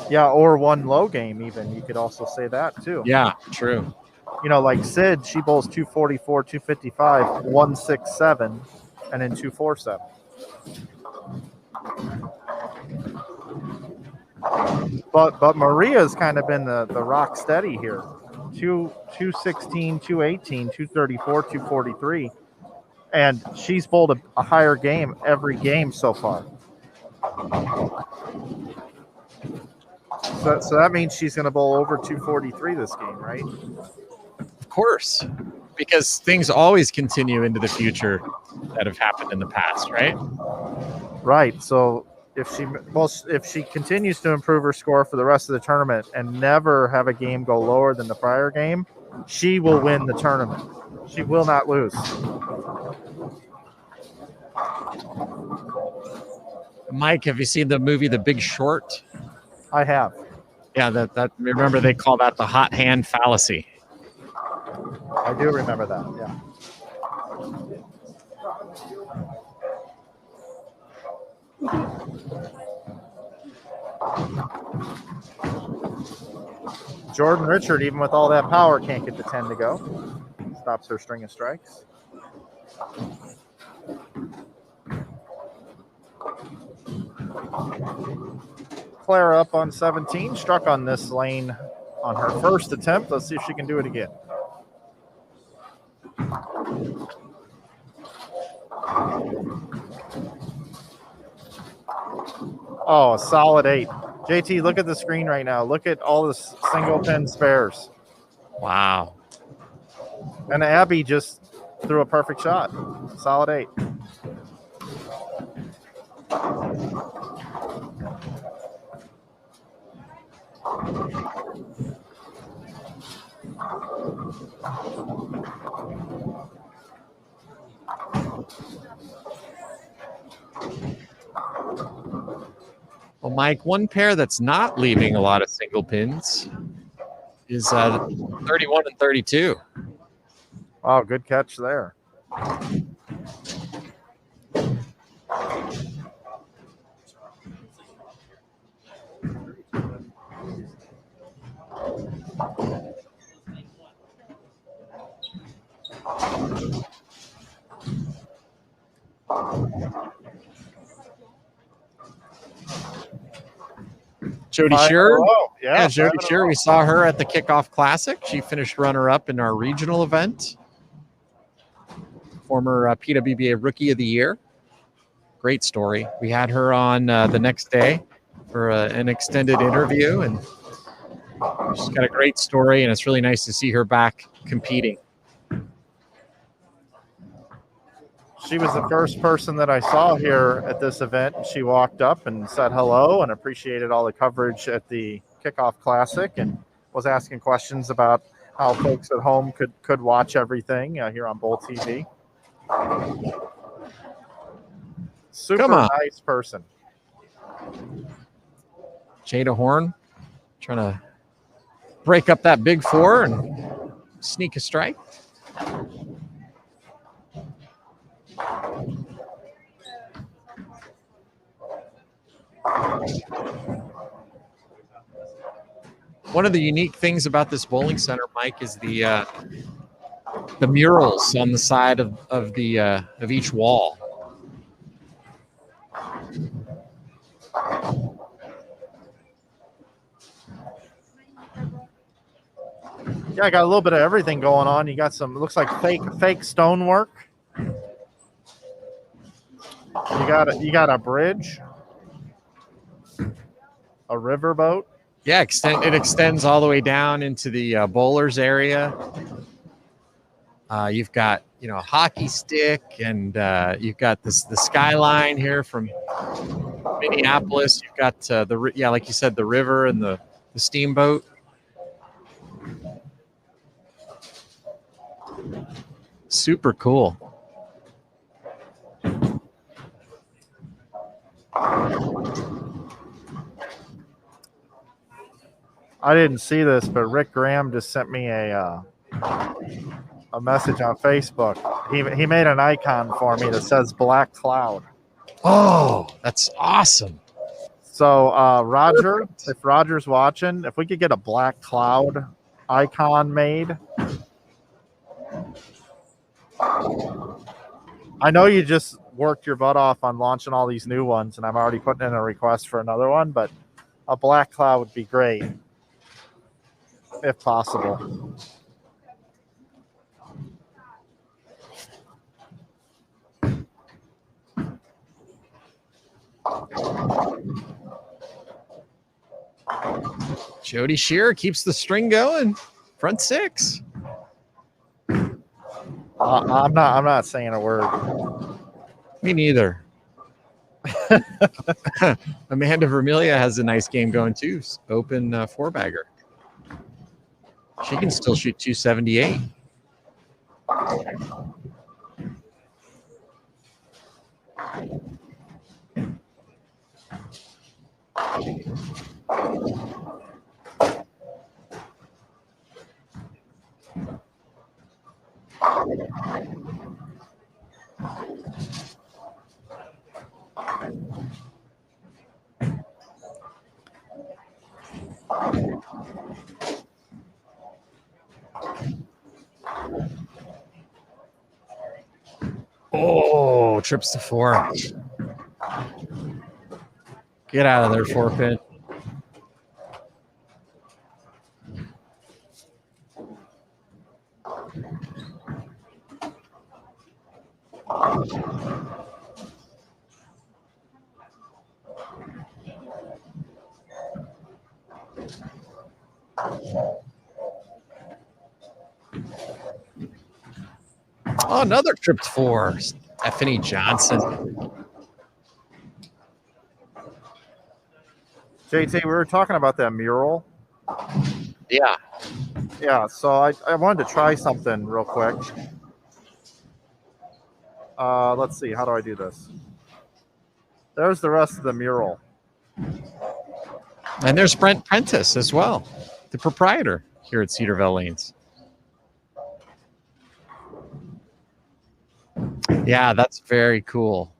Yeah, or one low game even. You could also say that too. Yeah, true. Like Sid, she bowls 244, 255, 167, and then 247. But Maria's kind of been the rock steady here. 216, 218, 234, 243. And she's bowled a higher game every game so far. So that means she's going to bowl over 243 this game, right? Of course, because things always continue into the future that have happened in the past, right? Right. So if she continues to improve her score for the rest of the tournament and never have a game go lower than the prior game, she will win the tournament. She will not lose. Mike, have you seen the movie The Big Short? I have. Yeah, that remember they call that the hot hand fallacy. I do remember that, yeah. Jordan Richard, even with all that power, can't get the 10 to go. Stops her string of strikes. Clara up on 17, struck on this lane on her first attempt. Let's see if she can do it again. Oh, a solid 8. JT, look at the screen right now. Look at all the single pin spares. Wow. And Abby just threw a perfect shot. Solid 8. Well, Mike, one pair that's not leaving a lot of single pins is 31 and 32. Oh, good catch there. Jody Shearer. Yeah, Jody Shearer. We saw her at the Kickoff Classic. She finished runner-up in our regional event. Former PWBA Rookie of the Year. Great story. We had her on the next day for an extended interview, and she's got a great story, and it's really nice to see her back competing. She was the first person that I saw here at this event. She walked up and said hello and appreciated all the coverage at the Kickoff Classic and was asking questions about how folks at home could watch everything here on Bull TV. Super nice person. Jada Horn trying to break up that big four and sneak a strike. One of the unique things about this bowling center, Mike, is the murals on the side of each wall. Yeah, I got a little bit of everything going on. You got some, looks like fake stonework. You got a bridge, a riverboat. Yeah, it extends all the way down into the bowlers area. You've got a hockey stick, and you've got the skyline here from Minneapolis. You've got like you said, the river and the steamboat. Super cool. I didn't see this, but Rick Graham just sent me a message on Facebook. He made an icon for me that says Black Cloud. Oh, that's awesome. So Roger, if Roger's watching, if we could get a Black Cloud icon made. I know you just worked your butt off on launching all these new ones, and I'm already putting in a request for another one, but a Black Cloud would be great, if possible. Jody Shearer keeps the string going. Front six. I'm not saying a word. Me neither. Amanda Vermilia has a nice game going too. Open four-bagger. She can still shoot 278. Oh, trips to four. Get out of there, forfeit. Oh, another tripped four. Stephanie Johnson. JT, we were talking about that mural. Yeah. Yeah, so I wanted to try something real quick. Let's see, how do I do this? There's the rest of the mural. And there's Brent Prentice as well, the proprietor here at Cedarville Lanes. Yeah, that's very cool.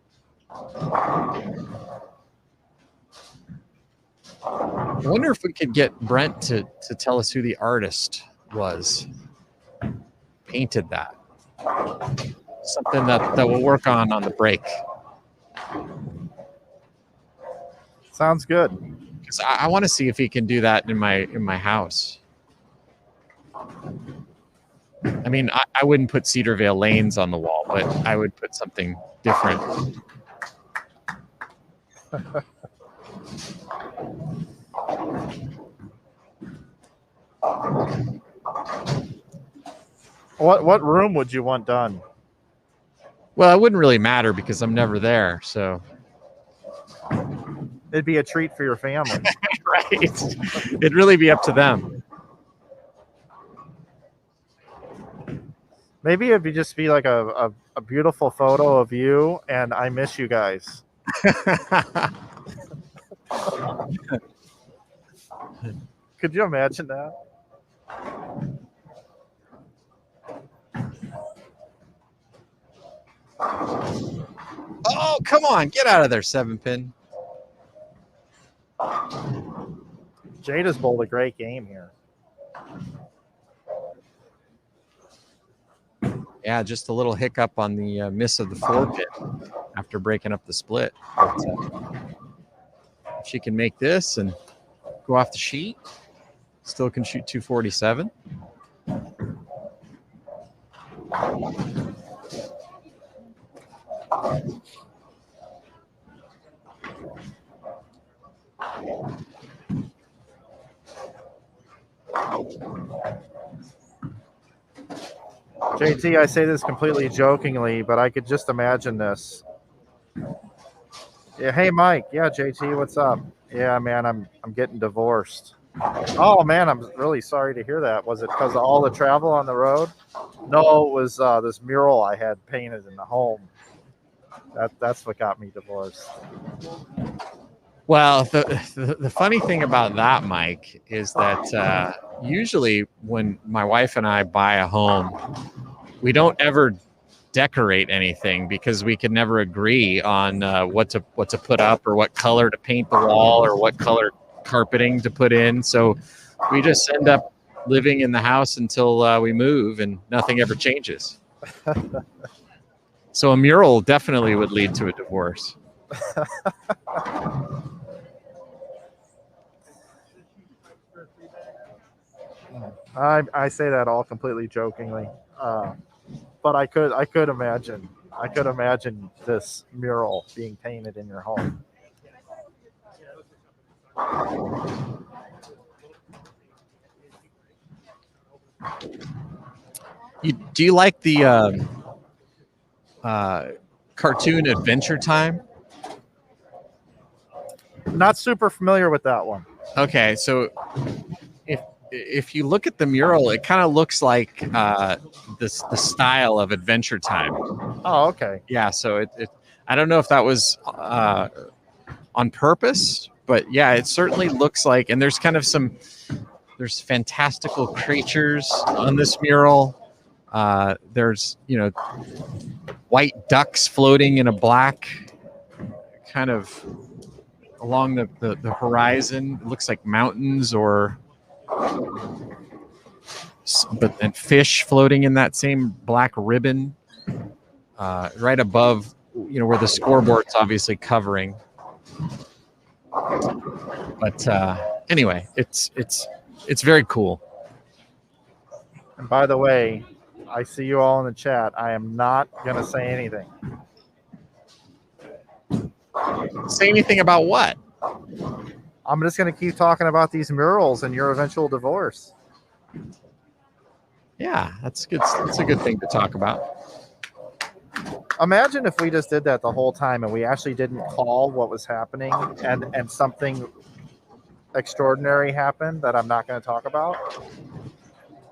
I wonder if we could get Brent to tell us who the artist was. Painted that. Something that we'll work on the break. Sounds good. Because I want to see if he can do that in my house. I mean, I wouldn't put Cedarvale Lanes on the wall, but I would put something different. What room would you want done? Well, it wouldn't really matter because I'm never there. So It'd be a treat for your family. right, it'd really be up to them. Maybe it'd just be like a beautiful photo of you and I miss you guys. Could you imagine that? Oh, come on, get out of there, 7-pin. Jada's bowled a great game here. Yeah, just a little hiccup on the miss of the 4-pin after breaking up the split. But, if she can make this and go off the sheet, still can shoot 247. JT, I say this completely jokingly, but I could just imagine this. Yeah, hey Mike. Yeah, JT, what's up? Yeah, man, I'm getting divorced. Oh man, I'm really sorry to hear that. Was it because of all the travel on the road? No, it was this mural I had painted in the home. That's what got me divorced. Well, the funny thing about that, Mike, is that usually when my wife and I buy a home, we don't ever decorate anything because we can never agree on what to put up or what color to paint the wall or what color carpeting to put in. So we just end up living in the house until we move, and nothing ever changes. So a mural definitely would lead to a divorce. I say that all completely jokingly, but I could imagine this mural being painted in your home. Do you like the cartoon Adventure Time? Not super familiar with that one. Okay, so if you look at the mural, it kind of looks like the style of Adventure Time. Oh, okay. Yeah, so it I don't know if that was on purpose, but yeah, it certainly looks like. And there's kind of there's fantastical creatures on this mural. There's white ducks floating in a black kind of along the horizon. It looks like mountains but then fish floating in that same black ribbon right above, where the scoreboard's obviously covering. But anyway, it's very cool. And by the way, I see you all in the chat. I am not going to say anything. Say anything about what? I'm just going to keep talking about these murals and your eventual divorce. Yeah, that's good. That's a good thing to talk about. Imagine if we just did that the whole time and we actually didn't call what was happening and something extraordinary happened that I'm not going to talk about.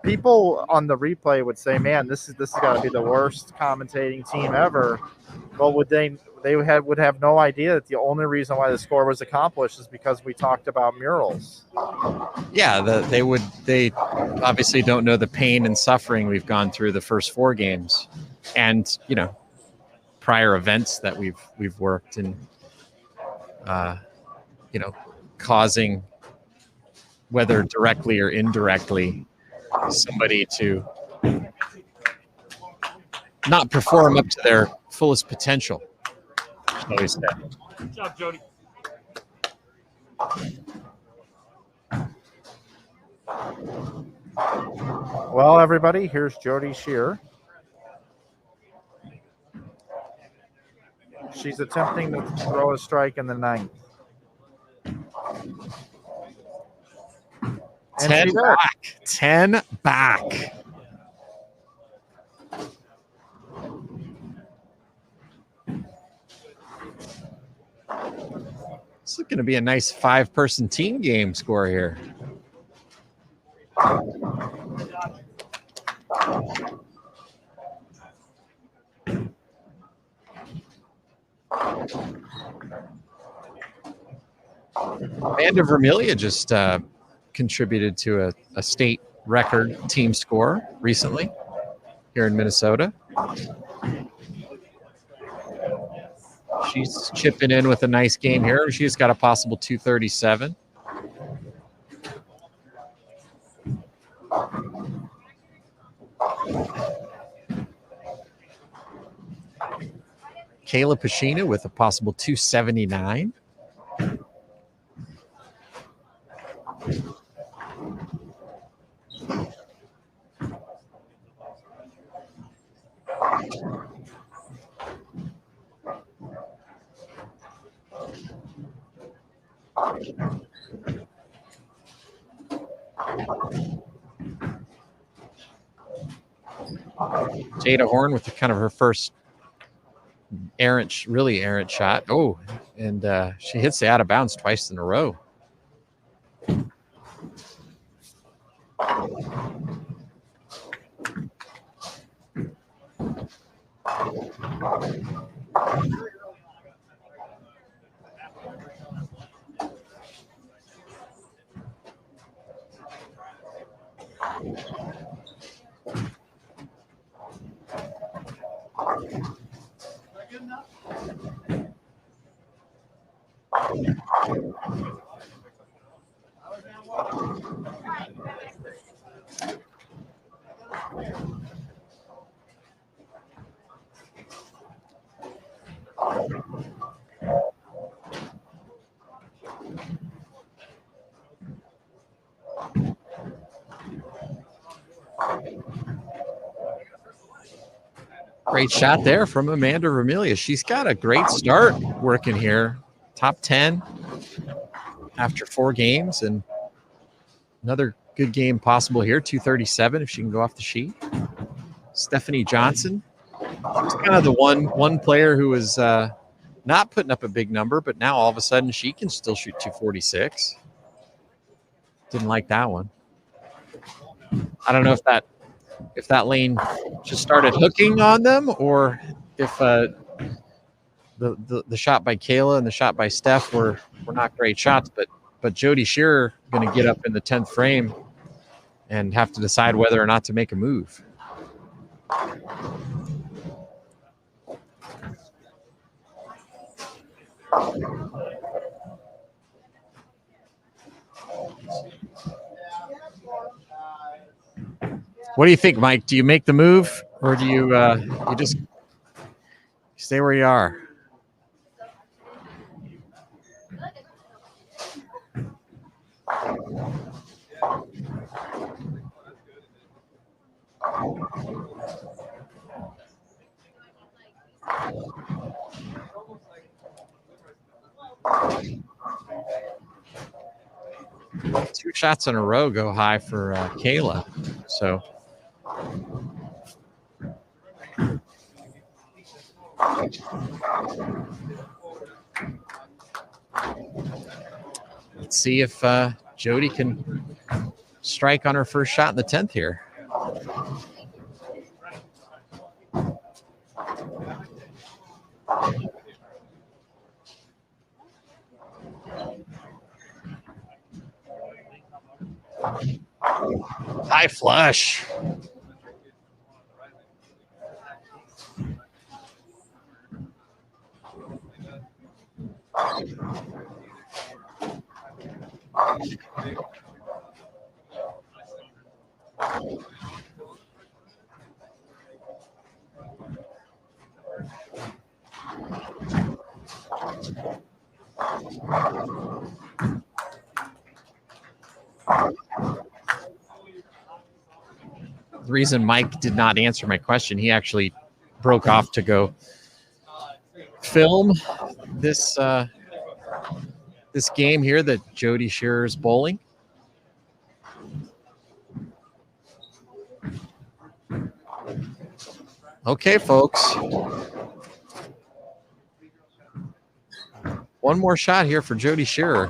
People on the replay would say, "Man, this has got to be the worst commentating team ever." Well, would they would have no idea that the only reason why the score was accomplished is because we talked about murals. Yeah, they obviously don't know the pain and suffering we've gone through the first 4 games, and prior events that we've worked in, causing, whether directly or indirectly, somebody to not perform up to their fullest potential. Shall we say? Good job, Jody. Well, everybody, here's Jody Shear. She's attempting to throw a strike in the 9th. 10 back. 10 back. It's looking to be a nice 5-person team game score here. Amanda Vermillion just contributed to a state record team score recently here in Minnesota. She's chipping in with a nice game here. She's got a possible 237. Kayla Pacina with a possible 279. Jada Horn with kind of her first really errant shot. Oh, and she hits the out of bounds twice in a row. Great shot there from Amanda Vermillion. She's got a great start working here. Top 10 after 4 games, and another good game possible here, 237 if she can go off the sheet. Stephanie Johnson. She's kind of the one player who was not putting up a big number, but now all of a sudden she can still shoot 246. Didn't like that one. I don't know if that lane just started hooking on them, or if the shot by Kayla and the shot by Steph were not great shots, but Jody Shearer going to get up in the 10th frame and have to decide whether or not to make a move. What do you think, Mike? Do you make the move, or do you just stay where you are? Two shots in a row go high for Kayla. So let's see if Jody can strike on her first shot in the 10th here. High flush. The reason Mike did not answer my question, he actually broke off to go film this this game here that Jody Shearer's bowling. Okay, folks. One more shot here for Jody Shearer.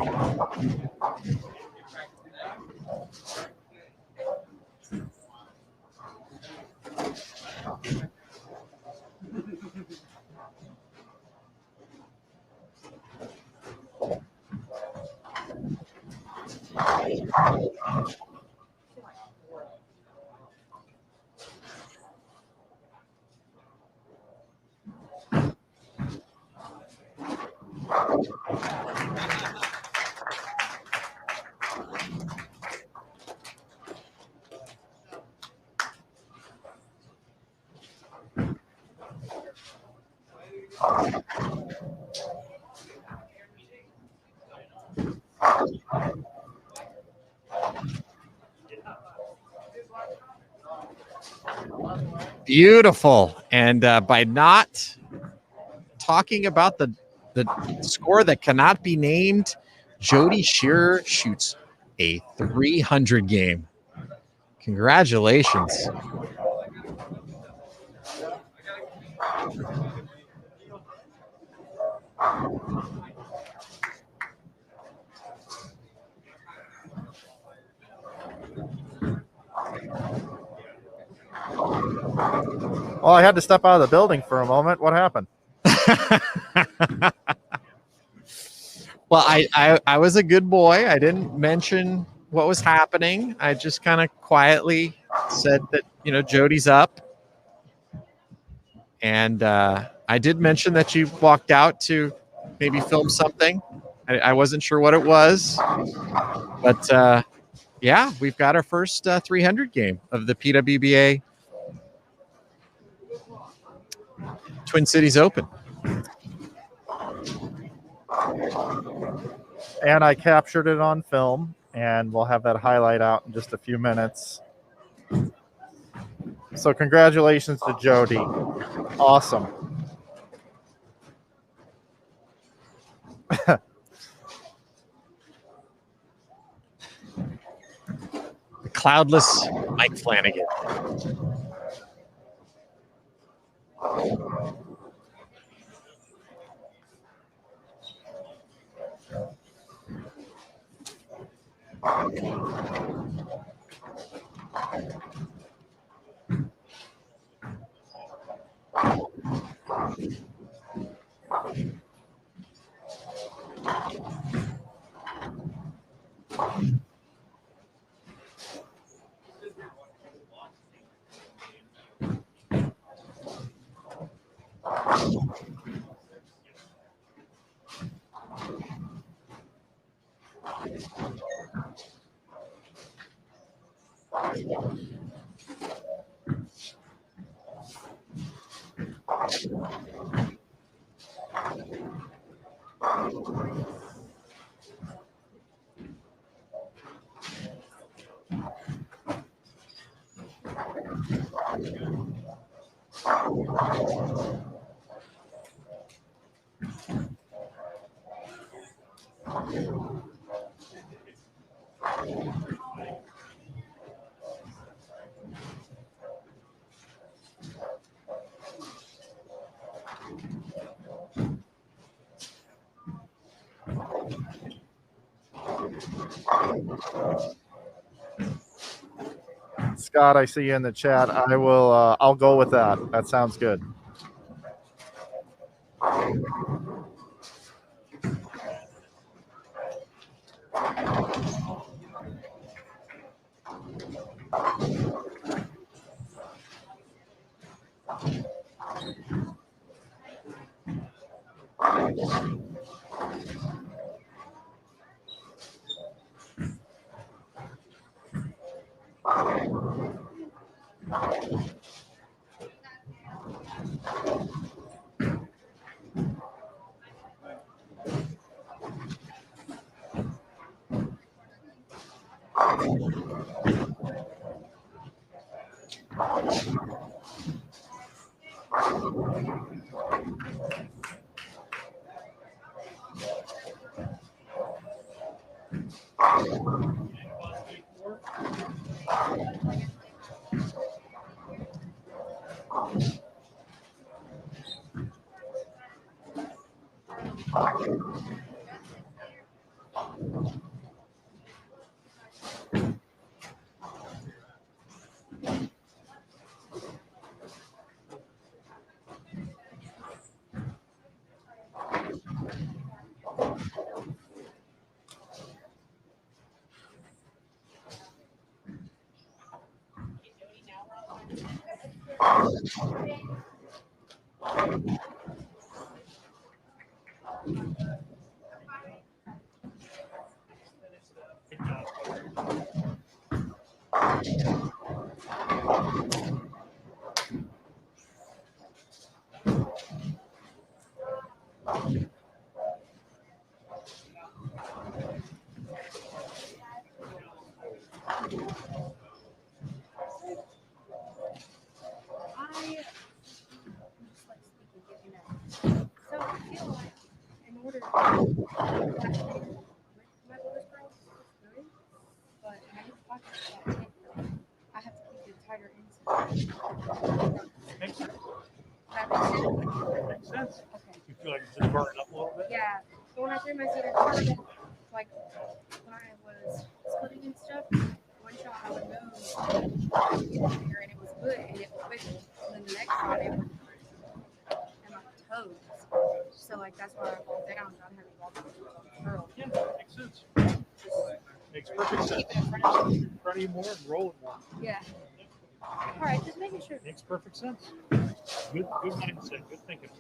Beautiful. And by not talking about the score that cannot be named, Jody Shearer shoots a 300 game. Congratulations. Well, I had to step out of the building for a moment. What happened? Well, I was a good boy. I didn't mention what was happening. I just kind of quietly said that, Jody's up. And I did mention that you walked out to maybe film something. I wasn't sure what it was. But, yeah, we've got our first 300 game of the PWBA Twin Cities Open. And I captured it on film, and we'll have that highlight out in just a few minutes. So congratulations to Jody. Awesome. The cloudless Mike Flanagan. Scott, I see you in the chat. I'll go with that. That sounds good. So I feel like in order to my cholesterol is good, but my pockets I have to keep it tighter inside. Makes sense. That makes sense? Makes sense. Okay. You feel like it's just burning up a little bit? Yeah. So when I threw my seat, like when I was splitting and stuff, one shot I would move and it was good and it was wiggle. And then the next shot it would and my toes. So like that's why I fall down. So I have to walk on the curl. Yeah, makes sense. Makes perfect sense. In front of you more and roll it more. Yeah. All right, just making sure. Makes perfect sense. Good mindset. Good thinking.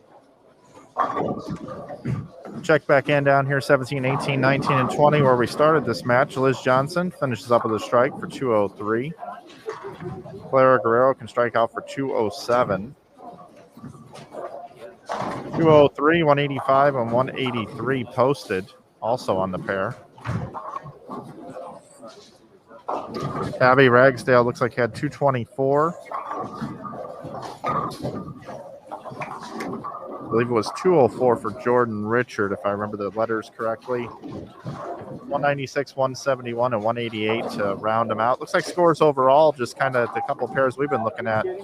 Check back in down here, 17, 18, 19, and 20, where we started this match. Liz Johnson finishes up with a strike for 203. Clara Guerrero can strike out for 207. 203, 185, and 183 posted, also on the pair. Abby Ragsdale looks like had 224. I believe it was 204 for Jordan Richard, if I remember the letters correctly. 196, 171, and 188 to round them out. Looks like scores overall, just kind of the couple pairs we've been looking at. A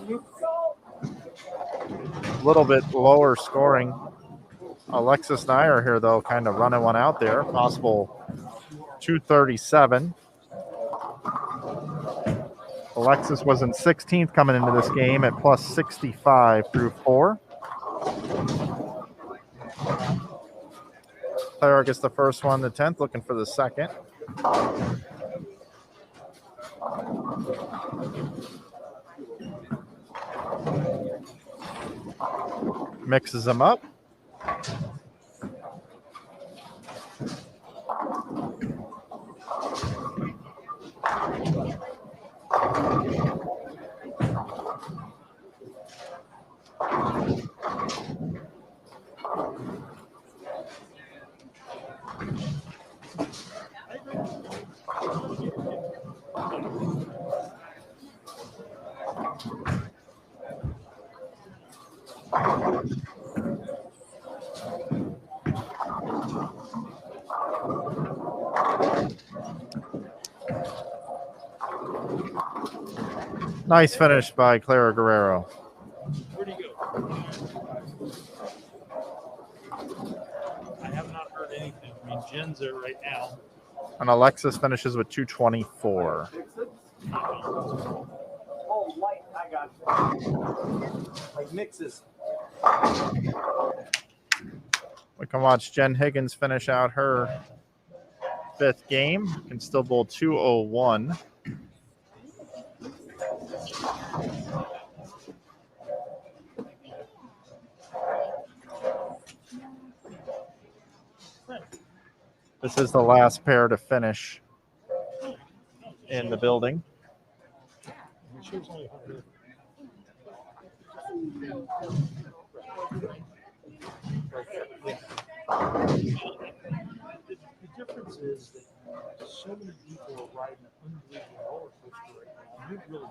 little bit lower scoring. Alexis Nyer here, though, kind of running one out there. Possible 237. Alexis was in 16th coming into this game at plus 65 through 4. Clara gets the first one, the 10th, looking for the second. Mixes them up. Nice finish by Clara Guerrero. Where'd he go? I have not heard anything. I mean, Jen's there right now. And Alexis finishes with 224. Oh, light, I got you. Like mixes. We can watch Jen Higgins finish out her 5th game. Can still bowl 201. This is the last pair to finish in the building. The difference is that so many people are riding an unbelievable roller coaster right now. You really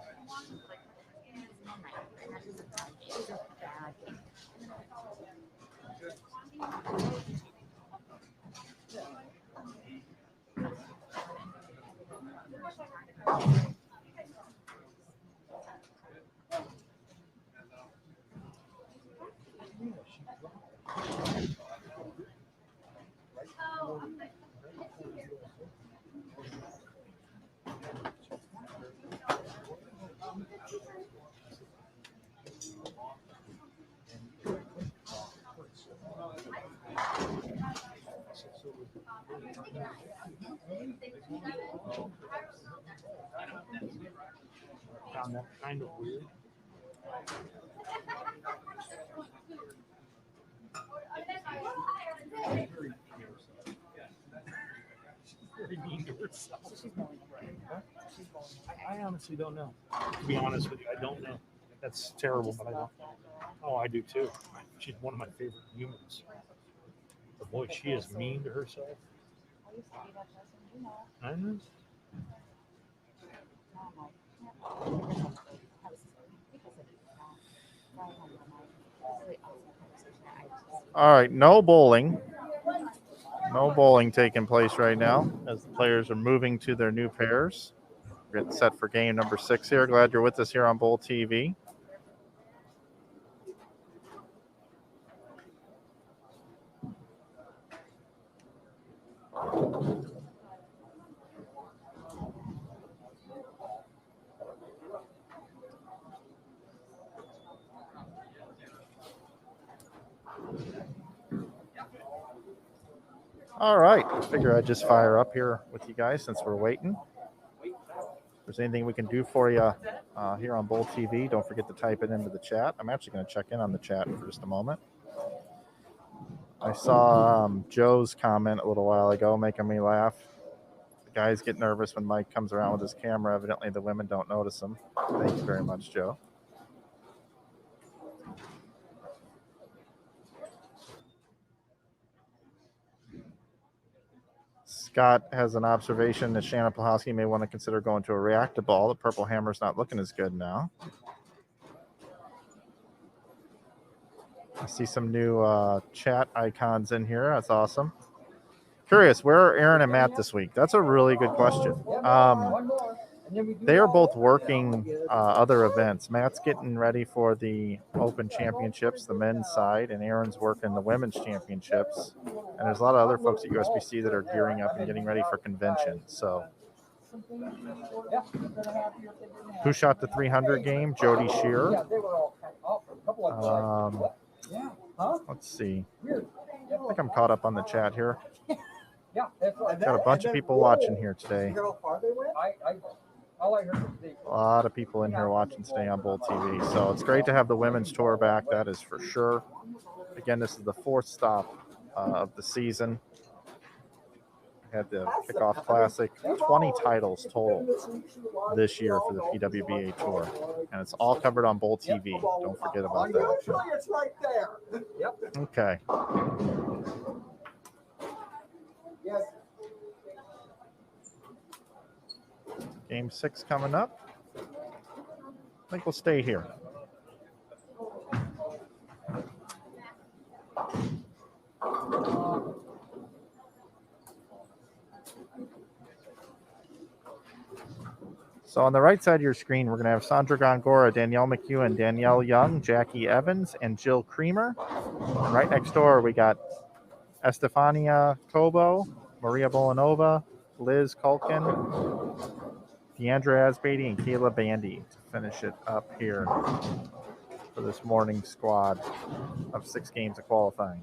found that kind of weird. Very mean to herself. I honestly don't know. To be honest with you, I don't know. That's terrible, but I don't. Oh, I do too. She's one of my favorite humans. But boy, she is mean to herself. I know. All right, no bowling. No bowling taking place right now as the players are moving to their new pairs. We're getting set for game number 6 here. Glad you're with us here on Bowl TV. All right, I figure I'd just fire up here with you guys since we're waiting. If there's anything we can do for you here on Bowl TV, don't forget to type it into the chat. I'm actually going to check in on the chat for just a moment. I saw Joe's comment a little while ago making me laugh. The guys get nervous when Mike comes around with his camera. Evidently, the women don't notice him. Thank you very much, Joe. Scott has an observation that Shannon Plahowski may want to consider going to a reactive ball. The purple hammer's not looking as good now. I see some new chat icons in here. That's awesome. Curious, where are Aaron and Matt this week? That's a really good question. They are both working other events. Matt's getting ready for the Open Championships, the men's side, and Aaron's working the women's championships. And there's a lot of other folks at USBC that are gearing up and getting ready for convention. So, who shot the 300 game? Jody Shearer. Let's see. I think I'm caught up on the chat here. Got a bunch of people watching here today. A lot of people in here watching today on Bowl TV. So it's great to have the women's tour back. That is for sure. Again, this is the 4th stop of the season. We had the Kickoff Classic, 20 titles total this year for the PWBA tour. And it's all covered on Bowl TV. Don't forget about that. It's right there. Yep. Okay. Yes. Game 6 coming up. I think we'll stay here. So on the right side of your screen, we're going to have Sandra Gongora, Danielle McEwen, Danielle Young, Jackie Evans, and Jill Creamer. And right next door, we got Estefania Cobo, Maria Bolanova, Liz Culkin, Deandra Asbeatty, and Kayla Bandy to finish it up here for this morning squad of 6 games of qualifying.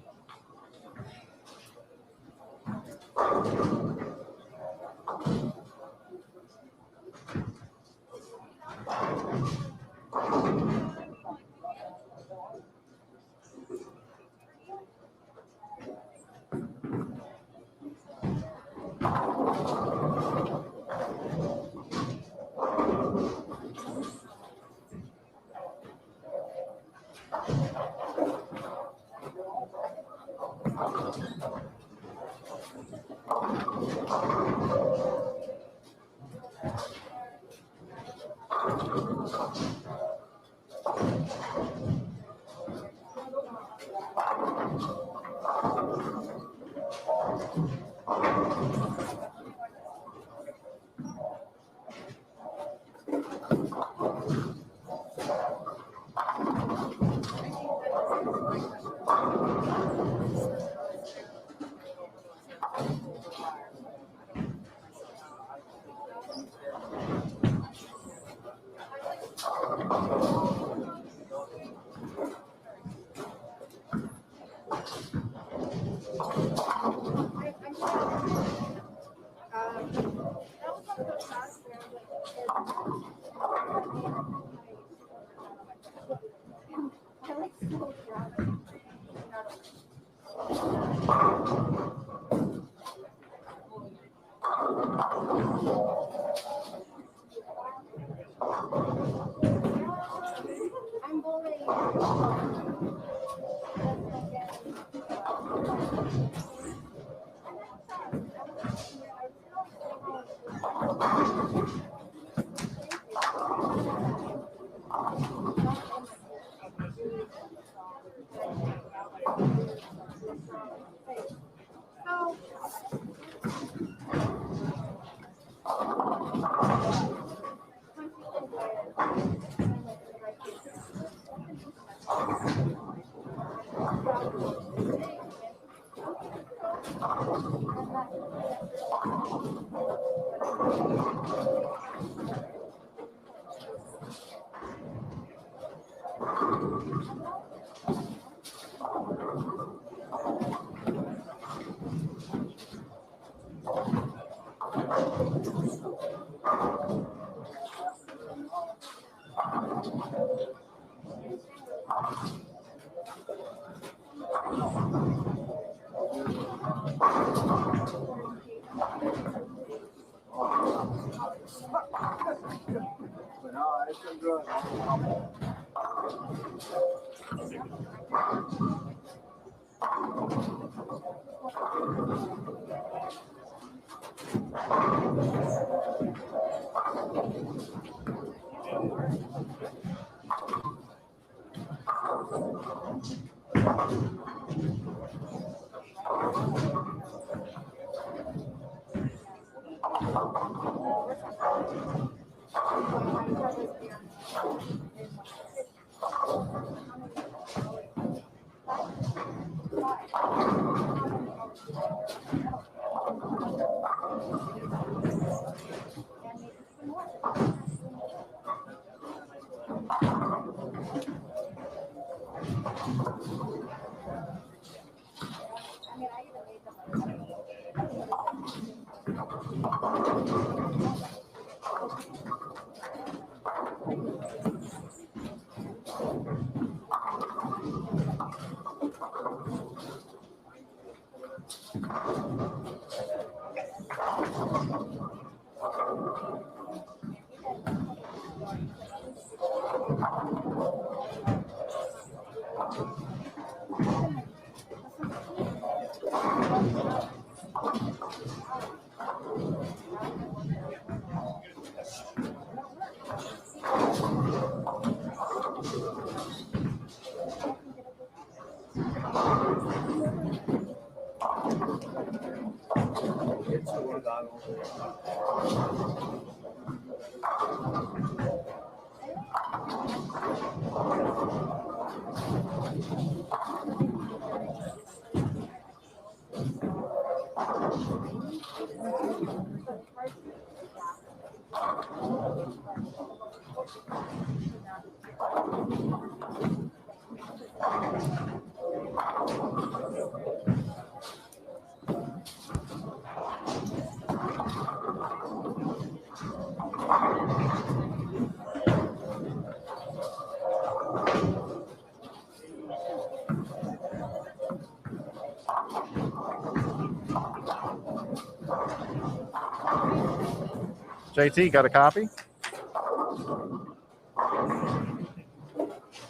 JT, got a copy?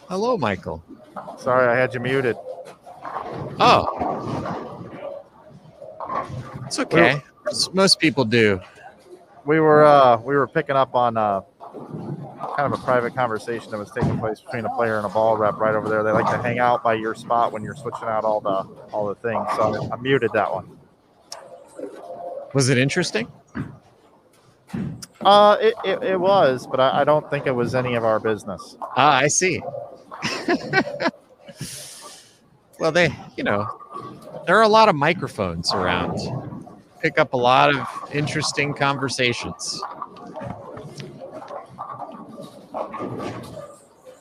Hello, Michael. Sorry, I had you muted. Oh, it's okay. Most people do. We were picking up on kind of a private conversation that was taking place between a player and a ball rep right over there. They like to hang out by your spot when you're switching out all the things. So I muted that one. Was it interesting? It was, but I don't think it was any of our business. Ah, I see. Well, there are a lot of microphones around. Pick up a lot of interesting conversations.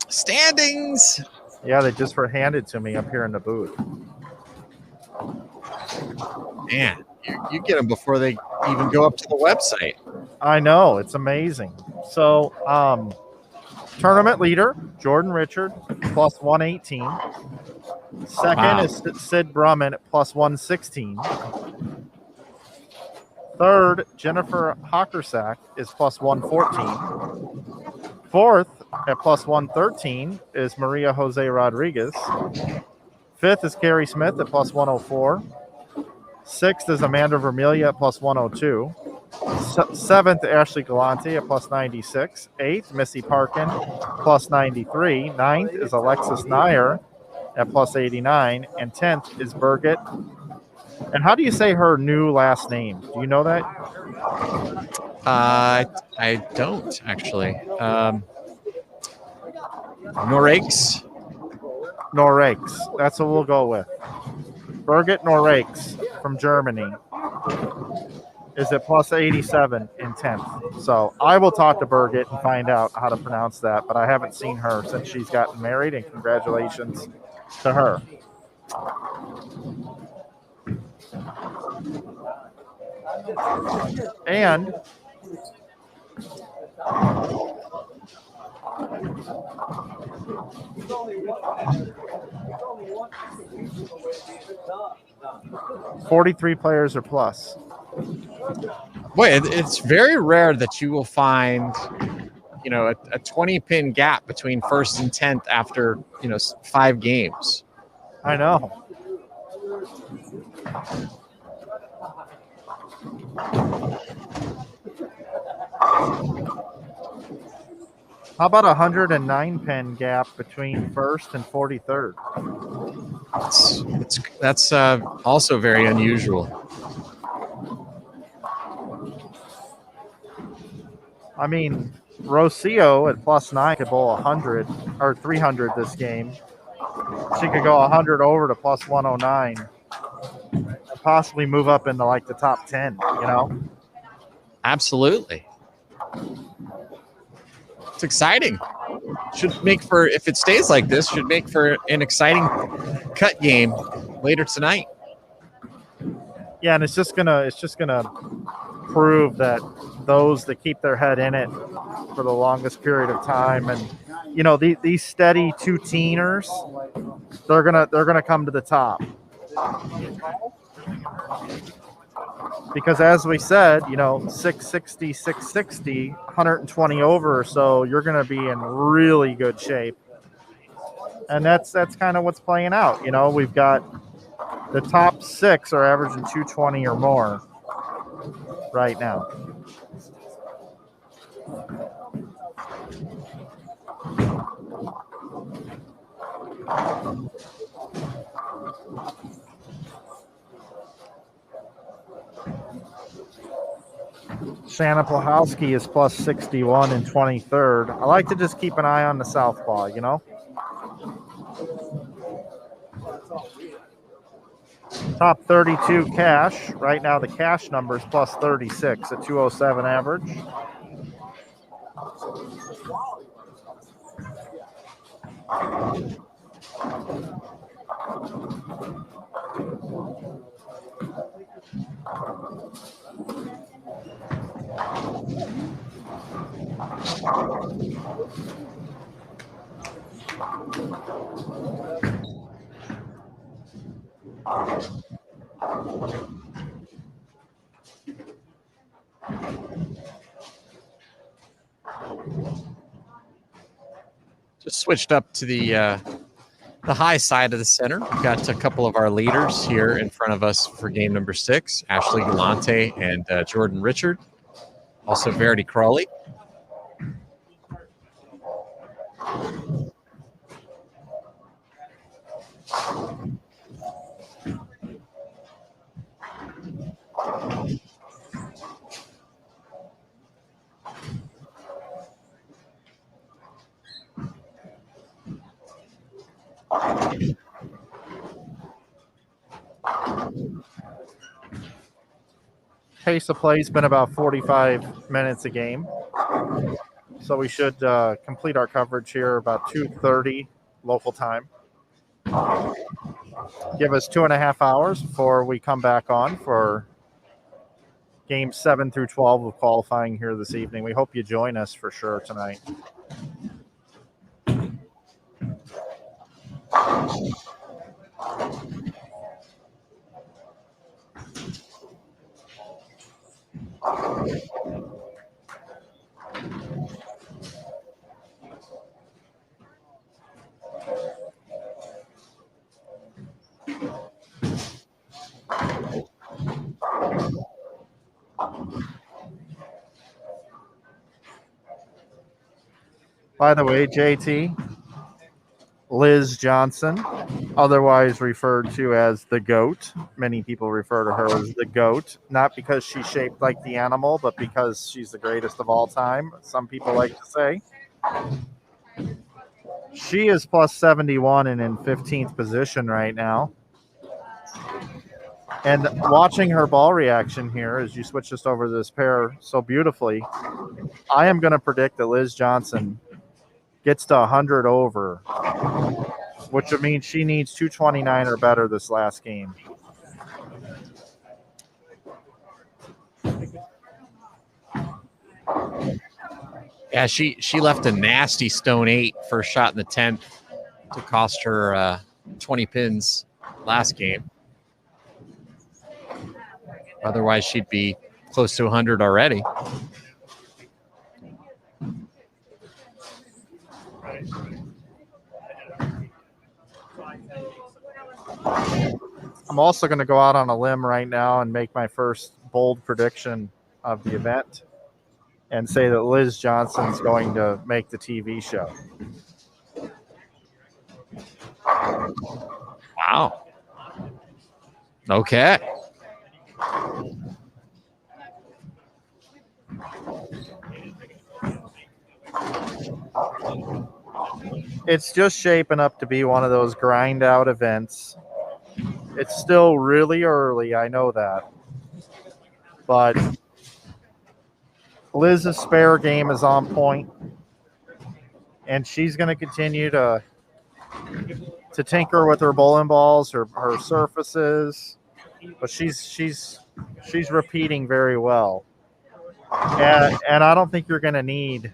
Standings. Yeah, they just were handed to me up here in the booth. Man, you get them before they even go up to the website. I know, it's amazing. So, tournament leader, Jordan Richard, plus 118. Second is Sid Brumman at plus 116. Third, Jennifer Hockersack is plus 114. Fourth, at plus 113, is Maria Jose Rodriguez. Fifth is Carrie Smith at plus 104. Sixth is Amanda Vermelia at plus 102. Seventh, Ashley Galante at plus 96. Eighth, Missy Parkin, plus 93. Ninth is Alexis Nair at plus 89. And 10th is Birgit. And how do you say her new last name? Do you know that? I don't, actually. Norakes. That's what we'll go with. Birgit Norakes from Germany. is at plus 87 in 10th. So I will talk to Birgit and find out how to pronounce that, but I haven't seen her since she's gotten married, and congratulations to her. And $43 players or plus. Boy, it's very rare that you will find, a 20-pin gap between first and 10th after, 5 games. I know. How about a 109-pin gap between first and 43rd? That's also very unusual. I mean, Rocio at plus 9 could bowl 100 or 300 this game. She could go 100 over to plus 109 and possibly move up into like the top 10, Absolutely. It's exciting. Should make for, if it stays like this, should make for an exciting cut game later tonight. Yeah, and it's just gonna prove that those that keep their head in it for the longest period of time, and these steady 2-teeners, they're gonna come to the top. Because as we said, 660, 660, 120 over or so, you're going to be in really good shape. And that's kind of what's playing out. We've got the top 6 are averaging 220 or more right now. Shanna Plahowski is plus 61 in 23rd. I like to just keep an eye on the southpaw, Top 32 cash. Right now the cash number is plus 36 at 207 average. Just switched up to the high side of the center. We've got a couple of our leaders here in front of us for game number 6, Ashley Galante and Jordan Richard. Also Verity Crawley. Pace of play has been about 45 minutes a game. So we should complete our coverage here about 2:30 local time. Give us 2.5 hours before we come back on for games 7 through 12 of qualifying here this evening. We hope you join us for sure tonight. By the way, JT, Liz Johnson, otherwise referred to as the GOAT. Many people refer to her as the GOAT, not because she's shaped like the animal, but because she's the greatest of all time, some people like to say. She is plus 71 and in 15th position right now. And watching her ball reaction here as you switch just over to this pair so beautifully, I am going to predict that Liz Johnson gets to 100 over, which would mean she needs 229 or better this last game. Yeah, she left a nasty stone 8 first shot in the 10th to cost her 20 pins last game. Otherwise, she'd be close to 100 already. I'm also going to go out on a limb right now and make my first bold prediction of the event and say that Liz Johnson's going to make the TV show. Wow. Okay. It's just shaping up to be one of those grind out events. It's still really early, I know that. But Liz's spare game is on point, and she's going to continue to tinker with her bowling balls, her surfaces, but she's repeating very well. And I don't think you're going to need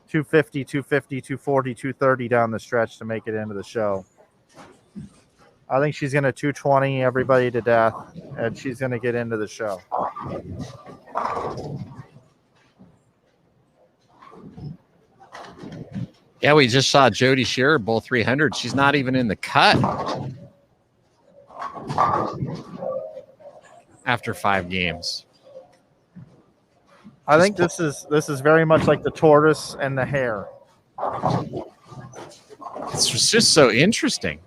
250, 250, 240, 230 down the stretch to make it into the show. I think she's going to 220 everybody to death, and she's going to get into the show. Yeah, we just saw Jody Shearer bowl 300. She's not even in the cut after 5 games. I think this is very much like the tortoise and the hare. It's just so interesting.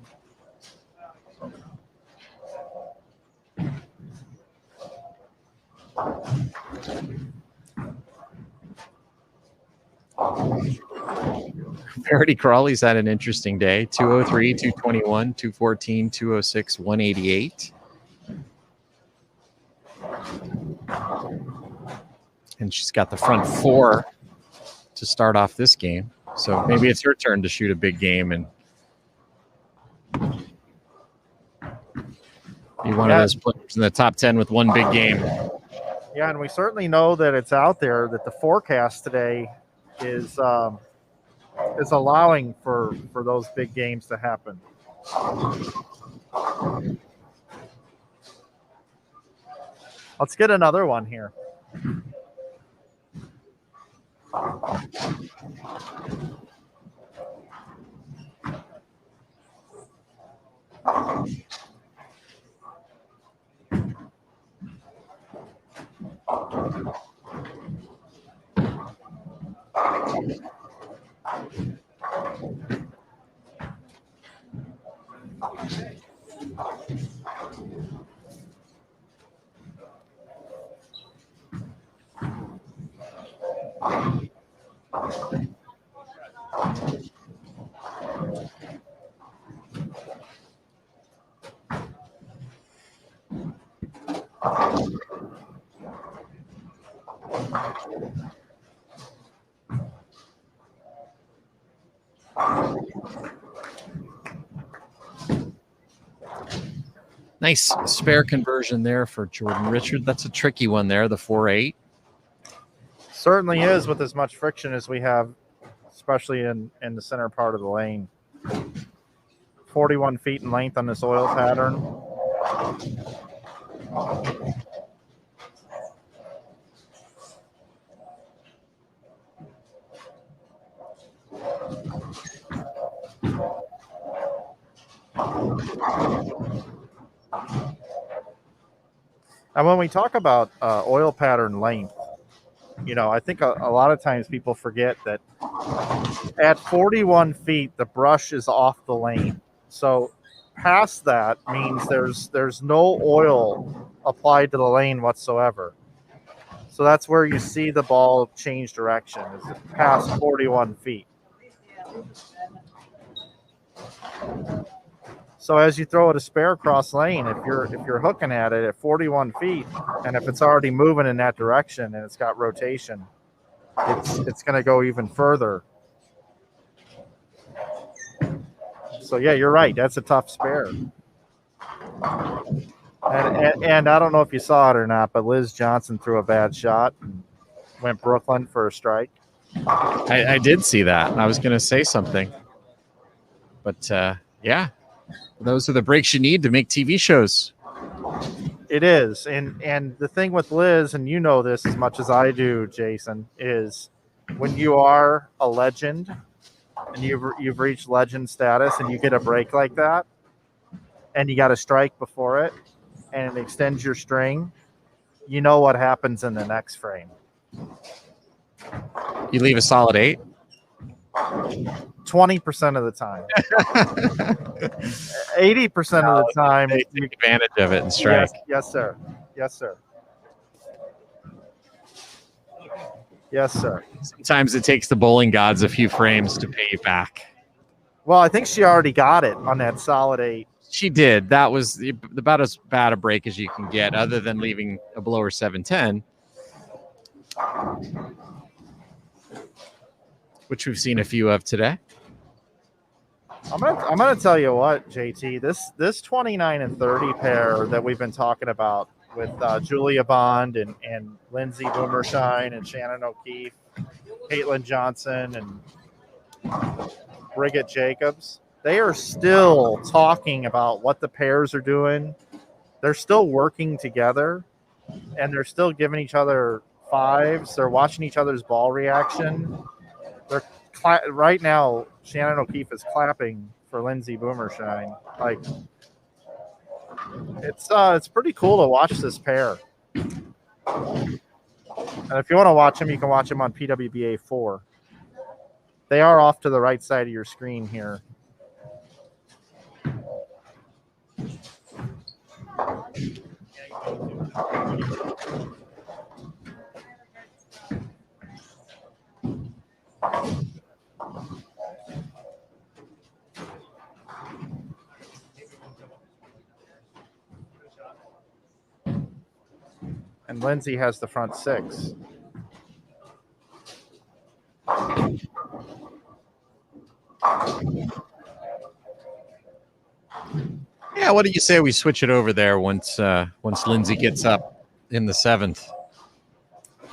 Verity Crawley's had an interesting day. 203, 221, 214, 206, 188. And she's got the front 4 to start off this game. So maybe it's her turn to shoot a big game and be one of those players in the top 10 with one big game. Yeah, and we certainly know that it's out there, that the forecast today is allowing for those big games to happen. Let's get another one here. Nice spare conversion there for Jordan Richard. That's a tricky one there, the 4-8. Certainly is, with as much friction as we have, especially in the center part of the lane. 41 feet in length on this oil pattern. And when we talk about oil pattern length, you know, I think a lot of times people forget that at 41 feet, the brush is off the lane. So past that means there's no oil applied to the lane whatsoever. So that's where you see the ball change direction, is past 41 feet. So as you throw it a spare cross lane, if you're hooking at it at 41 feet, and if it's already moving in that direction and it's got rotation, it's going to go even further. So yeah, you're right. That's a tough spare. And I don't know if you saw it or not, but Liz Johnson threw a bad shot and went Brooklyn for a strike. I did see that. I was going to say something. But yeah, those are the breaks you need to make TV shows. It is. And the thing with Liz, and you know this as much as I do, Jason, is when you are a legend and you've reached legend status and you get a break like that and you got a strike before it and it extends your string, you know what happens in the next frame. You leave a solid 8? 20% of the time. 80% of the time. They take advantage of it and strike. Yes, sir. Yes, sir. Yes, sir. Sometimes it takes the bowling gods a few frames to pay you back. Well, I think she already got it on that solid 8. She did. That was about as bad a break as you can get, other than leaving a blower 710, which we've seen a few of today. I'm gonna tell you what, JT. This 29 and 30 pair that we've been talking about with Julia Bond and Lindsay Boomershine and Shannon O'Keefe, Caitlin Johnson and Brigitte Jacobs. They are still talking about what the pairs are doing. They're still working together, and they're still giving each other fives. They're watching each other's ball reaction. They're right now. Shannon O'Keefe is clapping for Lindsay Boomershine. Like it's pretty cool to watch this pair. And if you want to watch them, you can watch them on PWBA 4. They are off to the right side of your screen here. And Lindsay has the front 6. Yeah, what do you say we switch it over there once Lindsay gets up in the 7th?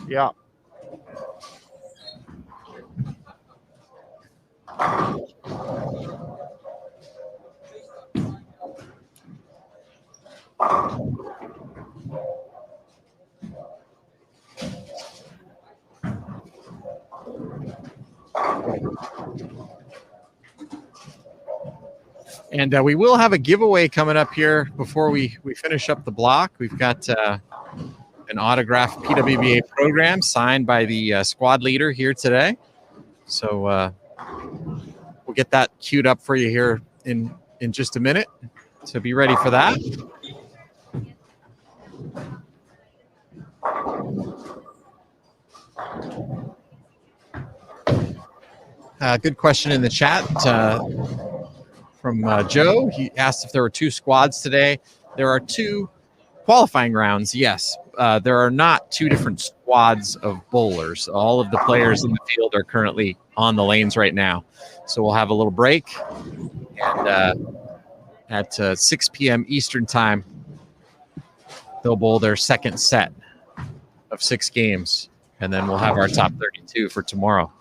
Yeah. And we will have a giveaway coming up here before we finish up the block. We've got an autographed PWBA program signed by the squad leader here today. So we'll get that queued up for you here in just a minute. So be ready for that. Good question in the chat from Joe. He asked if there were 2 squads today. There are 2 qualifying rounds, yes. There are not 2 different squads of bowlers. All of the players in the field are currently on the lanes right now. So we'll have a little break. And at 6 p.m. Eastern time, they'll bowl their second set of 6 games. And then we'll have our top 32 for tomorrow.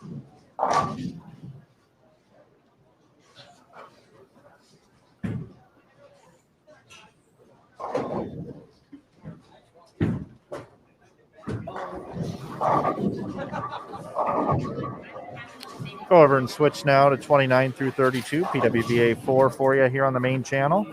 Go over and switch now to 29 through 32, PWBA 4 for you here on the main channel.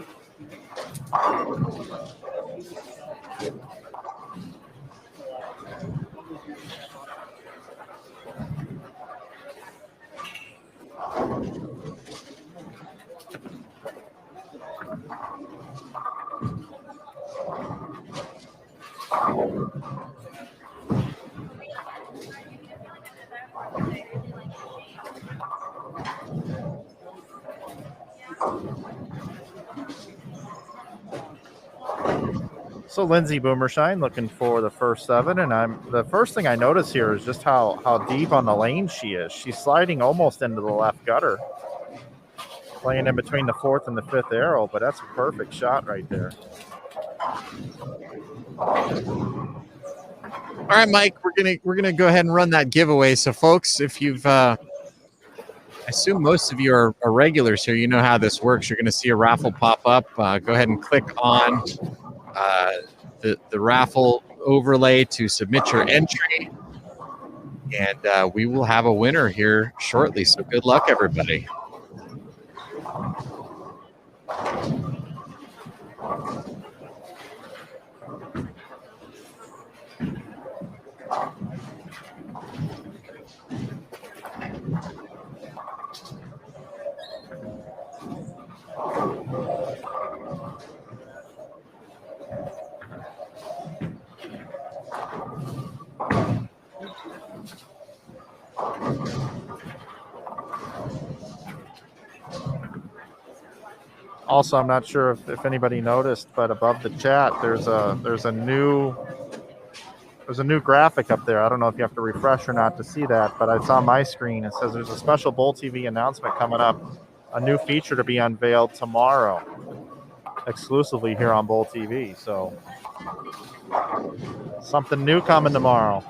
So Lindsay Boomershine looking for the first 7, and the first thing I notice here is just how deep on the lane she is. She's sliding almost into the left gutter, playing in between the 4th and the 5th arrow, but that's a perfect shot right there. All right, Mike, we're gonna go ahead and run that giveaway. So, folks, if you've I assume most of you are regulars here, you know how this works. You're going to see a raffle pop up. Go ahead and click on the raffle overlay to submit your entry, and we will have a winner here shortly. So good luck, everybody. Also, I'm not sure if anybody noticed, but above the chat, there's a new graphic up there. I don't know if you have to refresh or not to see that, but it's on my screen. It says there's a special Bowl TV announcement coming up, a new feature to be unveiled tomorrow, exclusively here on Bowl TV. So something new coming tomorrow.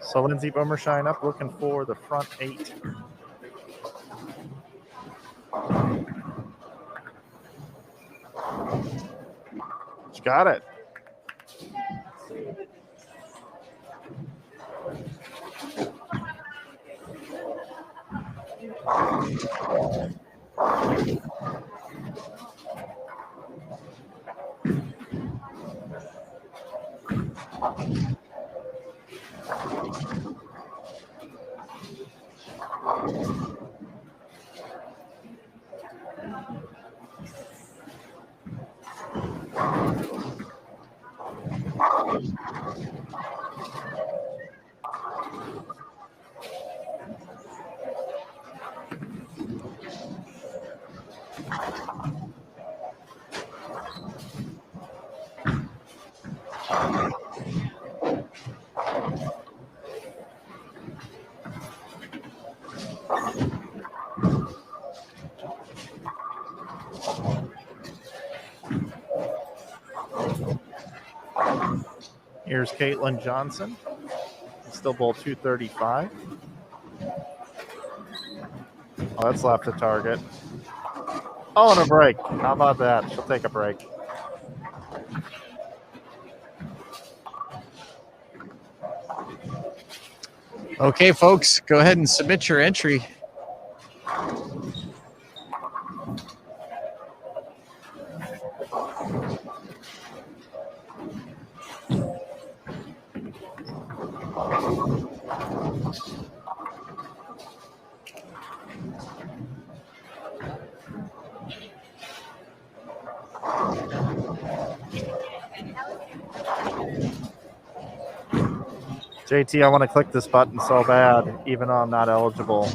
So Lindsay Boomershine up, looking for the front 8. She got it. Here's Caitlin Johnson. Still bowl 235. Oh, that's left to target. Oh, and a break. How about that? She'll take a break. Okay, folks, go ahead and submit your entry. JT, I want to click this button so bad, even though I'm not eligible.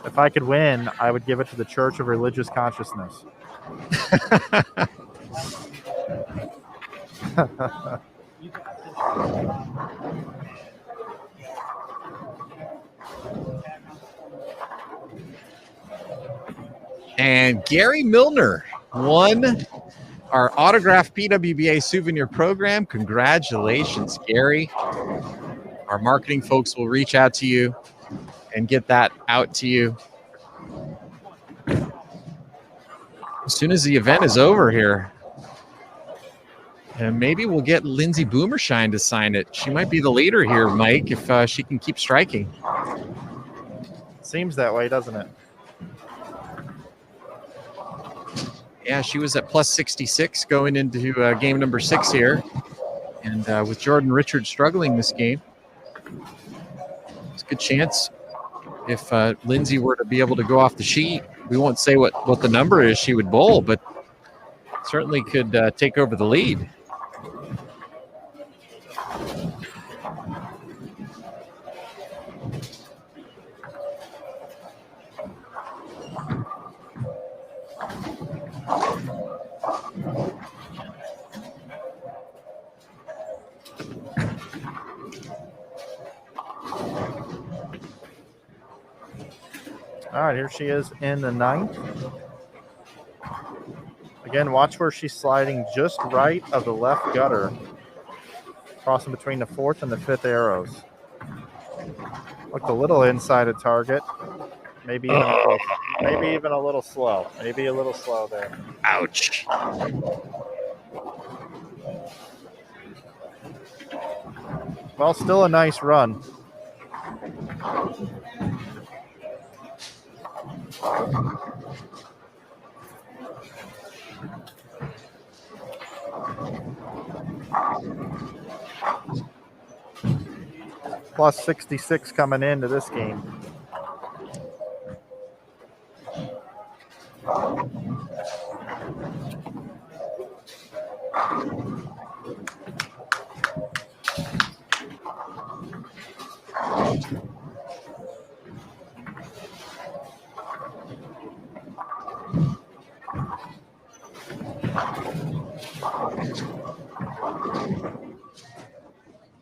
If I could win, I would give it to the Church of Religious Consciousness. And Gary Milner won our autographed PWBA souvenir program. Congratulations, Gary. Our marketing folks will reach out to you and get that out to you as soon as the event is over here. And maybe we'll get Lindsay Boomershine to sign it. She might be the leader here, Mike, if she can keep striking. Seems that way, doesn't it? Yeah, she was at plus 66 going into game number 6 here. And with Jordan Richards struggling this game, it's a good chance if Lindsay were to be able to go off the sheet. We won't say what the number is she would bowl, but certainly could take over the lead. All right, here she is in the 9th. Again, watch where she's sliding just right of the left gutter, crossing between the 4th and the 5th arrows. Looked a little inside of target. Maybe even a little slow. Maybe a little slow there. Ouch. Well, still a nice run. Plus 66 coming into this game.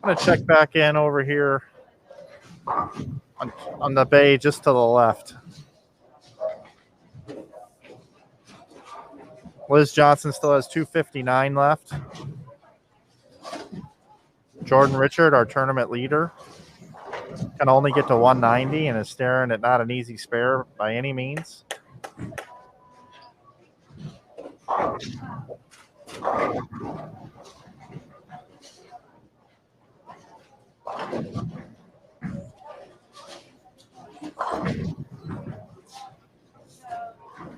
I'm going to check back in over here on the bay just to the left. Liz Johnson still has 259 left. Jordan Richard, our tournament leader, can only get to 190 and is staring at not an easy spare by any means.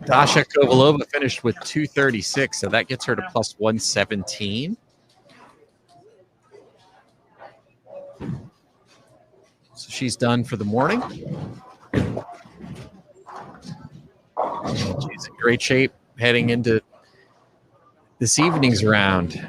Dasha Kovalova finished with 236, so that gets her to plus 117. So she's done for the morning. She's in great shape heading into this evening's round.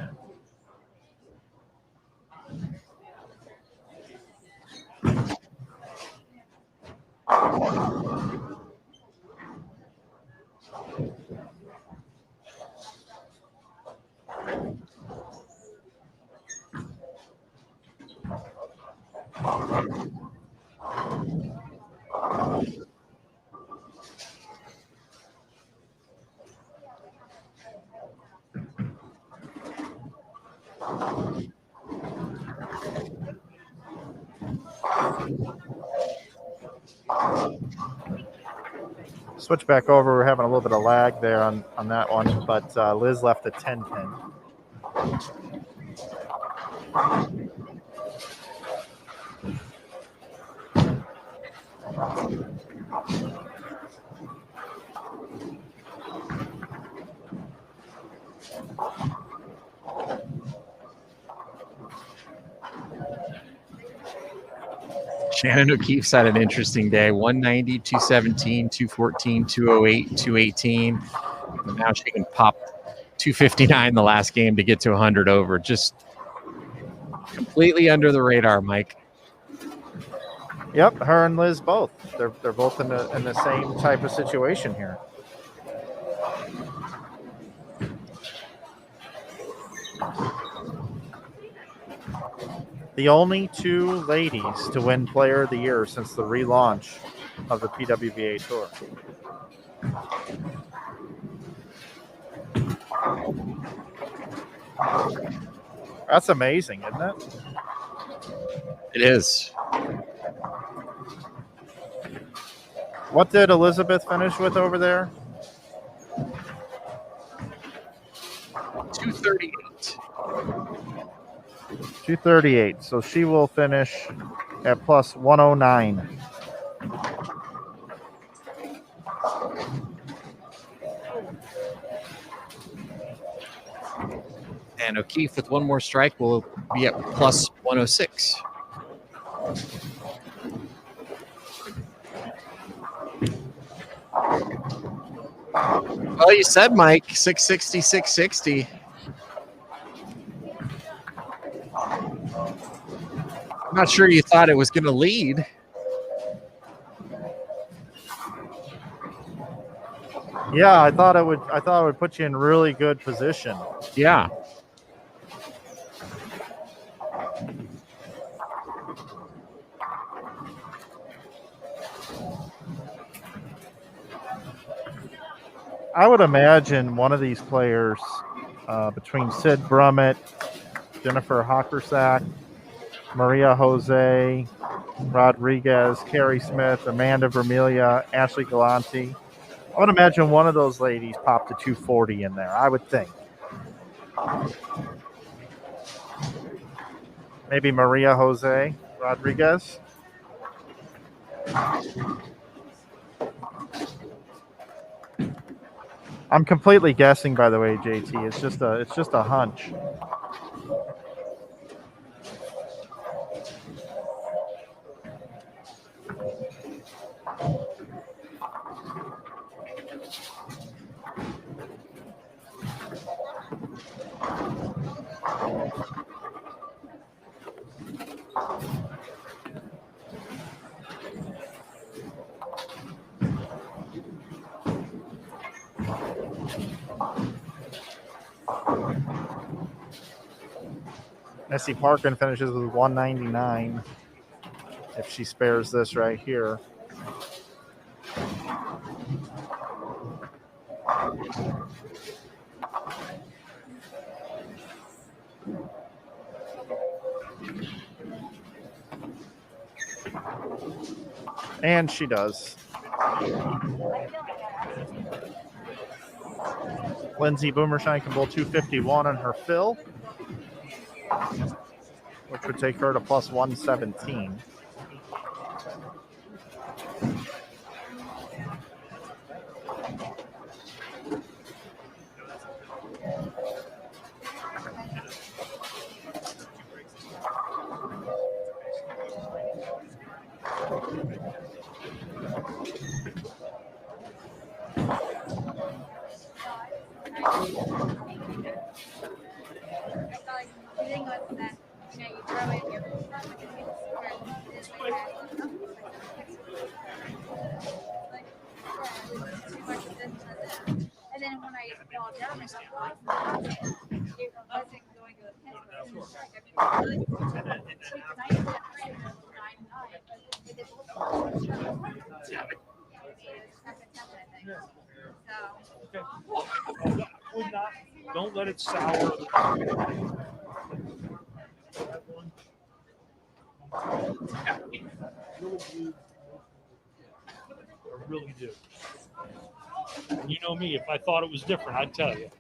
Switch back over. We're having a little bit of lag there on that one, but Liz left a 10-10. Shannon O'Keefe's had an interesting day. 190, 217, 214, 208, 218. And now she can pop 259 the last game to get to 100 over. Just Completely under the radar, Mike. Yep, her and Liz both. They're both in the same type of situation here. The only two ladies to win Player of the Year since the relaunch of the PWBA Tour. That's amazing, isn't it? It is. What did Elizabeth finish with over there? 238. 238. So she will finish at plus 109. And O'Keefe with one more strike will be at plus 106. Well, you said, Mike, 660, 660. I'm not sure you thought it was going to lead. Yeah, I thought it would put you in really good position. Yeah. I would imagine one of these players, between Sid Brummett, Jennifer Hockersack, Maria Jose Rodriguez, Carrie Smith, Amanda Vermilia, Ashley Galante, I would imagine one of those ladies popped a 240 in there, I would think. Maybe Maria Jose Rodriguez. I'm completely guessing, by the way, JT. It's just a hunch. Missy Parkin finishes with 199 if she spares this right here. And she does. Lindsay Boomershine can bowl 251 on her fill, which would take her to plus 117. And then when I fall down, I thought, it wasn't going to Don't let it sour. I really do. And you know me, if I thought it was different, I'd tell you.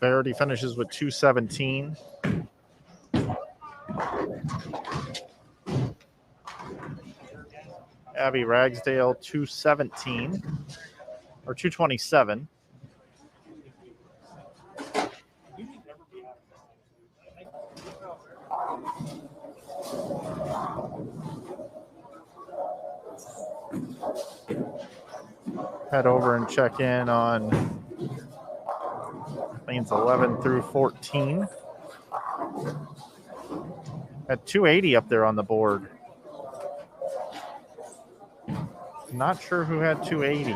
Verity finishes with 217. Abby Ragsdale 217 or 227. Head over and check in on lanes 11 through 14. Had 280 up there on the board. Not sure who had 280.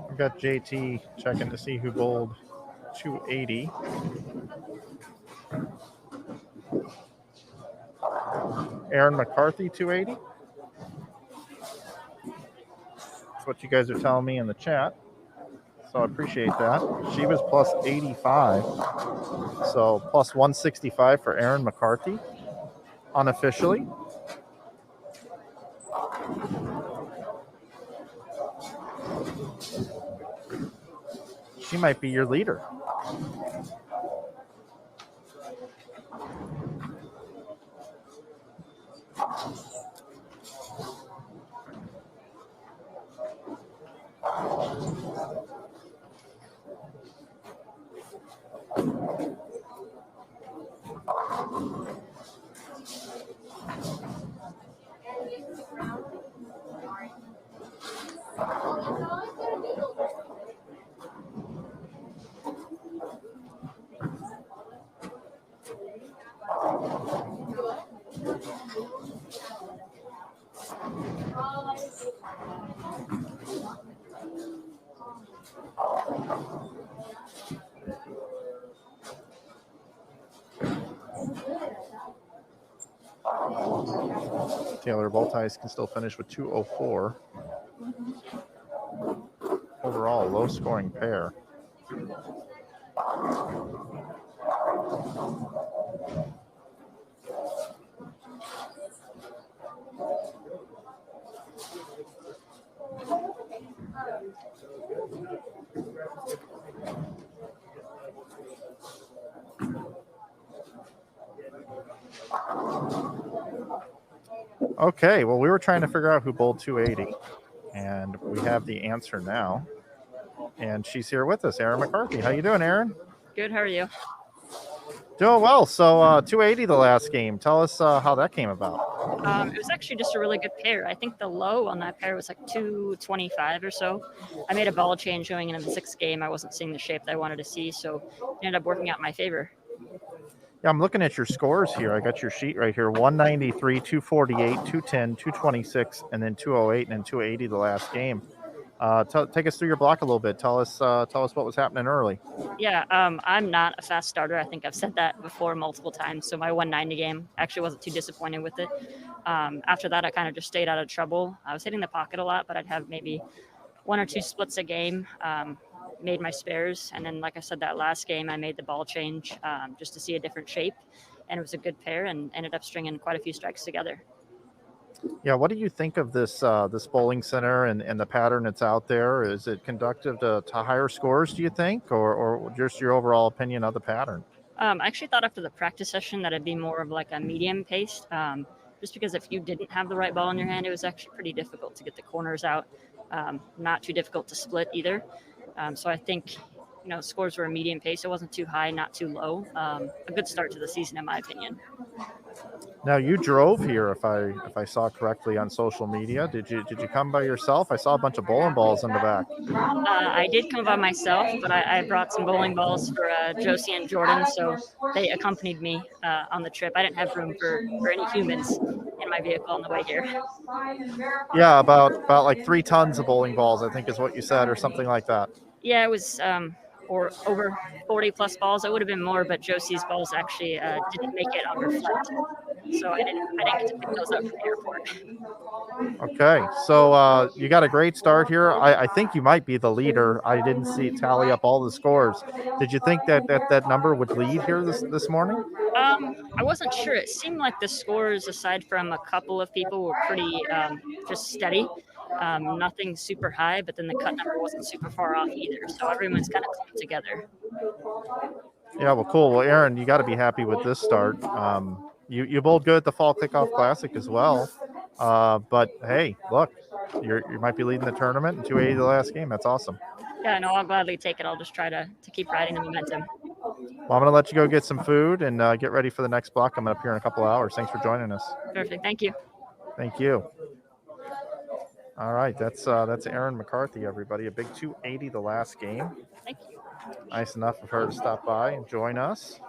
We've got JT checking to see who bowled 280. Aaron McCarthy, 280. That's what you guys are telling me in the chat. So I appreciate that. She was plus 85. So plus 165 for Aaron McCarthy, unofficially. She might be your leader. Taylor Boltice can still finish with 204. Overall, low scoring pair. Okay, well, we were trying to figure out who bowled 280, and we have the answer now. And she's here with us, Aaron McCarthy. How you doing, Aaron? Good. How are you? Doing well. So 280 the last game. Tell us how that came about. It was actually just a really good pair. I think the low on that pair was like 225 or so. I made a ball change going into the sixth game. I wasn't seeing the shape that I wanted to see, so it ended up working out in my favor. Yeah, I'm looking at your scores here. I got your sheet right here. 193, 248, 210, 226, and then 208 and then 280 the last game. Take us through your block a little bit. Tell us what was happening early. Yeah, I'm not a fast starter. I think I've said that before multiple times. So my 190 game actually wasn't too disappointed with it. After that, I kind of just stayed out of trouble. I was hitting the pocket a lot, but I'd have maybe one or two splits a game. Made my spares, and then like I said, that last game I made the ball change just to see a different shape, and it was a good pair and ended up stringing quite a few strikes together. Yeah, what do you think of this this bowling center and the pattern that's out there? Is it conducive to higher scores, do you think, or just your overall opinion of the pattern? I actually thought after the practice session that it'd be more of like a medium paced, just because if you didn't have the right ball in your hand, it was actually pretty difficult to get the corners out. Not too difficult to split either. So I think, scores were a medium pace. It wasn't too high, not too low. A good start to the season, in my opinion. Now you drove here, if I saw correctly on social media. Did you come by yourself? I saw a bunch of bowling balls in the back. I did come by myself, but I brought some bowling balls for Josie and Jordan, so they accompanied me on the trip. I didn't have room for any humans in my vehicle on the way here. Yeah, about like 3 tons of bowling balls, I think is what you said, or something like that. Yeah, it was or over 40 plus balls. It would have been more, but Josie's balls actually didn't make it on her flight. so I didn't get to pick those up from the airport. Okay, so you got a great start here. I think you might be the leader. I didn't see tally up all the scores. Did you think that number would lead here this morning? I wasn't sure. It seemed like the scores, aside from a couple of people, were pretty just steady. Nothing super high, but then the cut number wasn't super far off either. So everyone's kind of clumped together. Yeah, well, cool. Well, Aaron, you got to be happy with this start. You bowled good at the Fall Kickoff Classic as well. But hey, look, you might be leading the tournament in 280 the last game. That's awesome. Yeah, no, I'll gladly take it. I'll just try to keep riding the momentum. Well, I'm going to let you go get some food and get ready for the next block. I'm up here in a couple of hours. Thanks for joining us. Perfect. Thank you. Thank you. All right, that's Aaron McCarthy, everybody. A big 280 the last game. Thank you. Nice enough of her to stop by and join us.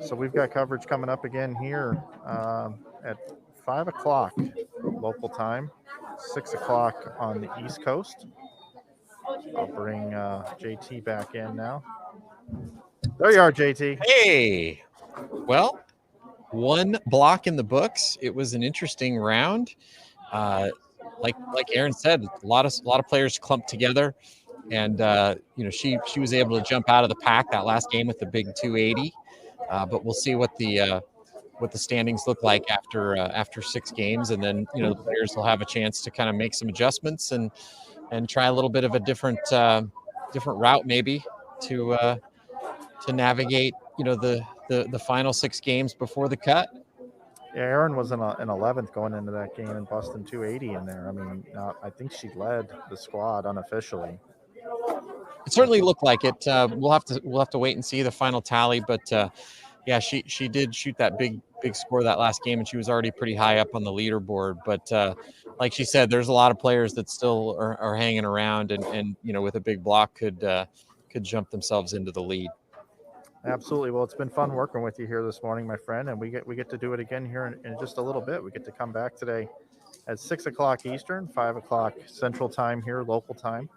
So we've got coverage coming up again here at 5 o'clock local time, 6 o'clock on the East Coast. I'll bring JT back in now. There you are, JT. Hey, well, one block in the books. It was an interesting round. Like Aaron said, a lot of players clumped together, and she was able to jump out of the pack that last game with the big 280. But we'll see what the standings look like after 6 games, and then the players will have a chance to kind of make some adjustments and try a little bit of a different route maybe to navigate the final 6 games before the cut. Yeah, Aaron was in 11th going into that game and busting 280 in there. I mean, I think she led the squad unofficially. It certainly looked like it. We'll have to wait and see the final tally, but yeah, she did shoot that big score that last game, and she was already pretty high up on the leaderboard. But like she said, there's a lot of players that still are hanging around, and with a big block could jump themselves into the lead. Absolutely. Well, it's been fun working with you here this morning, my friend, and we get to do it again here in just a little bit. We get to come back today at 6 o'clock Eastern, 5 o'clock Central Time here, local time,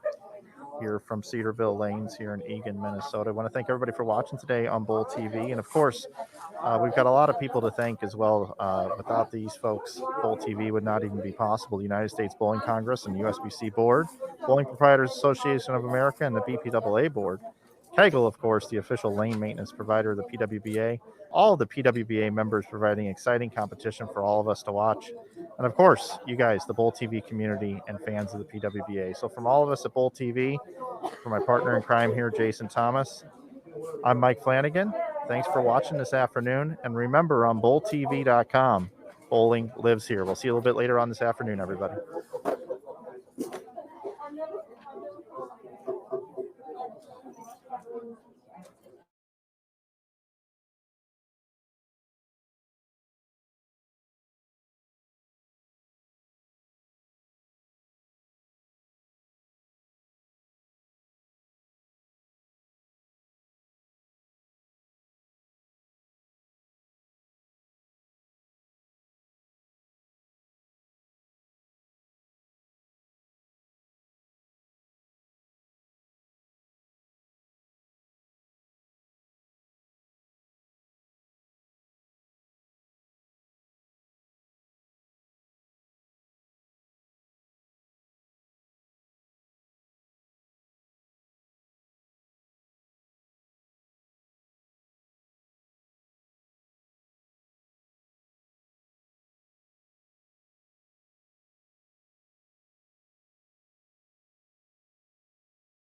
here from Cedarville Lanes here in Eagan, Minnesota. I want to thank everybody for watching today on Bowl TV, and of course, we've got a lot of people to thank as well. Without these folks, Bowl TV would not even be possible. The United States Bowling Congress and USBC Board, Bowling Proprietors Association of America, and the BPWA Board. Kegel, of course, the official lane maintenance provider of the PWBA. All of the PWBA members providing exciting competition for all of us to watch. And, of course, you guys, the Bowl TV community and fans of the PWBA. So from all of us at Bowl TV, for my partner in crime here, Jason Thomas, I'm Mike Flanagan. Thanks for watching this afternoon. And remember, on bowltv.com, bowling lives here. We'll see you a little bit later on this afternoon, everybody.